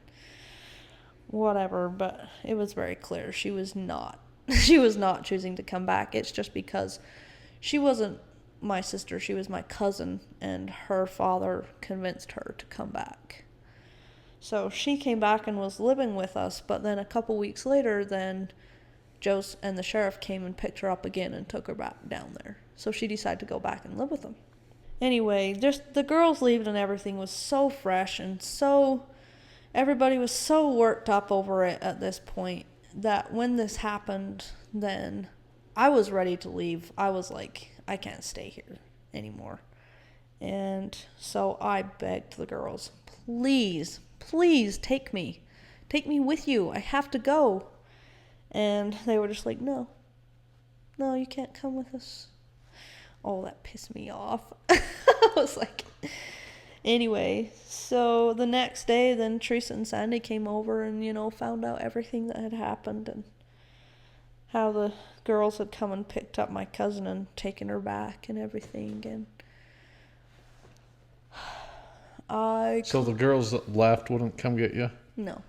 whatever. But it was very clear she was not. She was not choosing to come back. It's just because she wasn't my sister. She was my cousin, and her father convinced her to come back. So she came back and was living with us, but then a couple weeks later, then Joe and the sheriff came and picked her up again and took her back down there. So she decided to go back and live with them. Anyway, just the girls leaving and everything was so fresh, and so everybody was so worked up over it at this point that when this happened, then I was ready to leave. I was like, I can't stay here anymore. And so I begged the girls, please, please take me. Take me with you. I have to go. And they were just like, no, you can't come with us. Oh, that pissed me off. I was like, anyway, so the next day, then Teresa and Sandy came over and, you know, found out everything that had happened and how the girls had come and picked up my cousin and taken her back and everything. And So the girls that left wouldn't come get you? No.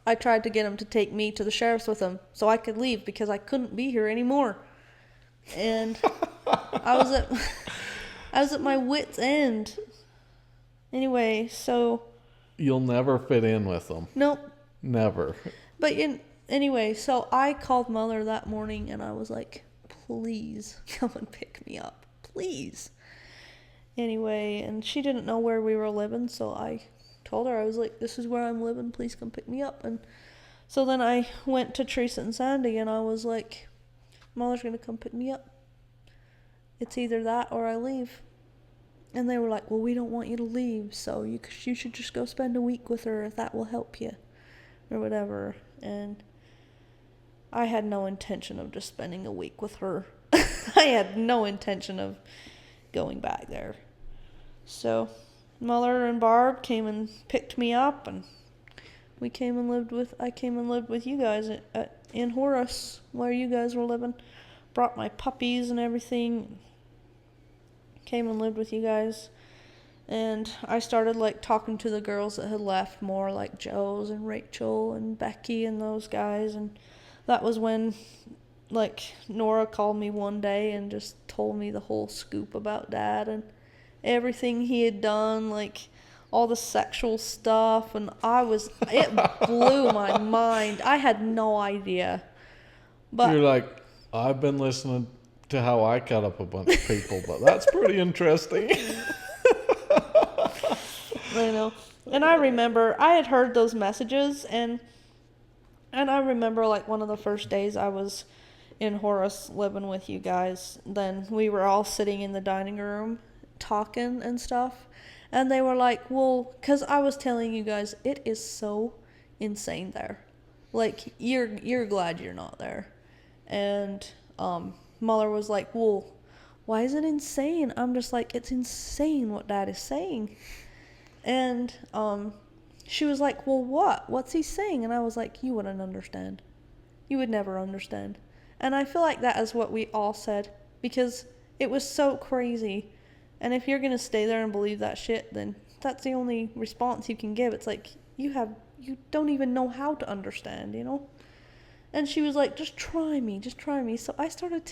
I tried to get them to take me to the sheriff's with them so I could leave because I couldn't be here anymore. And I was at my wit's end. Anyway, so You'll never fit in with them. Nope. Never. But anyway, so I called Mother that morning and I was like, please come and pick me up. Please. Anyway, and she didn't know where we were living, so I told her, I was like, this is where I'm living, please come pick me up. And so then I went to Teresa and Sandy and I was like, Mother's gonna come pick me up. It's either that or I leave. And they were like, well, we don't want you to leave, so you should just go spend a week with her if that will help you or whatever. And I had no intention of just spending a week with her. I had no intention of going back there. So Mother and Barb came and picked me up, and I came and lived with you guys in Horus, where you guys were living. Brought my puppies and everything. Came and lived with you guys. And I started like talking to the girls that had left more, like Joe's and Rachel and Becky and those guys. And that was when like Nora called me one day and just told me the whole scoop about Dad and everything he had done, like all the sexual stuff. And it blew my mind. I had no idea. But you're like, I've been listening to how I cut up a bunch of people, but that's pretty interesting. I know. And I remember I had heard those messages, and I remember like one of the first days I was in Horus living with you guys, then we were all sitting in the dining room talking and stuff, and they were like, well, because I was telling you guys, it is so insane there. Like, you're glad you're not there. And Muller was like, well, why is it insane? I'm just like, it's insane what Dad is saying. And she was like, well, what's he saying? And I was like, you wouldn't understand. You would never understand. And I feel like that is what we all said, because it was so crazy. And if you're gonna stay there and believe that shit, then that's the only response you can give. It's like, you don't even know how to understand, you know? And she was like, just try me. So I started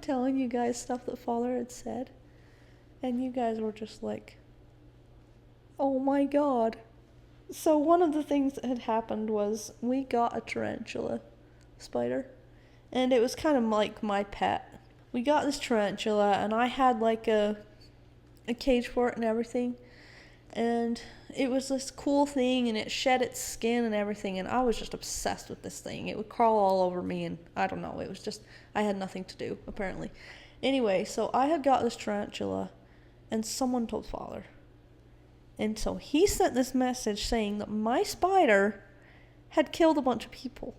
telling you guys stuff that Father had said. And you guys were just like, oh my God. So one of the things that had happened was we got a tarantula spider. and it was kind of like my pet. We got this tarantula, and I had like a cage for it and everything, and it was this cool thing, and it shed its skin and everything, and I was just obsessed with this thing. It would crawl all over me, and I don't know, it was just, I had nothing to do, apparently. Anyway, so I had got this tarantula, and someone told Father. And so he sent this message saying that my spider had killed a bunch of people.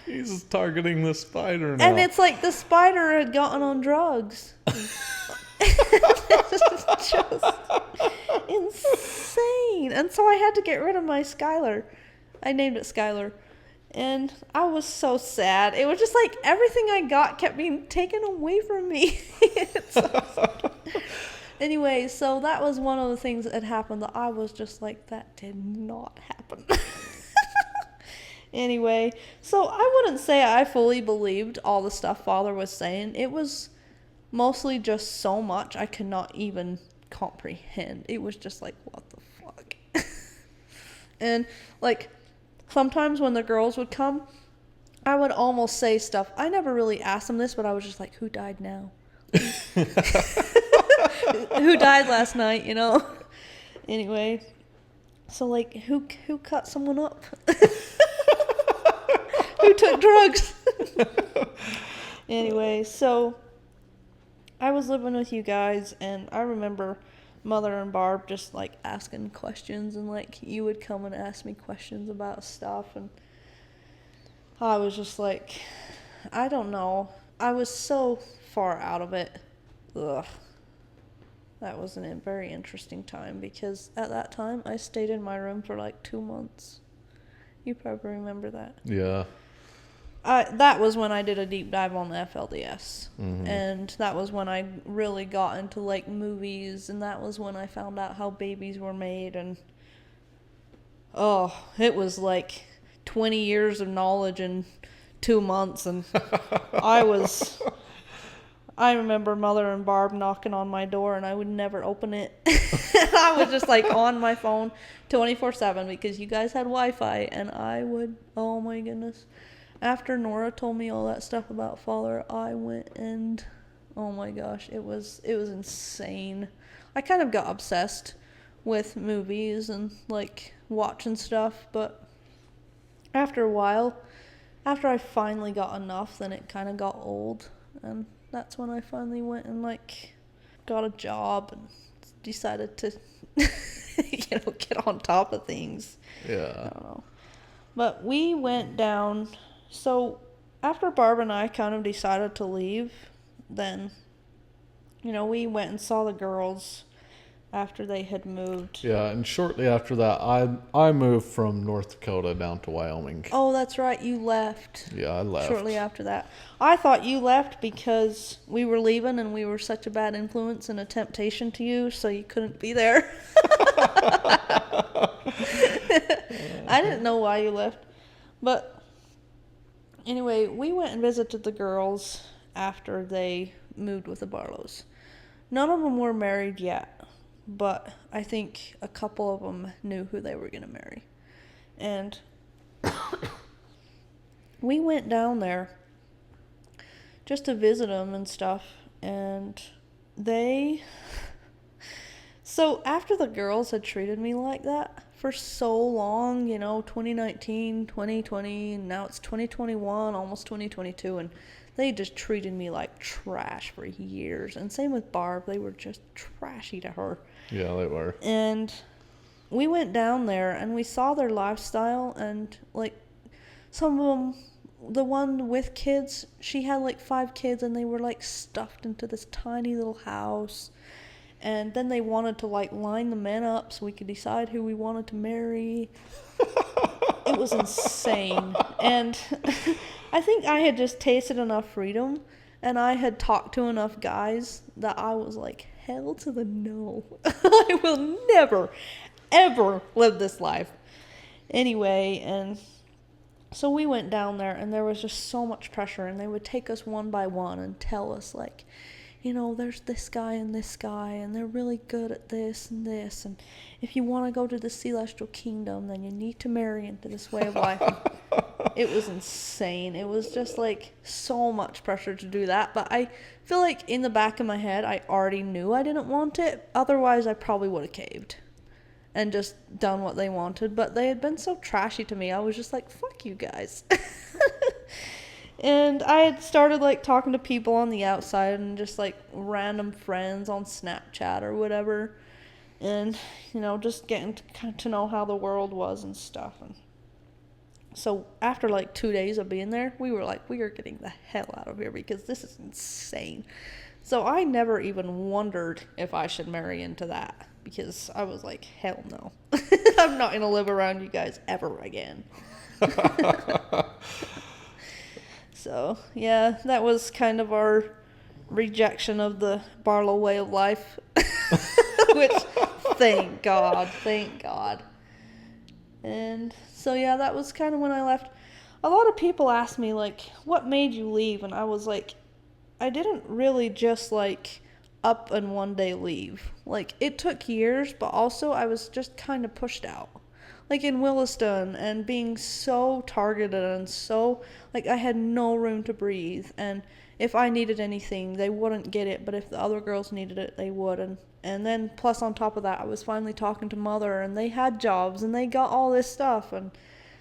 He's targeting the spider now. And it's like the spider had gotten on drugs. It's just insane. And so I had to get rid of my Skylar. I named it Skylar. And I was so sad. It was just like everything I got kept being taken away from me. Anyway, so that was one of the things that had happened that I was just like, that did not happen. Anyway, so I wouldn't say I fully believed all the stuff Father was saying. It was mostly just so much I could not even comprehend. It was just like, what the fuck? And like, sometimes when the girls would come, I would almost say stuff. I never really asked them this, but I was just like, who died now? Who died last night, you know? Anyway, so like, who cut someone up? Who took drugs? Anyway, so I was living with you guys, and I remember Mother and Barb just like asking questions, and like you would come and ask me questions about stuff, and I was just like, I don't know. I was so far out of it. Ugh. That was a very interesting time, because at that time I stayed in my room for like 2 months. You probably remember that. Yeah. That was when I did a deep dive on the FLDS. Mm-hmm. And that was when I really got into like movies, and that was when I found out how babies were made, and it was like 20 years of knowledge in 2 months, and I remember Mother and Barb knocking on my door, and I would never open it. I was just like on my phone 24/7 because you guys had Wi-Fi, and I would, oh my goodness. After Nora told me all that stuff about Father, I went and, oh my gosh, it was insane. I kind of got obsessed with movies and like watching stuff, but after a while, after I finally got enough, then it kind of got old, and that's when I finally went and like got a job and decided to get on top of things. Yeah. I don't know. But we went down. So after Barb and I kind of decided to leave, then, we went and saw the girls after they had moved. Yeah, and shortly after that, I moved from North Dakota down to Wyoming. Oh, that's right, you left. Yeah, I left. Shortly after that. I thought you left because we were leaving and we were such a bad influence and a temptation to you, so you couldn't be there. I didn't know why you left. But anyway, we went and visited the girls after they moved with the Barlows. None of them were married yet, but I think a couple of them knew who they were going to marry. And we went down there just to visit them and stuff, and so after the girls had treated me like that for so long, 2019, 2020, and now it's 2021, almost 2022, and they just treated me like trash for years. And same with Barb, they were just trashy to her. Yeah, they were. And we went down there and we saw their lifestyle, and like some of them, the one with kids, she had like 5 kids, and they were like stuffed into this tiny little house. And then they wanted to like line the men up so we could decide who we wanted to marry. It was insane. And I think I had just tasted enough freedom, and I had talked to enough guys that I was like, hell to the no. I will never, ever live this life. Anyway, and so we went down there, and there was just so much pressure, and they would take us one by one and tell us like, there's this guy, and they're really good at this and this, and if you want to go to the celestial kingdom, then you need to marry into this way of life. It was insane. It was just like so much pressure to do that, but I feel like in the back of my head, I already knew I didn't want it. Otherwise, I probably would have caved and just done what they wanted, but they had been so trashy to me. I was just like, fuck you guys. And I had started like talking to people on the outside and just like random friends on Snapchat or whatever, and just getting to know how the world was and stuff. And so after like 2 days of being there, we were like, we are getting the hell out of here because this is insane. So I never even wondered if I should marry into that, because I was like, hell no. I'm not going to live around you guys ever again. So, yeah, that was kind of our rejection of the Barlow way of life. Which, thank God. And so, yeah, that was kind of when I left. A lot of people asked me, like, what made you leave? And I was like, I didn't really just, like, up and one day leave. Like, it took years, but also I was just kind of pushed out. Like in Williston, and being so targeted and so, like, I had no room to breathe. And if I needed anything, they wouldn't get it. But if the other girls needed it, they would. And then plus on top of that, I was finally talking to Mother, and they had jobs, and they got all this stuff, and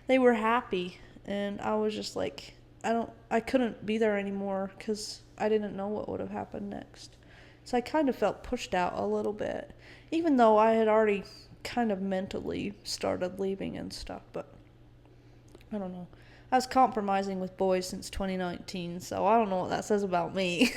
they were happy. And I was just like, I couldn't be there anymore because I didn't know what would have happened next. So I kind of felt pushed out a little bit, even though I had already kind of mentally started leaving and stuff. But I don't know. I was compromising with boys since 2019, so I don't know what that says about me.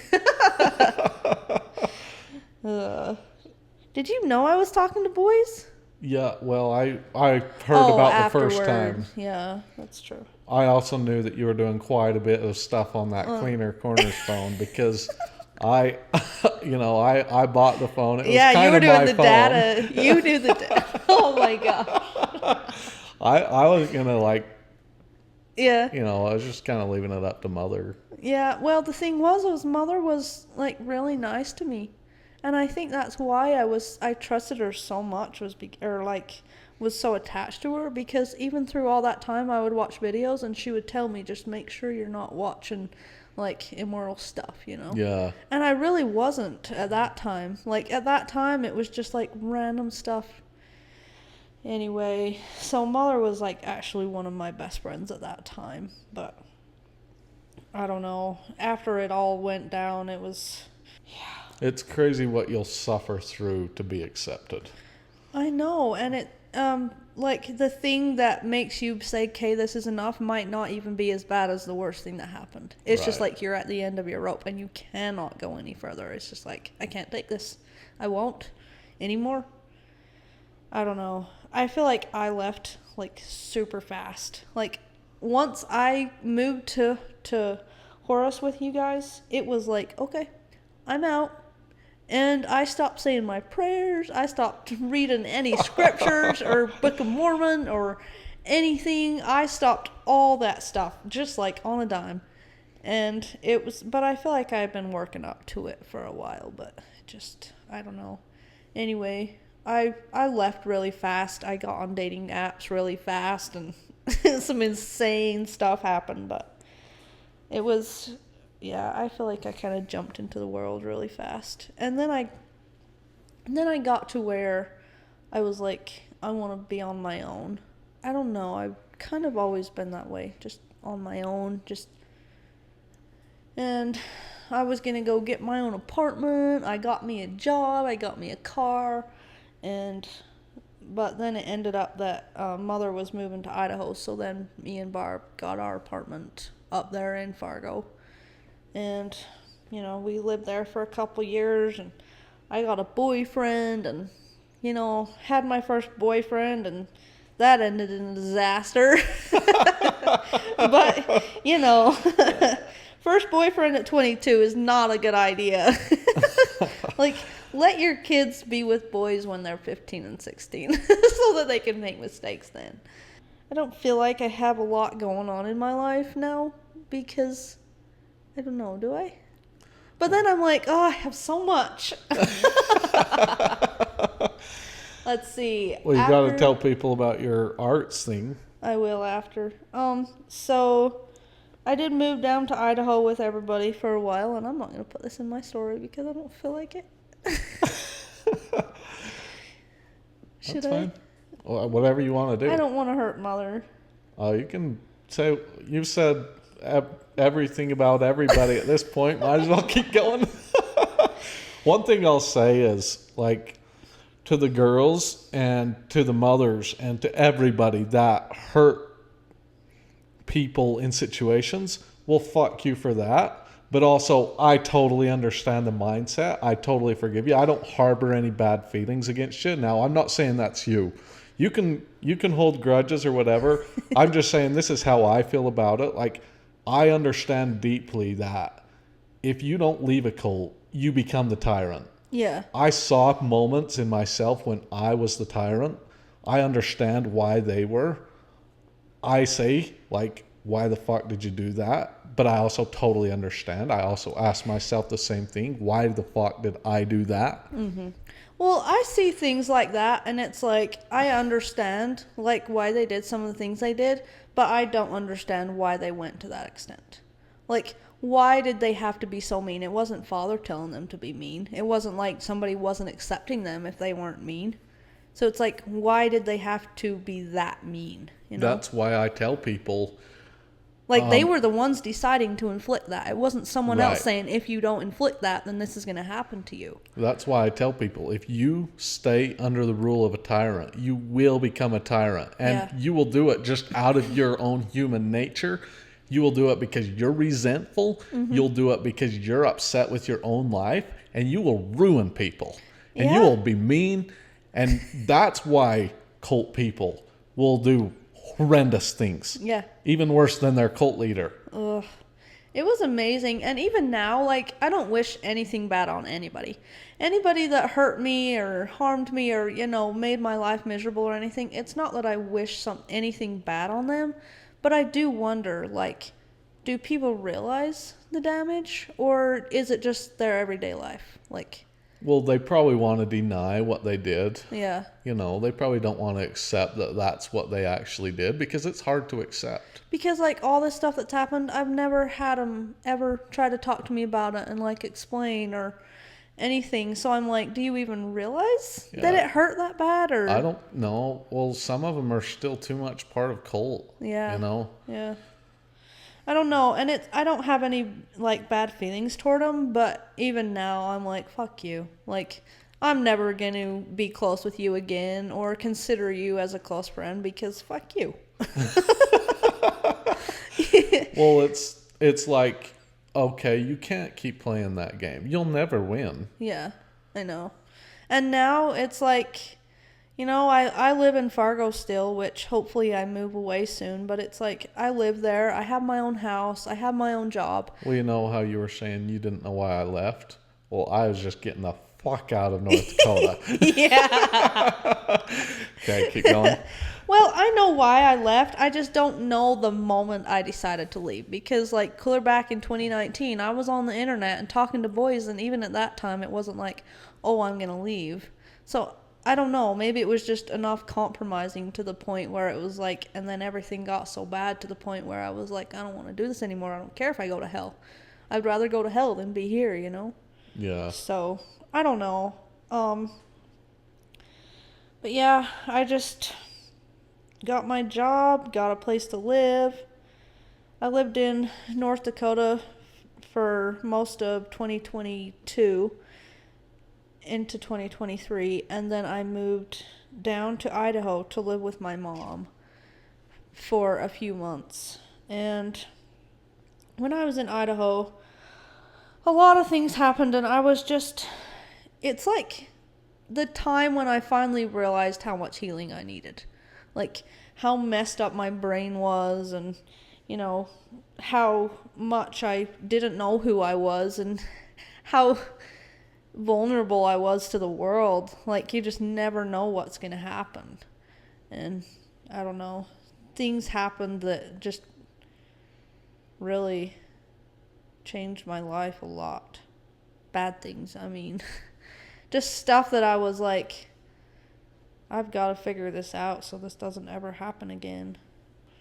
Did you know I was talking to boys? Yeah, well, I heard about afterward. The first time. Yeah, that's true. I also knew that you were doing quite a bit of stuff on that Cleaner Corners phone, because I bought the phone. It was you were doing the phone. data. You knew the data. Oh my gosh. I was gonna yeah. I was just kind of leaving it up to Mother. Yeah. Well, the thing was Mother was like really nice to me, and I think that's why I trusted her so much, was so attached to her, because even through all that time I would watch videos and she would tell me, just make sure you're not watching like immoral stuff, Yeah. And I really wasn't at that time. Like at that time it was just like random stuff. Anyway, so Mother was like actually one of my best friends at that time, but I don't know. After it all went down, it was, It's crazy what you'll suffer through to be accepted. I know, and it like the thing that makes you say, okay, this is enough, might not even be as bad as the worst thing that happened. It's just like you're at the end of your rope and you cannot go any further. It's just like, I can't take this. I won't anymore. I don't know. I feel like I left like super fast. Like once I moved to Horus with you guys, it was like, okay, I'm out. And I stopped saying my prayers. I stopped reading any scriptures or Book of Mormon or anything. I stopped all that stuff, just like on a dime. And but I feel like I've been working up to it for a while, but just, I don't know. Anyway, I left really fast. I got on dating apps really fast, and some insane stuff happened, but it was... Yeah, I feel like I kind of jumped into the world really fast. And then I got to where I was like, I want to be on my own. I don't know. I've kind of always been that way, just on my own. And I was going to go get my own apartment. I got me a job. I got me a car. But then it ended up that Mother was moving to Idaho. So then me and Barb got our apartment up there in Fargo. And, we lived there for a couple years, and I got a boyfriend, and, had my first boyfriend, and that ended in a disaster. But, first boyfriend at 22 is not a good idea. Like, let your kids be with boys when they're 15 and 16 so that they can make mistakes then. I don't feel like I have a lot going on in my life now because... I don't know, do I? But then I'm like, oh, I have so much. Let's see. Well, you got to tell people about your arts thing. I will after. So I did move down to Idaho with everybody for a while, and I'm not going to put this in my story because I don't feel like it. Should I? Fine. Well, whatever you want to do. I don't want to hurt Mother. Oh, you can say, you've said everything about everybody at this point. Might as well keep going. One thing I'll say is, like, to the girls and to the mothers and to everybody that hurt people in situations, well, fuck you for that. But also, I totally understand the mindset. I totally forgive you. I don't harbor any bad feelings against you. Now, I'm not saying that's you. You can hold grudges or whatever. I'm just saying this is how I feel about it. Like, I understand deeply that if you don't leave a cult, you become the tyrant. Yeah. I saw moments in myself when I was the tyrant. I understand why they were. I say, like, why the fuck did you do that? But I also totally understand. I also ask myself the same thing. Why the fuck did I do that? Mm-hmm. Well, I see things like that, and it's like, I understand, like, why they did some of the things they did, but I don't understand why they went to that extent. Like, why did they have to be so mean? It wasn't Father telling them to be mean. It wasn't like somebody wasn't accepting them if they weren't mean. So it's like, why did they have to be that mean? You know? That's why I tell people... Like, they were the ones deciding to inflict that. It wasn't someone else Right. saying, if you don't inflict that, then this is going to happen to you. That's why I tell people, if you stay under the rule of a tyrant, you will become a tyrant. And you will do it just out of your own human nature. You will do it because you're resentful. Mm-hmm. You'll do it because you're upset with your own life. And you will ruin people. And you will be mean. And that's why cult people will do horrendous things. Yeah. Even worse than their cult leader. Ugh. It was amazing. And even now, like, I don't wish anything bad on anybody. Anybody that hurt me or harmed me or, you know, made my life miserable or anything, it's not that I wish anything bad on them, but I do wonder, like, do people realize the damage, or is it just their everyday life? Like... Well, they probably want to deny what they did. Yeah. You know, they probably don't want to accept that that's what they actually did because it's hard to accept. Because, like, all this stuff that's happened, I've never had them ever try to talk to me about it and, like, explain or anything. So I'm like, do you even realize that it hurt that bad? Or I don't know. Well, some of them are still too much part of cult. Yeah. You know? Yeah. I don't know, and I don't have any, like, bad feelings toward them, but even now, I'm like, fuck you. Like, I'm never going to be close with you again or consider you as a close friend because fuck you. Well, it's like, okay, you can't keep playing that game. You'll never win. Yeah, I know. And now it's like... You know, I live in Fargo still, which hopefully I move away soon, but it's like, I live there, I have my own house, I have my own job. Well, you know how you were saying you didn't know why I left? Well, I was just getting the fuck out of North Dakota. Yeah. Okay, keep going. Well, I know why I left, I just don't know the moment I decided to leave, because, like, clear back in 2019, I was on the internet and talking to boys, and even at that time, it wasn't like, oh, I'm gonna leave. So... I don't know, maybe it was just enough compromising to the point where it was like, and then everything got so bad to the point where I was like, I don't want to do this anymore. I don't care if I go to hell. I'd rather go to hell than be here, you know? Yeah. So, I don't know. But yeah, I just got my job, got a place to live. I lived in North Dakota for most of 2022. Into 2023, and then I moved down to Idaho to live with my mom for a few months. And when I was in Idaho, a lot of things happened, and I was just, it's like the time when I finally realized how much healing I needed. Like, how messed up my brain was, and, you know, how much I didn't know who I was, and how vulnerable I was to the world. Like, you just never know what's going to happen. And I don't know, things happened that just really changed my life a lot. bad things. I mean, just stuff that I was like, I've got to figure this out so this doesn't ever happen again.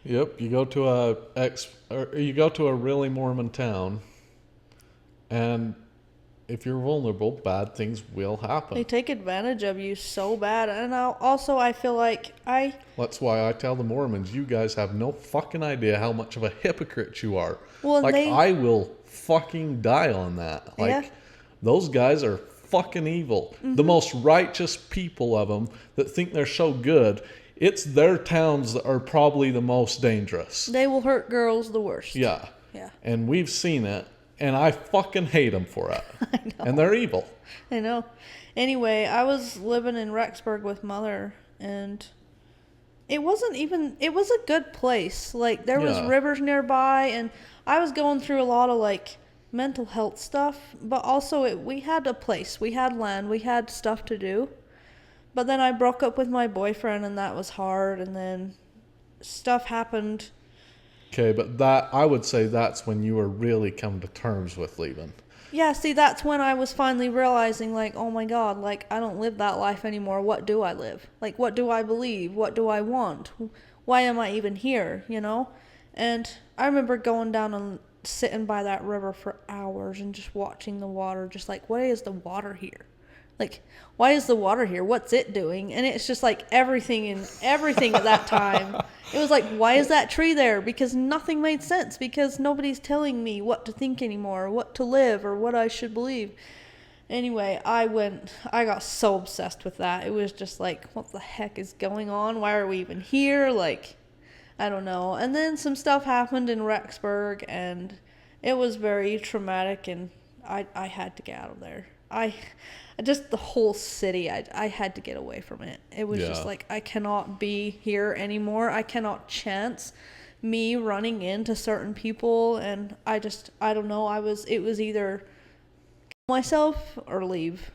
Yep, you go to a really Mormon town, and if you're vulnerable, bad things will happen. They take advantage of you so bad. And I feel like That's why I tell the Mormons, you guys have no fucking idea how much of a hypocrite you are. Well, I will fucking die on that. Those guys are fucking evil. Mm-hmm. The most righteous people of them that think they're so good, it's their towns that are probably the most dangerous. They will hurt girls the worst. Yeah. Yeah. And we've seen it. And I fucking hate them for it. I know. And they're evil. I know. Anyway, I was living in Rexburg with Mother, and it was a good place. Like, there was rivers nearby, and I was going through a lot of, like, mental health stuff, but also we had a place. We had land. We had stuff to do. But then I broke up with my boyfriend, and that was hard, and then stuff happened. Okay, but I would say that's when you were really come to terms with leaving. Yeah, see, that's when I was finally realizing, like, oh my God, like, I don't live that life anymore. What do I live? Like, what do I believe? What do I want? Why am I even here, you know? And I remember going down and sitting by that river for hours and just watching the water, just like, why is the water here? Like, why is the water here? What's it doing? And it's just like everything at that time. It was like, why is that tree there? Because nothing made sense. Because nobody's telling me what to think anymore, what to live, or what I should believe. Anyway, I got so obsessed with that. It was just like, what the heck is going on? Why are we even here? Like, I don't know. And then some stuff happened in Rexburg, and it was very traumatic, and I had to get out of there. Just the whole city, I had to get away from it. It was just like, I cannot be here anymore. I cannot chance me running into certain people, and I don't know. It was either kill myself or leave.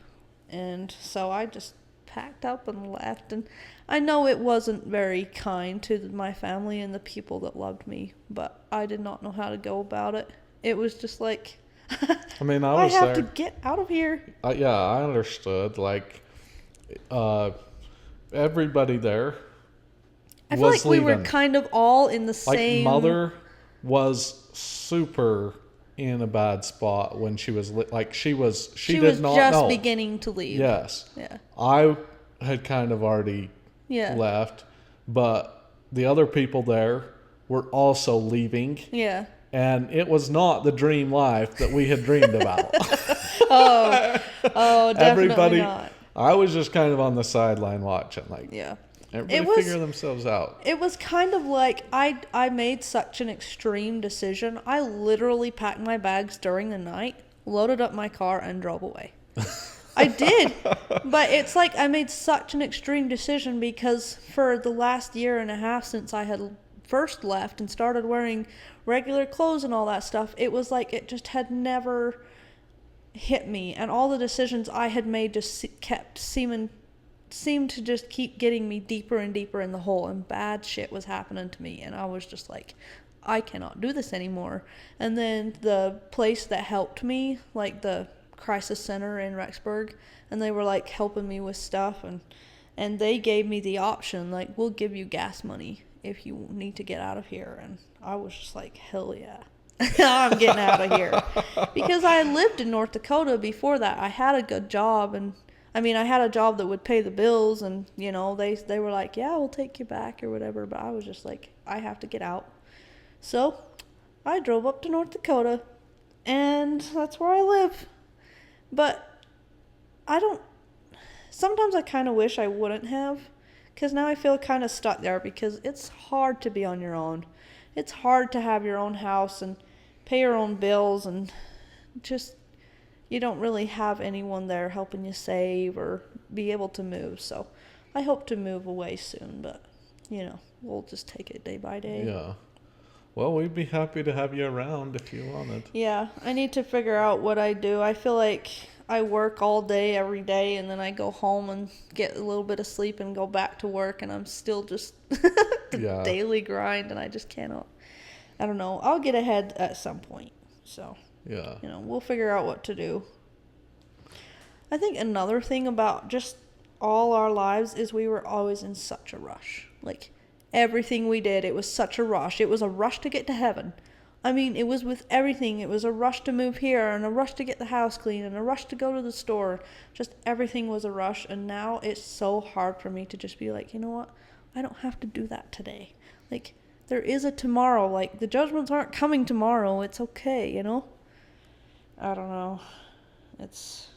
And so I just packed up and left. And I know it wasn't very kind to my family and the people that loved me, but I did not know how to go about it. It was just like, I mean, I have to get out of here. I understood. Like, everybody there I feel like leaving. We were kind of all in the same. Like, Mother was super in a bad spot when she was she was just beginning to leave. Yes. Yeah. I had kind of already left, but the other people there were also leaving. Yeah. And it was not the dream life that we had dreamed about. Oh, definitely Everybody, not. I was just kind of on the sideline watching, like, everybody figure themselves out. It was kind of like I made such an extreme decision. I literally packed my bags during the night, loaded up my car, and drove away. I did. But it's like I made such an extreme decision because for the last year and a half since I had first left and started wearing regular clothes and all that stuff, it was like it just had never hit me, and all the decisions I had made just seemed to just keep getting me deeper and deeper in the hole, and bad shit was happening to me, and I was just like, I cannot do this anymore. And then the place that helped me, like the crisis center in Rexburg, and they were like helping me with stuff, and they gave me the option, like, we'll give you gas money if you need to get out of here. And I was just like, hell yeah. I'm getting out of here. Because I lived in North Dakota before that. I had a good job, and I mean, I had a job that would pay the bills, and you know, they were like, yeah, we'll take you back or whatever, but I was just like, I have to get out. So I drove up to North Dakota, and that's where I live. But sometimes I kind of wish I wouldn't have, because now I feel kind of stuck there, because it's hard to be on your own. It's hard to have your own house and pay your own bills, and just, you don't really have anyone there helping you save or be able to move. So I hope to move away soon, but, you know, we'll just take it day by day. Yeah. Well, we'd be happy to have you around if you wanted. Yeah, I need to figure out what I do. I feel like I work all day, every day, and then I go home and get a little bit of sleep and go back to work, and I'm still just the daily grind, and I just cannot. I don't know. I'll get ahead at some point. So, yeah, you know, we'll figure out what to do. I think another thing about just all our lives is we were always in such a rush. Like, everything we did, it was such a rush. It was a rush to get to heaven. I mean, it was with everything. It was a rush to move here, and a rush to get the house clean, and a rush to go to the store. Just everything was a rush, and now it's so hard for me to just be like, you know what? I don't have to do that today. Like, there is a tomorrow. Like, the judgments aren't coming tomorrow. It's okay, you know? I don't know. It's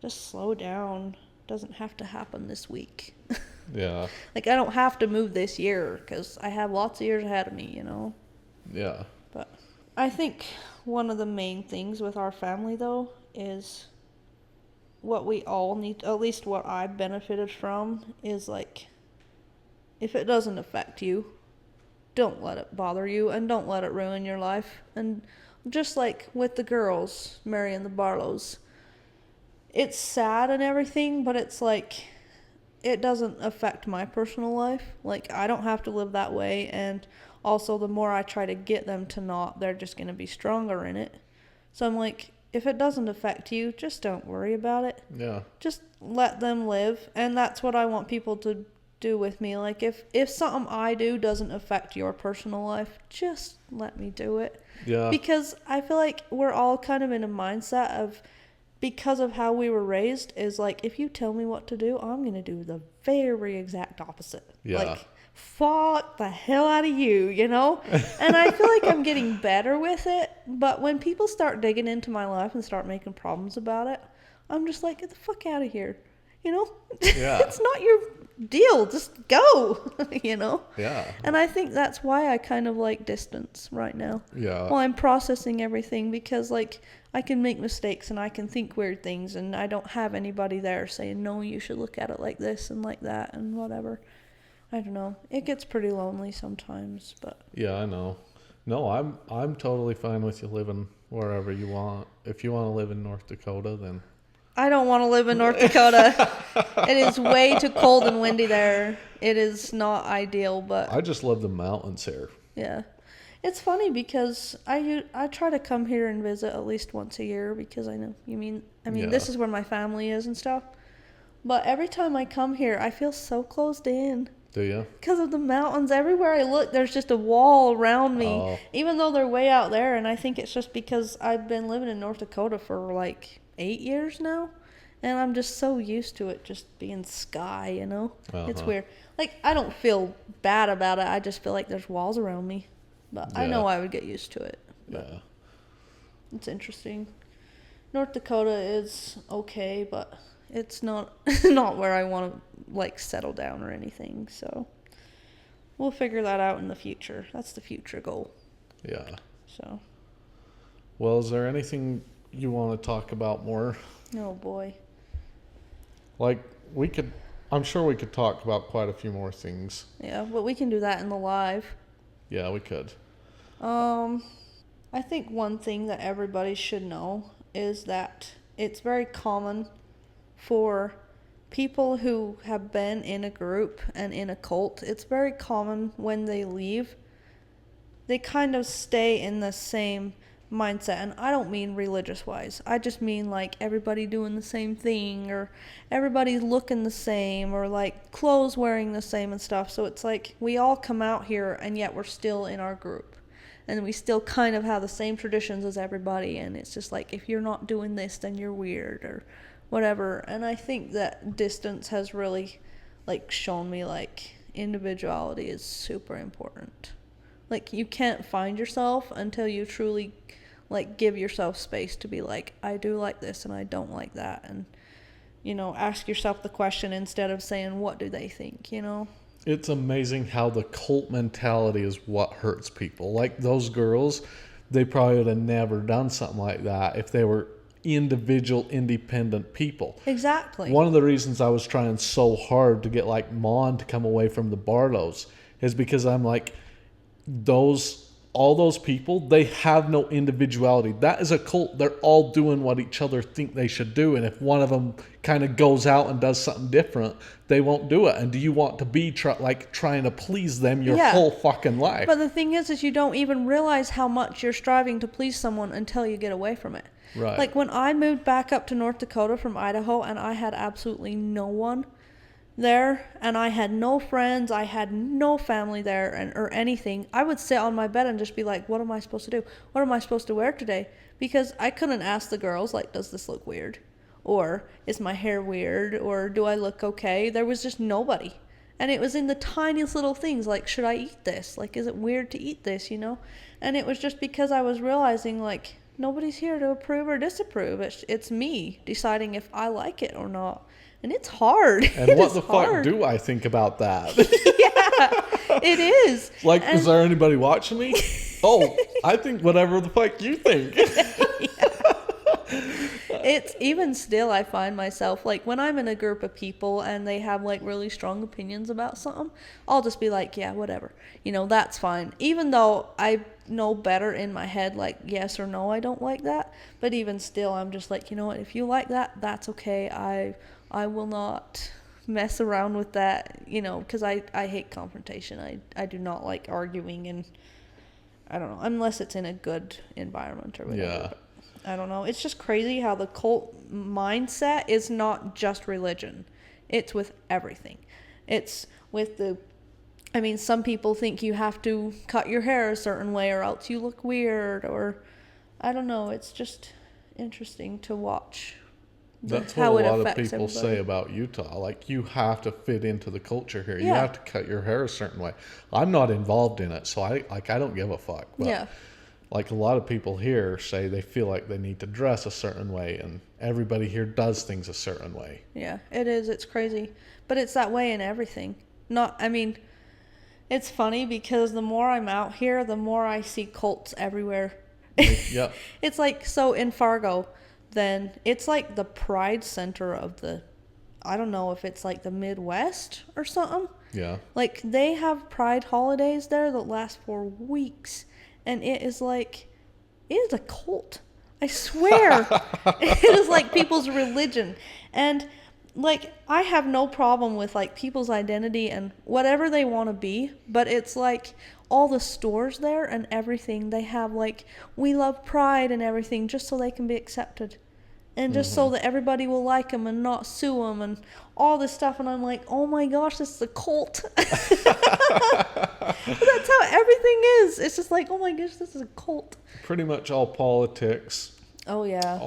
just slow down. Doesn't have to happen this week. Yeah. Like, I don't have to move this year because I have lots of years ahead of me, you know? Yeah. But I think one of the main things with our family, though, is what we all need, at least what I've benefited from, is like, if it doesn't affect you, don't let it bother you, and don't let it ruin your life. And just like with the girls marrying the Barlows, it's sad and everything, but it's like, it doesn't affect my personal life. Like, I don't have to live that way, and also the more I try to get them to not, they're just going to be stronger in it. So I'm like, if it doesn't affect you, just don't worry about it. Yeah. Just let them live, and that's what I want people to do with me. Like, if something I do doesn't affect your personal life, just let me do it. Yeah. Because I feel like we're all kind of in a mindset of, because of how we were raised, is like, if you tell me what to do, I'm going to do the very exact opposite. Yeah. Like, fuck the hell out of you, you know? And I feel like I'm getting better with it, but when people start digging into my life and start making problems about it, I'm just like, get the fuck out of here, you know? Yeah. It's not your deal, just go, you know? Yeah. And I think that's why I kind of like distance right now. Yeah. Well, I'm processing everything, because like, I can make mistakes and I can think weird things, and I don't have anybody there saying, no, you should look at it like this and like that and whatever. I don't know. It gets pretty lonely sometimes, but Yeah, I know. No, I'm totally fine with you living wherever you want. If you want to live in North Dakota, then I don't want to live in North Dakota. It is way too cold and windy there. It is not ideal, but I just love the mountains here. yeah. It's funny because I try to come here and visit at least once a year, because I know Yeah. this is where my family is and stuff. But every time I come here, I feel so closed in. Do you? Because of the mountains. Everywhere I look, there's just a wall around me. Oh. Even though they're way out there. And I think it's just because I've been living in North Dakota for like 8 years now. And I'm just so used to it just being sky, you know? It's weird. Like, I don't feel bad about it. I just feel like there's walls around me. But I know I would get used to it. Yeah. It's interesting. North Dakota is okay, but it's not not where I want to like settle down or anything. So we'll figure that out in the future. That's the future goal. Yeah. So. Well, is there anything you want to talk about more? Oh boy. Like, I'm sure we could talk about quite a few more things. Yeah, but we can do that in the live. Yeah, we could. I think one thing that everybody should know is that it's very common for people who have been in a group and in a cult. It's very common when they leave, they kind of stay in the same mindset. And I don't mean religious wise. I just mean like everybody doing the same thing, or everybody looking the same, or like clothes wearing the same and stuff. So it's like we all come out here and yet we're still in our group. And we still kind of have the same traditions as everybody. And it's just like, if you're not doing this, then you're weird or whatever. And I think that distance has really like shown me like individuality is super important. Like, you can't find yourself until you truly like give yourself space to be like, I do like this and I don't like that. And, you know, ask yourself the question instead of saying, what do they think, you know? It's amazing how the cult mentality is what hurts people. Like, those girls, they probably would have never done something like that if they were individual, independent people. Exactly. One of the reasons I was trying so hard to get like Mon to come away from the Barlows is because I'm like, all those people, they have no individuality. That is a cult. They're all doing what each other think they should do. And if one of them kind of goes out and does something different, they won't do it. And do you want to be trying to please them your whole fucking life? But the thing is you don't even realize how much you're striving to please someone until you get away from it. Right. Like when I moved back up to North Dakota from Idaho and I had absolutely no one there and I had no friends, I had no family there or anything, I would sit on my bed and just be like, what am I supposed to do? What am I supposed to wear today? Because I couldn't ask the girls, like, does this look weird? Or is my hair weird? Or do I look okay? There was just nobody. And it was in the tiniest little things, like, should I eat this? Like, is it weird to eat this, you know? And it was just because I was realizing, like, nobody's here to approve or disapprove. It's me deciding if I like it or not. And it's hard. And what the fuck do I think about that? Yeah, it is. Like, is there anybody watching me? Oh, I think whatever the fuck you think. It's even still, I find myself, like, when I'm in a group of people and they have, like, really strong opinions about something, I'll just be like, yeah, whatever. You know, that's fine. Even though I know better in my head, like, yes or no, I don't like that. But even still, I'm just like, you know what, if you like that, that's okay. I will not mess around with that, you know, because I hate confrontation. I do not like arguing, and I don't know, unless it's in a good environment or whatever. Yeah. I don't know. It's just crazy how the cult mindset is not just religion. It's with everything. It's with some people think you have to cut your hair a certain way or else you look weird, or I don't know. It's just interesting to watch. That's what a lot of people say about Utah. Like, you have to fit into the culture here. Yeah. You have to cut your hair a certain way. I'm not involved in it, so I don't give a fuck. But yeah. Like, a lot of people here say they feel like they need to dress a certain way, and everybody here does things a certain way. Yeah, it is. It's crazy. But it's that way in everything. It's funny because the more I'm out here, the more I see cults everywhere. Yeah. It's like, so in Fargo, then it's like the pride center of I don't know if it's like the Midwest or something. Yeah. Like, they have pride holidays there that last for weeks. And it is a cult. I swear. It is like people's religion. And, like, I have no problem with, like, people's identity and whatever they want to be. But it's like all the stores there and everything, they have, like, we love pride and everything just so they can be accepted. And just so that everybody will like them and not sue them and all this stuff. And I'm like, oh my gosh, this is a cult. That's how everything is. It's just like, oh my gosh, this is a cult. Pretty much all politics. Oh yeah.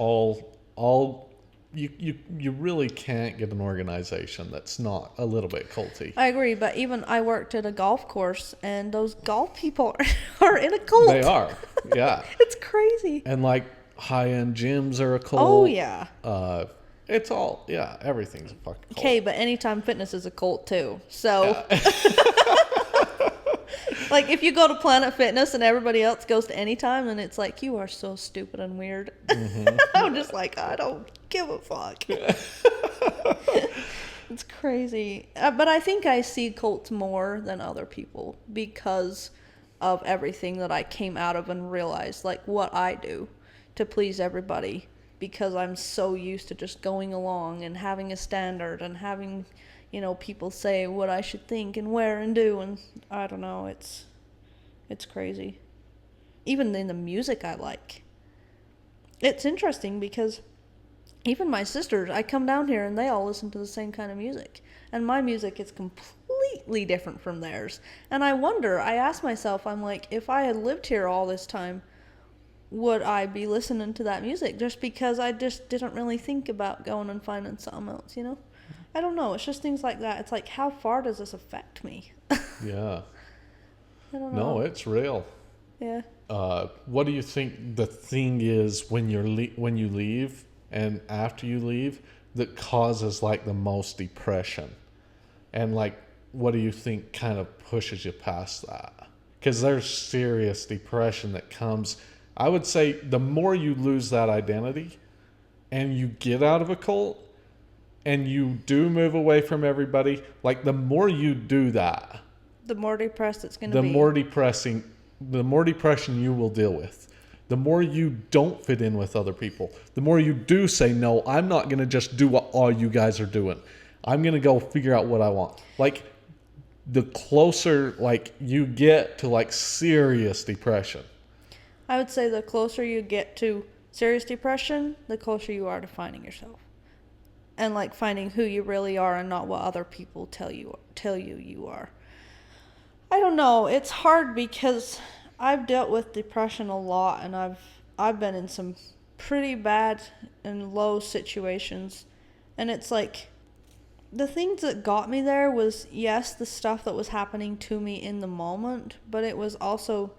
You really can't get an organization that's not a little bit culty. I agree, but even I worked at a golf course, and those golf people are in a cult. They are, yeah. It's crazy. And, like, high-end gyms are a cult. Oh, yeah. It's all, yeah, everything's a fucking cult. Okay, but Anytime Fitness is a cult, too. So, like, if you go to Planet Fitness and everybody else goes to Anytime, then it's like, you are so stupid and weird. Mm-hmm. I'm just like, I don't give a fuck. It's crazy. But I think I see cults more than other people because of everything that I came out of and realized, like, what I do to please everybody, because I'm so used to just going along and having a standard and having, you know, people say what I should think and wear and do, and I don't know, it's crazy. Even in the music I like. It's interesting because even my sisters, I come down here and they all listen to the same kind of music, and my music is completely different from theirs. And I ask myself, I'm like, if I had lived here all this time, would I be listening to that music? Just because I just didn't really think about going and finding something else, you know? I don't know. It's just things like that. It's like, how far does this affect me? Yeah. I don't know. No, it's real. Yeah. What do you think the thing is when you leave and after you leave that causes, like, the most depression? And, like, what do you think kind of pushes you past that? Because there's serious depression that comes. I would say the more you lose that identity and you get out of a cult and you do move away from everybody, like, the more you do that, the more depressed it's going to be. The more depression you will deal with. The more you don't fit in with other people. The more you do say, no, I'm not going to just do what all you guys are doing. I'm going to go figure out what I want. Like, the closer, like, you get to, like, serious depression. I would say the closer you get to serious depression, the closer you are to finding yourself. And like finding who you really are and not what other people tell you you are. I don't know. It's hard because I've dealt with depression a lot, and I've been in some pretty bad and low situations. And it's like, the things that got me there was, yes, the stuff that was happening to me in the moment, but it was also,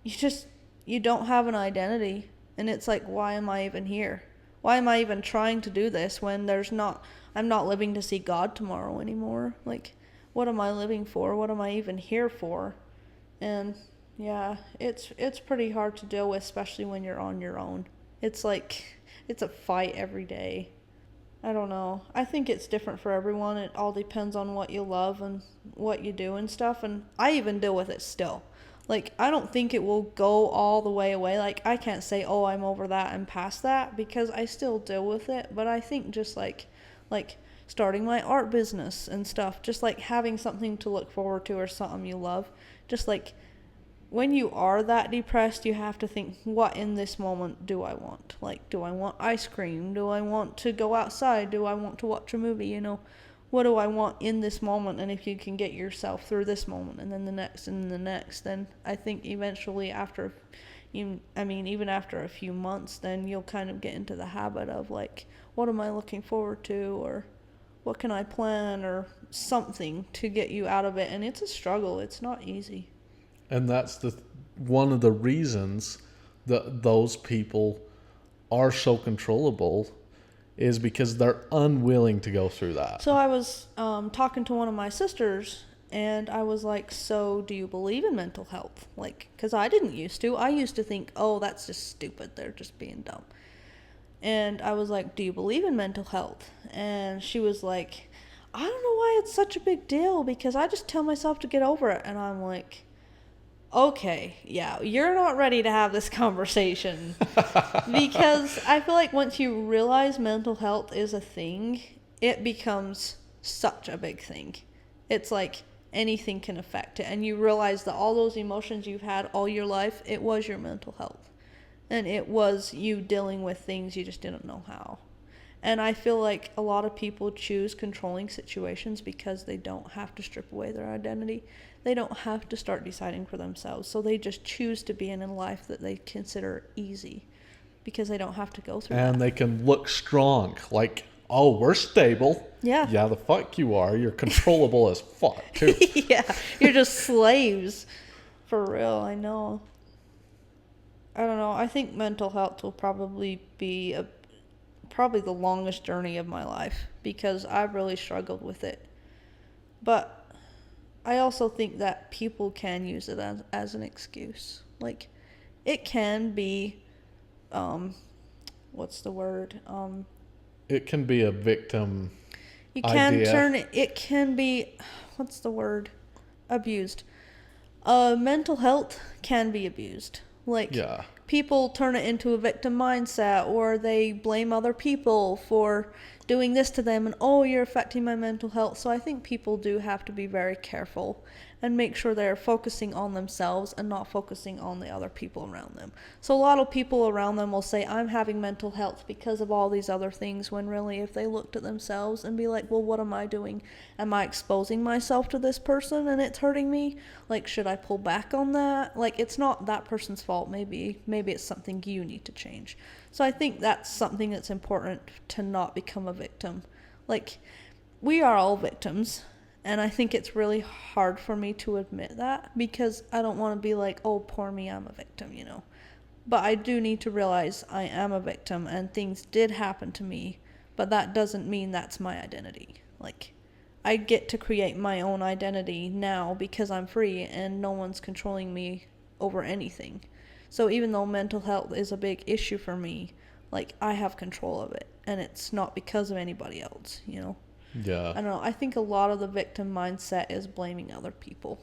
you don't have an identity. And it's like, why am I even here? Why am I even trying to do this when I'm not living to see God tomorrow anymore? Like, what am I living for? What am I even here for? And yeah, it's pretty hard to deal with, especially when you're on your own. It's like, it's a fight every day. I don't know. I think it's different for everyone. It all depends on what you love and what you do and stuff. And I even deal with it still. Like, I don't think it will go all the way away. Like, I can't say, oh, I'm over that and past that, because I still deal with it. But I think just like starting my art business and stuff, just like having something to look forward to or something you love, just like when you are that depressed, you have to think, what in this moment do I want? Like, do I want ice cream? Do I want to go outside? Do I want to watch a movie? You know, what do I want in this moment? And if you can get yourself through this moment and then the next and the next, then I think eventually even after a few months, then you'll kind of get into the habit of like, what am I looking forward to? Or what can I plan? Or something to get you out of it. And it's a struggle. It's not easy. And that's one of the reasons that those people are so controllable, is because they're unwilling to go through that. So I was talking to one of my sisters, and I was like, so do you believe in mental health? Like, because I didn't used to. I used to think, oh, that's just stupid. They're just being dumb. And I was like, do you believe in mental health? And she was like, I don't know why it's such a big deal, because I just tell myself to get over it. And I'm like, okay, yeah, you're not ready to have this conversation. Because I feel like once you realize mental health is a thing, it becomes such a big thing. It's like anything can affect it. And you realize that all those emotions you've had all your life, it was your mental health. And it was you dealing with things you just didn't know how. And I feel like a lot of people choose controlling situations because they don't have to strip away their identity. They don't have to start deciding for themselves. So they just choose to be in a life that they consider easy because they don't have to go through that. And they can look strong. Like, oh, we're stable. Yeah. Yeah, the fuck you are. You're controllable as fuck, too. Yeah. You're just slaves. For real, I know. I don't know. I think mental health will probably be probably the longest journey of my life because I've really struggled with it. But I also think that people can use it as an excuse. Like, it can be, what's the word? It can be a victim You can idea. turn it can be, what's the word? Abused. Mental health can be abused. Like, Yeah. people turn it into a victim mindset, or they blame other people for doing this to them, and oh, you're affecting my mental health. So I think people do have to be very careful and make sure they're focusing on themselves and not focusing on the other people around them. So a lot of people around them will say, I'm having mental health because of all these other things, when really if they looked at themselves and be like, well, what am I doing? Am I exposing myself to this person and it's hurting me? Like, should I pull back on that? Like, it's not that person's fault. Maybe it's something you need to change. So I think that's something that's important, to not become a victim. Like, we are all victims. And I think it's really hard for me to admit that, because I don't want to be like, oh, poor me, I'm a victim, you know. But I do need to realize I am a victim and things did happen to me, but that doesn't mean that's my identity. Like, I get to create my own identity now because I'm free and no one's controlling me over anything. So even though mental health is a big issue for me, like, I have control of it, and it's not because of anybody else, you know. Yeah. I don't know. I think a lot of the victim mindset is blaming other people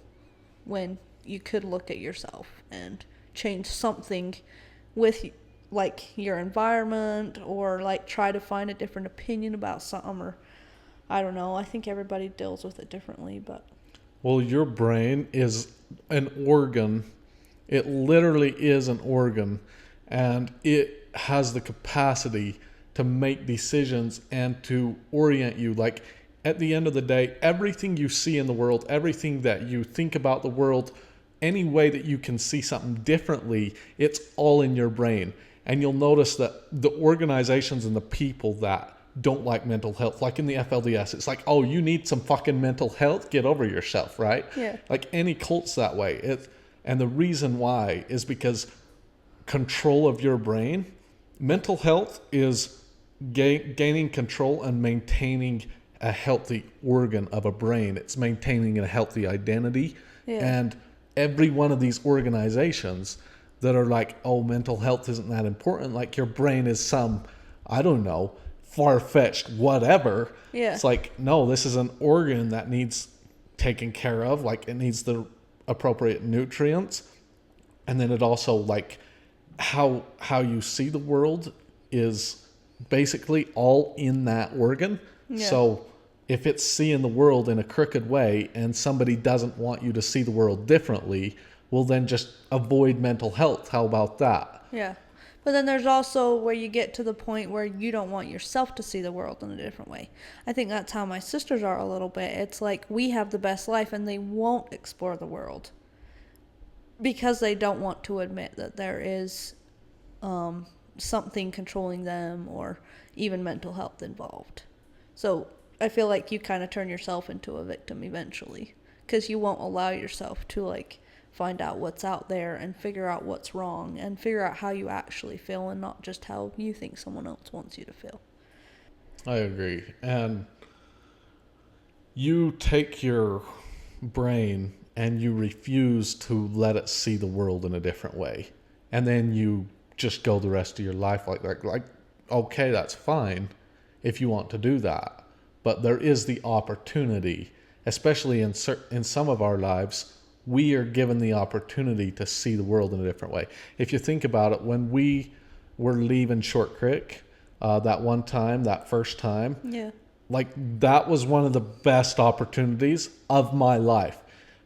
when you could look at yourself and change something with, like, your environment, or, like, try to find a different opinion about something, or I don't know. I think everybody deals with it differently, but... Well, your brain is an organ. It literally is an organ. and it has the capacity to make decisions and to orient you. Like, at the end of the day, everything you see in the world, everything that you think about the world, any way that you can see something differently, it's all in your brain. And you'll notice that the organizations and the people that don't like mental health, like in the FLDS, it's like, oh, you need some fucking mental health? Get over yourself, right? Yeah. Like any cult's that way. And the reason why is because control of your brain, mental health is gaining control and maintaining a healthy organ of a brain. It's maintaining a healthy identity. Yeah. And every one of these organizations that are like, oh, mental health isn't that important, like your brain is some, I don't know, far-fetched whatever. Yeah. It's like, no, this is an organ that needs taken care of. Like, it needs the appropriate nutrients. And then it also, like, how you see the world is basically all in that organ. Yeah. So if it's seeing the world in a crooked way and somebody doesn't want you to see the world differently, well, then just avoid mental health. How about that? Yeah. But then there's also where you get to the point where you don't want yourself to see the world in a different way. I think that's how my sisters are a little bit. It's like we have the best life and they won't explore the world because they don't want to admit that there is something controlling them or even mental health involved. So I feel like you kind of turn yourself into a victim eventually because you won't allow yourself to, like, find out what's out there and figure out what's wrong and figure out how you actually feel and not just how you think someone else wants you to feel. I agree. And you take your brain and you refuse to let it see the world in a different way. And then you just go the rest of your life like that. Like, okay, that's fine if you want to do that. But there is the opportunity, especially in some of our lives, we are given the opportunity to see the world in a different way. If you think about it, when we were leaving Short Creek, that first time, Yeah. like, that was one of the best opportunities of my life,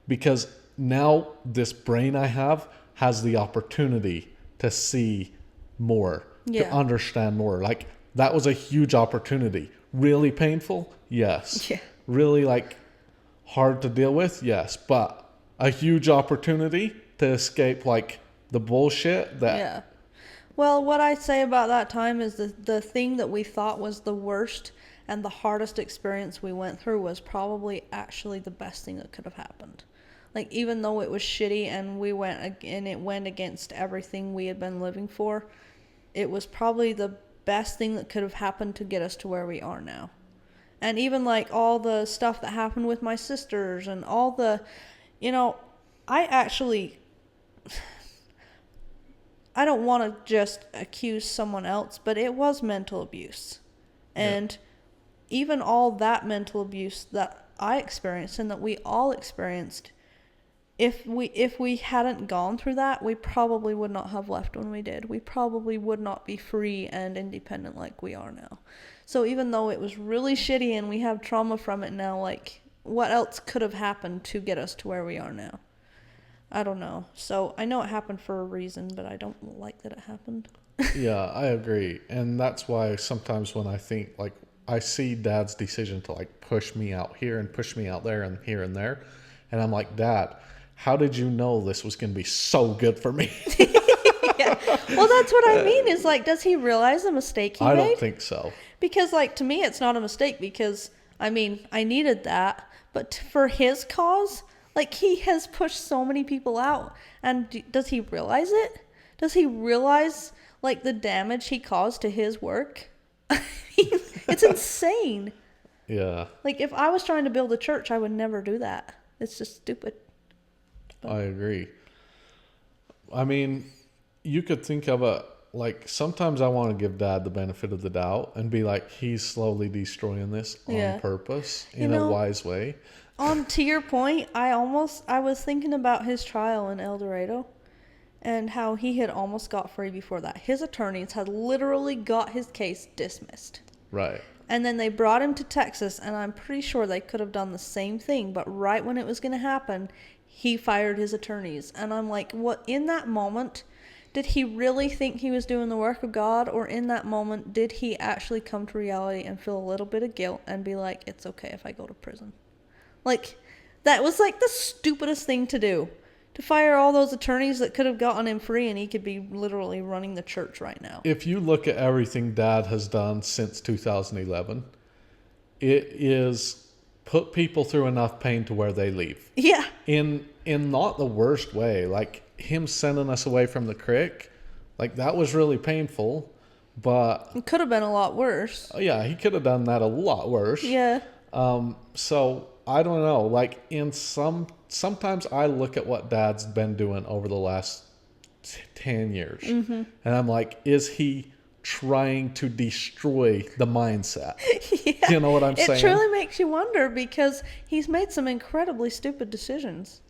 because now this brain I have has the opportunity to see more, to understand more. Like, that was a huge opportunity. Really painful? Yes. Yeah. Really, like, hard to deal with? Yes. But a huge opportunity to escape, like, the bullshit that... Yeah. Well, what I say about that time is the thing that we thought was the worst and the hardest experience we went through was probably actually the best thing that could have happened. Like, even though it was shitty and it went against everything we had been living for, it was probably the best thing that could have happened to get us to where we are now. And even, like, all the stuff that happened with my sisters and all the... You know, I don't want to just accuse someone else, but it was mental abuse. And even all that mental abuse that I experienced and that we all experienced, if we hadn't gone through that, we probably would not have left when we did. We probably would not be free and independent like we are now. So even though it was really shitty and we have trauma from it now, like, what else could have happened to get us to where we are now? I don't know. So I know it happened for a reason, but I don't like that it happened. Yeah, I agree. And that's why sometimes when I think, like, I see Dad's decision to, like, push me out here and push me out there and here and there. And I'm like, Dad, how did you know this was going to be so good for me? Yeah. Well, that's what I mean is, like, does he realize the mistake he made? I don't think so. Because, like, to me, it's not a mistake because, I mean, I needed that. But for his cause, like, he has pushed so many people out. And does he realize it? Does he realize, like, the damage he caused to his work? I mean, it's insane. Yeah. Like, if I was trying to build a church, I would never do that. It's just stupid. I agree. I mean, you could think of it, like, sometimes I want to give Dad the benefit of the doubt and be like, he's slowly destroying this on purpose in a wise way. To your point, I was thinking about his trial in El Dorado and how he had almost got free before that. His attorneys had literally got his case dismissed. Right. And then they brought him to Texas, and I'm pretty sure they could have done the same thing, but right when it was going to happen, he fired his attorneys. And I'm like, what, in that moment, did he really think he was doing the work of God, or in that moment did he actually come to reality and feel a little bit of guilt and be like, it's okay if I go to prison? Like, that was like the stupidest thing to do, to fire all those attorneys that could have gotten him free and he could be literally running the church right now. If you look at everything Dad has done since 2011, it is put people through enough pain to where they leave. Yeah. In not the worst way. Like him sending us away from the creek, like that was really painful, but It could have been a lot worse. yeah, he could have done that a lot worse. Yeah. So I don't know. Like sometimes I look at what Dad's been doing over the last 10 years, and I'm like, is he trying to destroy the mindset? Yeah. You know what I'm saying? It truly makes you wonder, because he's made some incredibly stupid decisions.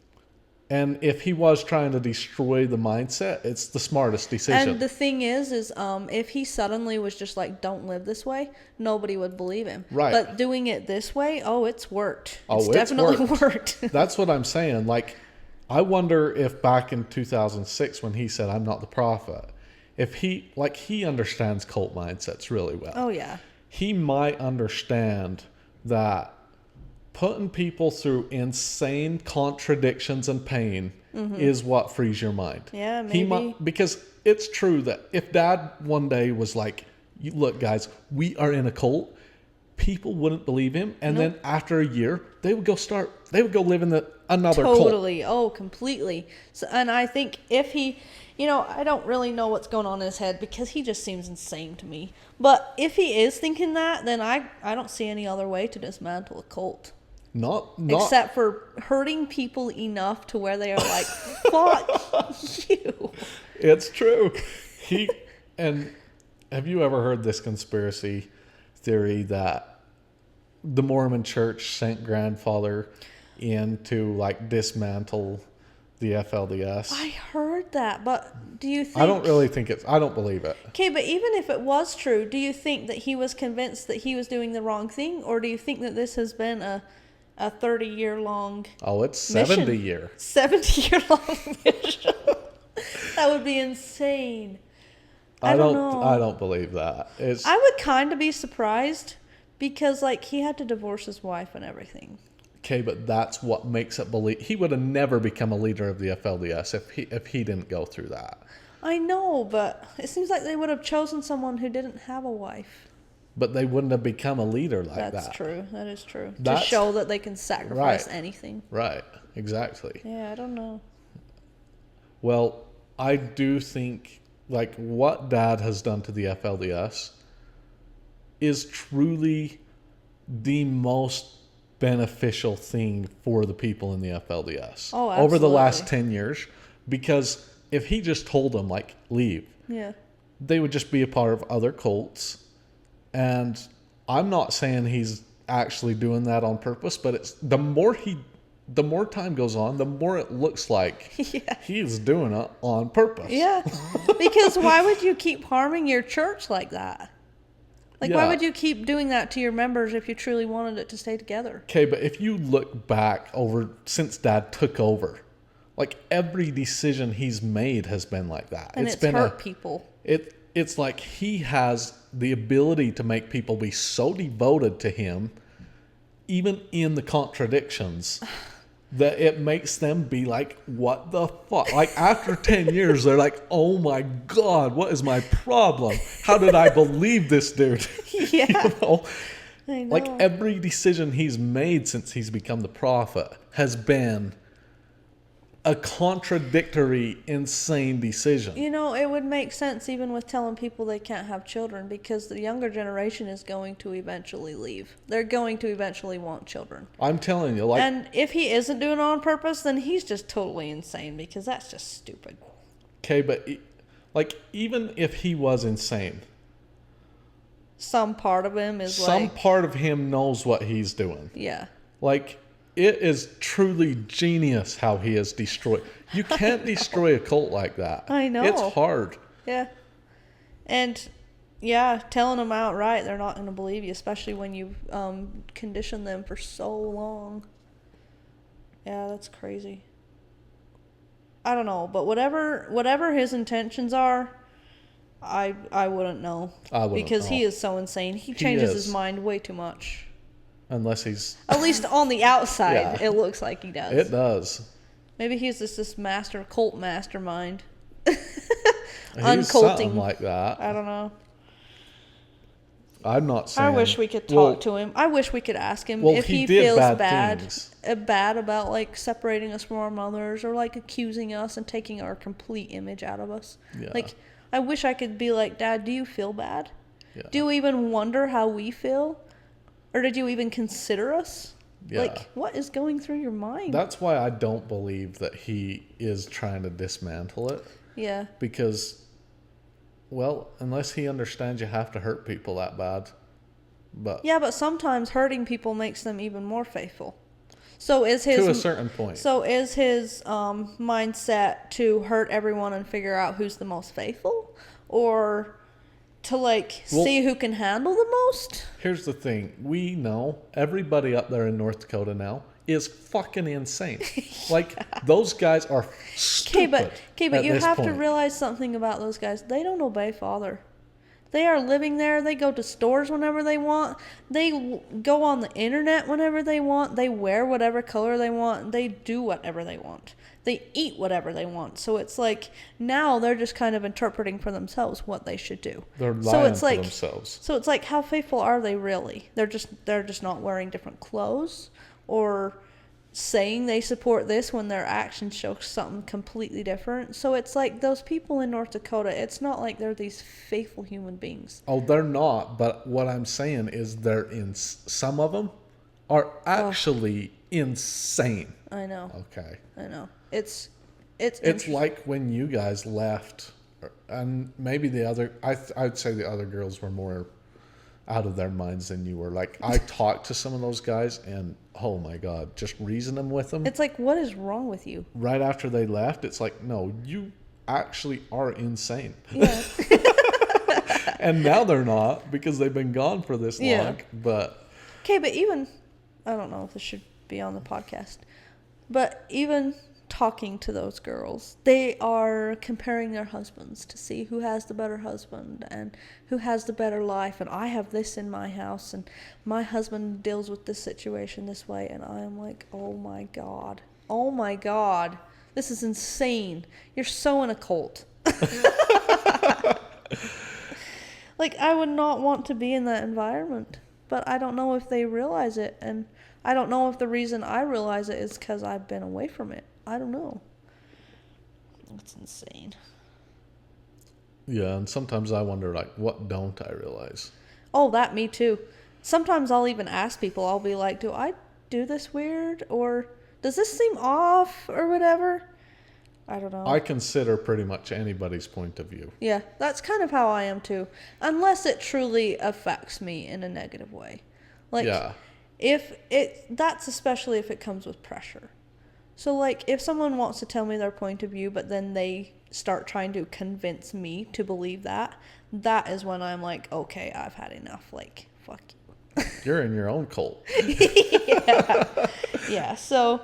And if he was trying to destroy the mindset, it's the smartest decision. And the thing is if he suddenly was just like, don't live this way, nobody would believe him. Right. But doing it this way, it's worked. It's definitely worked. That's what I'm saying. Like, I wonder if back in 2006 when he said, I'm not the prophet, if he understands cult mindsets really well. Oh, yeah. He might understand that putting people through insane contradictions and pain is what frees your mind. Yeah, maybe. Because it's true that if Dad one day was like, look, guys, we are in a cult, people wouldn't believe him. And then after a year, they would go live in another cult. Totally. Oh, completely. So, and I think if he, I don't really know what's going on in his head, because he just seems insane to me. But if he is thinking that, then I don't see any other way to dismantle a cult. Not Except for hurting people enough to where they are like, fuck you. It's true. And have you ever heard this conspiracy theory that the Mormon Church sent grandfather in to like dismantle the FLDS? I heard that, but do you think... I don't believe it. Okay, but even if it was true, do you think that he was convinced that he was doing the wrong thing? Or do you think that this has been a 30-year-long Oh, it's 70 mission? year. 70-year-long mission. That would be insane. I don't know. I don't believe that. I would kind of be surprised, because like he had to divorce his wife and everything. Okay, but that's what makes it believe. He would have never become a leader of the FLDS if he didn't go through that. I know, but it seems like they would have chosen someone who didn't have a wife. But they wouldn't have become a leader like that. That's true. That is true. That's, to show that they can sacrifice anything. Right. Exactly. Yeah, I don't know. Well, I do think like what Dad has done to the FLDS is truly the most beneficial thing for the people in the FLDS. Oh, absolutely. Over the last 10 years. Because if he just told them, like, leave, they would just be a part of other cults. And I'm not saying he's actually doing that on purpose, but it's the more time goes on, the more it looks like he's doing it on purpose. Yeah. Because why would you keep harming your church like that? Like, why would you keep doing that to your members if you truly wanted it to stay together? Okay, but if you look back since Dad took over, like every decision he's made has been like that. And it's hurt people. It's like he has the ability to make people be so devoted to him, even in the contradictions, that it makes them be like, what the fuck? Like after 10 years, they're like, oh my God, what is my problem? How did I believe this dude? Yeah. I know. Like every decision he's made since he's become the prophet has been a contradictory, insane decision. It would make sense even with telling people they can't have children, because the younger generation is going to eventually leave. They're going to eventually want children. I'm telling you, like... And if he isn't doing it on purpose, then he's just totally insane, because that's just stupid. Okay, but like even if he was insane, some part of him is some part of him knows what he's doing. Yeah. Like... It is truly genius how he has destroyed. You can't destroy a cult like that. I know. It's hard. Yeah. And, telling them outright, they're not going to believe you, especially when you've conditioned them for so long. Yeah, that's crazy. I don't know, but whatever his intentions are, I wouldn't know. I wouldn't because know. he is so insane. He changes his is. mind way too much. Unless he's... At least on the outside, Yeah. it looks like he does. It does. Maybe he's just this cult mastermind. He's Unculting. something like that. I don't know. I'm not saying... I wish we could talk to him. I wish we could ask him if he did feels things. bad about like separating us from our mothers or like accusing us and taking our complete image out of us. Yeah. Like, I wish I could be like, Dad, do you feel bad? Yeah. Do you even wonder how we feel? Or did you even consider us? Yeah. Like, what is going through your mind? That's why I don't believe that he is trying to dismantle it. Yeah. Because, well, unless he understands you have to hurt people that bad. But Yeah, but sometimes hurting people makes them even more faithful. So is his to a certain point. So is his mindset to hurt everyone and figure out who's the most faithful, or to see who can handle the most? Here's the thing. We know everybody up there in North Dakota now is fucking insane. Those guys are stupid. Okay, but at you this have to point. realize something about those guys. They don't obey Father. They are living there. They go to stores whenever they want. They go on the internet whenever they want. They wear whatever color they want. They do whatever they want. They eat whatever they want. So it's like now they're just kind of interpreting for themselves what they should do. They're lying so it's for like, themselves. So it's like, how faithful are they really? They're just not wearing different clothes or saying they support this when their actions show something completely different. So it's like those people in North Dakota, it's not like they're these faithful human beings. Oh, they're not. But what I'm saying is some of them are actually insane. I know. Okay. I know. It's like when you guys left, and maybe I'd say the other girls were more out of their minds than you were. Like, I talked to some of those guys, and oh my God, just reasoning with them. It's like, what is wrong with you? Right after they left, it's like, no, you actually are insane. Yeah. And now they're not because they've been gone for this long. Yeah. But Okay, but even, I don't know if this should be on the podcast, but even talking to those girls, they are comparing their husbands to see who has the better husband and who has the better life, and I have this in my house and my husband deals with this situation this way, and I am like, oh my god, this is insane. You're so in a cult. Like, I would not want to be in that environment, but I don't know if they realize it, and I don't know if the reason I realize it is because I've been away from it. I don't know. It's insane. yeah, and sometimes I wonder, like, what don't I realize? Oh, that, me too. Sometimes I'll even ask people, I'll be like, do I do this weird? Or does this seem off or whatever? I don't know. I consider pretty much anybody's point of view. Yeah, that's kind of how I am too. Unless it truly affects me in a negative way. Like, Yeah. That's especially if it comes with pressure. So, like, if someone wants to tell me their point of view, but then they start trying to convince me to believe that is when I'm like, okay, I've had enough. Like, fuck you. You're in your own cult. Yeah, so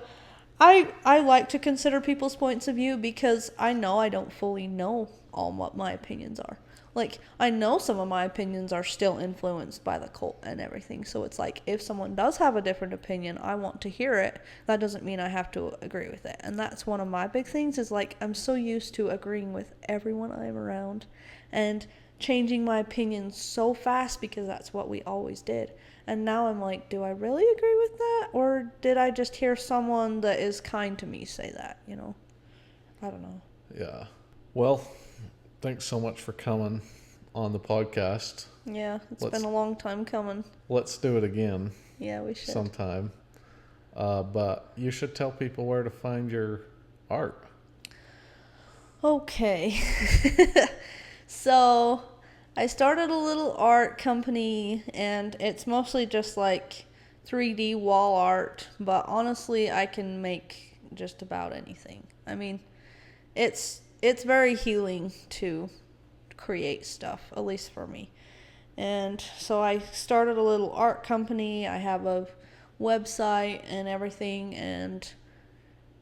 I like to consider people's points of view because I know I don't fully know all what my opinions are. Like, I know some of my opinions are still influenced by the cult and everything. So it's like, if someone does have a different opinion, I want to hear it. That doesn't mean I have to agree with it. And that's one of my big things is, like, I'm so used to agreeing with everyone I'm around and changing my opinion so fast because that's what we always did. And now I'm like, do I really agree with that? Or did I just hear someone that is kind to me say that, you know? I don't know. Yeah. Well, thanks so much for coming on the podcast. Yeah, it's been a long time coming. Let's do it again. Yeah, we should. Sometime. But you should tell people where to find your art. Okay. So, I started a little art company, and it's mostly just like 3D wall art, but honestly, I can make just about anything. I mean, it's very healing to create stuff, at least for me. And so I started a little art company. I have a website and everything, and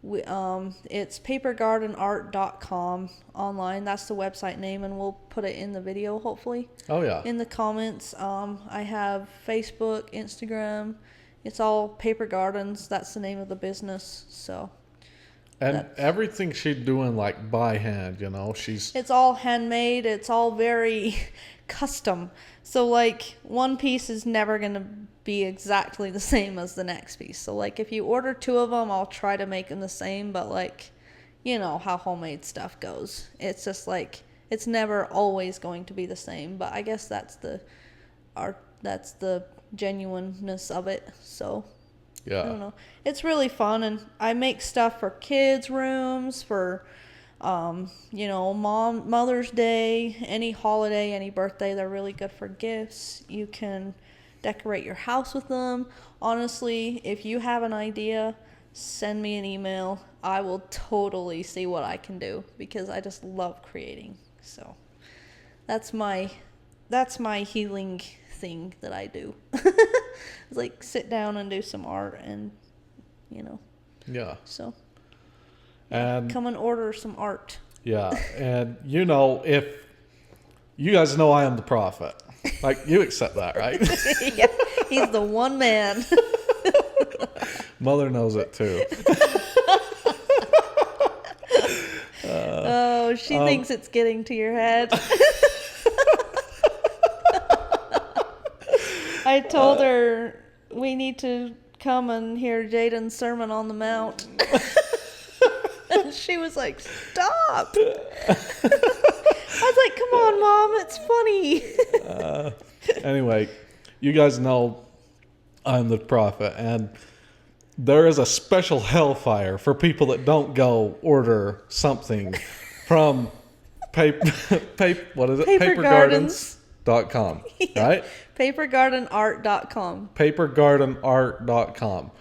It's papergardenart.com online. That's the website name, and we'll put it in the video, hopefully. Oh, yeah. In the comments. I have Facebook, Instagram. It's all Paper Gardens. That's the name of the business. So. And everything she's doing, like, by hand, you know, It's all handmade. It's all very custom. So, like, one piece is never going to be exactly the same as the next piece. So, like, if you order 2 of them, I'll try to make them the same. But, like, you know how homemade stuff goes. It's just, like, it's never always going to be the same. But I guess that's the genuineness of it. So... Yeah. I don't know. It's really fun, and I make stuff for kids' rooms, for, Mother's Day, any holiday, any birthday. They're really good for gifts. You can decorate your house with them. Honestly, if you have an idea, send me an email. I will totally see what I can do, because I just love creating. So that's my healing thing that I do. It's like sit down and do some art, and Yeah. So And come and order some art. Yeah, and if you guys know I am the prophet, like, you accept that, right? Yeah, he's the one man. Mother knows it too. She thinks it's getting to your head. I told her we need to come and hear Jaden's Sermon on the Mount. And she was like, stop. I was like, come on, Mom, it's funny. Anyway, you guys know I'm the prophet, and there is a special hellfire for people that don't go order something from papergardens.com, right? Papergardenart.com. Papergardenart.com.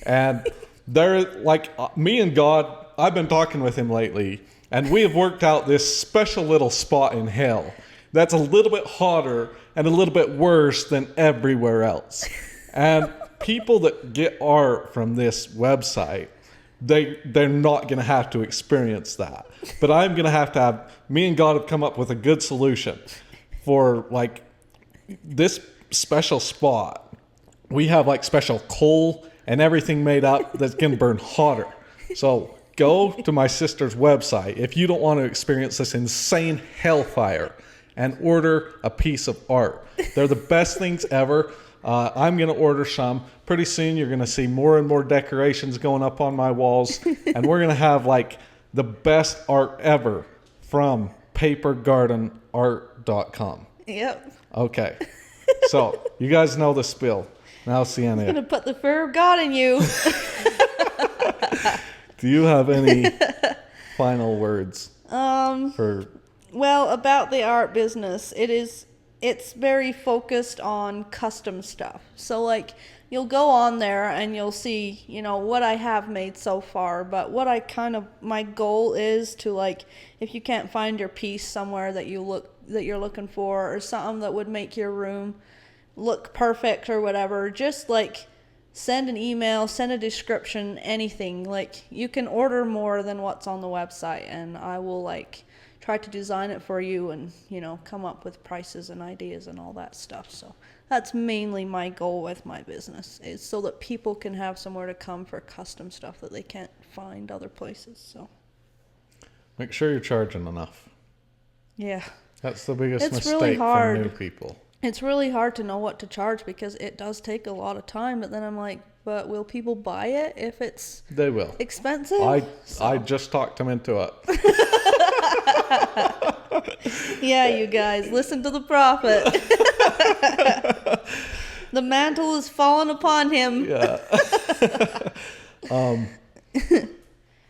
And there, like, me and God, I've been talking with him lately, and we have worked out this special little spot in hell that's a little bit hotter and a little bit worse than everywhere else. And people that get art from this website, they're not going to have to experience that. But I'm going to have me and God have come up with a good solution for, like, this special spot. We have, like, special coal and everything made up that's going to burn hotter. So go to my sister's website if you don't want to experience this insane hellfire, and order a piece of art. They're the best things ever. I'm going to order some. Pretty soon you're going to see more and more decorations going up on my walls. And we're going to have, like, the best art ever from papergardenart.com. Yep. Okay. So you guys know the spiel. Now, Sienna. I'm going to put the fear of God in you. Do you have any final words? Well, about the art business, it's very focused on custom stuff. So, like, you'll go on there and you'll see, what I have made so far. But what my goal is to, like, if you can't find your piece somewhere that you're looking for, or something that would make your room look perfect or whatever, just, like, send an email, send a description, anything. Like, you can order more than what's on the website, and I will, like, try to design it for you and, come up with prices and ideas and all that stuff. So that's mainly my goal with my business, is so that people can have somewhere to come for custom stuff that they can't find other places. So make sure you're charging enough. Yeah. That's the biggest mistake really hard. for new people. It's really hard to know what to charge, because it does take a lot of time. But then I'm like, but will people buy it if it's They will. expensive? I just talked them into it. Yeah, you guys, listen to the prophet. The mantle is fallen upon him. Yeah.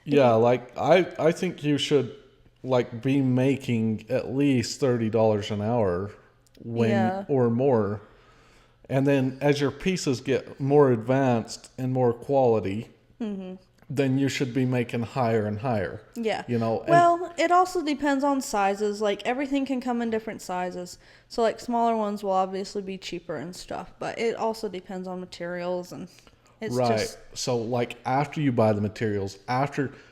Yeah, like, I think you should, like, be making at least $30 an hour or more. And then as your pieces get more advanced and more quality, then you should be making higher and higher. Yeah. Well, it also depends on sizes. Like, everything can come in different sizes. So, like, smaller ones will obviously be cheaper and stuff. But it also depends on materials and It's right. just, So like after you buy the materials,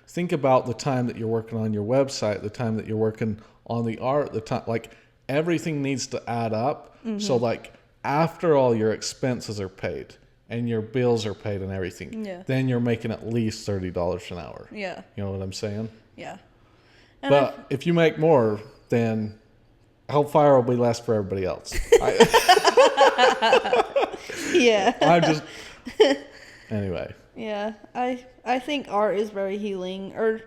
think about the time that you're working on your website, the time that you're working on the art, the time, like everything needs to add up. So like after all your expenses are paid and your bills are paid and everything, then you're making at least $30 an hour. Yeah. You know what I'm saying? Yeah. And But if you make more, then Hellfire will be less for everybody else. yeah. I'm just... Anyway. Yeah. I think art is very healing. Or,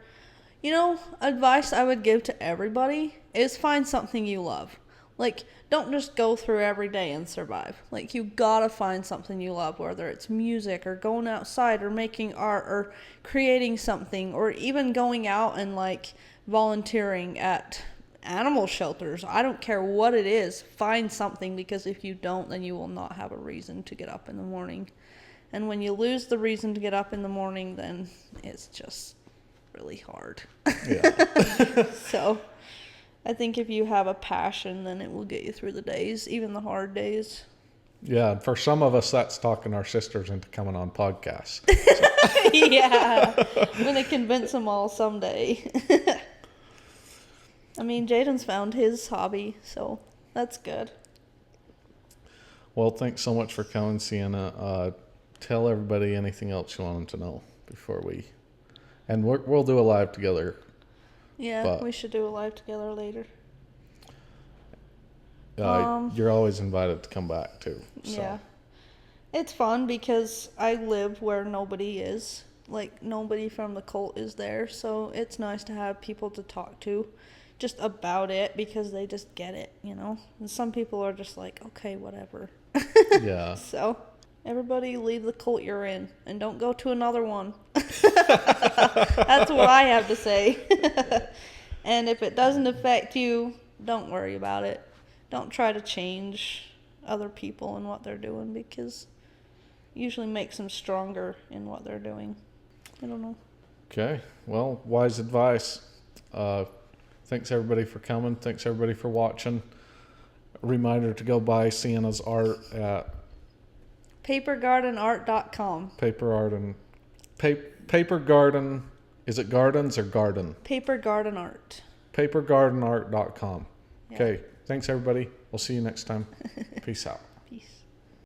advice I would give to everybody is find something you love. Like, don't just go through every day and survive. Like, you gotta find something you love, whether it's music or going outside or making art or creating something or even going out and, like, volunteering at animal shelters. I don't care what it is. Find something, because if you don't, then you will not have a reason to get up in the morning. And when you lose the reason to get up in the morning, then it's just really hard. Yeah. So I think if you have a passion, then it will get you through the days, even the hard days. Yeah, and for some of us, that's talking our sisters into coming on podcasts. Yeah, I'm going to convince them all someday. I mean, Jaden's found his hobby, so that's good. Well, thanks so much for coming, Sienna. Tell everybody anything else you want them to know before we... And we'll do a live together. Yeah, we should do a live together later. You're always invited to come back, too. So. Yeah. It's fun because I live where nobody is. Like, nobody from the cult is there. So it's nice to have people to talk to just about it, because they just get it, And some people are just like, okay, whatever. Yeah. So everybody leave the cult you're in and don't go to another one. That's what I have to say. And if it doesn't affect you, don't worry about it. Don't try to change other people and what they're doing, because it usually makes them stronger in what they're doing. I don't know. Okay. Well, wise advice. Thanks everybody for coming. Thanks everybody for watching. A reminder to go buy Sienna's art at papergardenart.com. Paper Garden. Is it gardens or garden? Paper Garden Art. Papergardenart.com. Yeah. Okay. Thanks everybody. We'll see you next time. Peace out. Peace.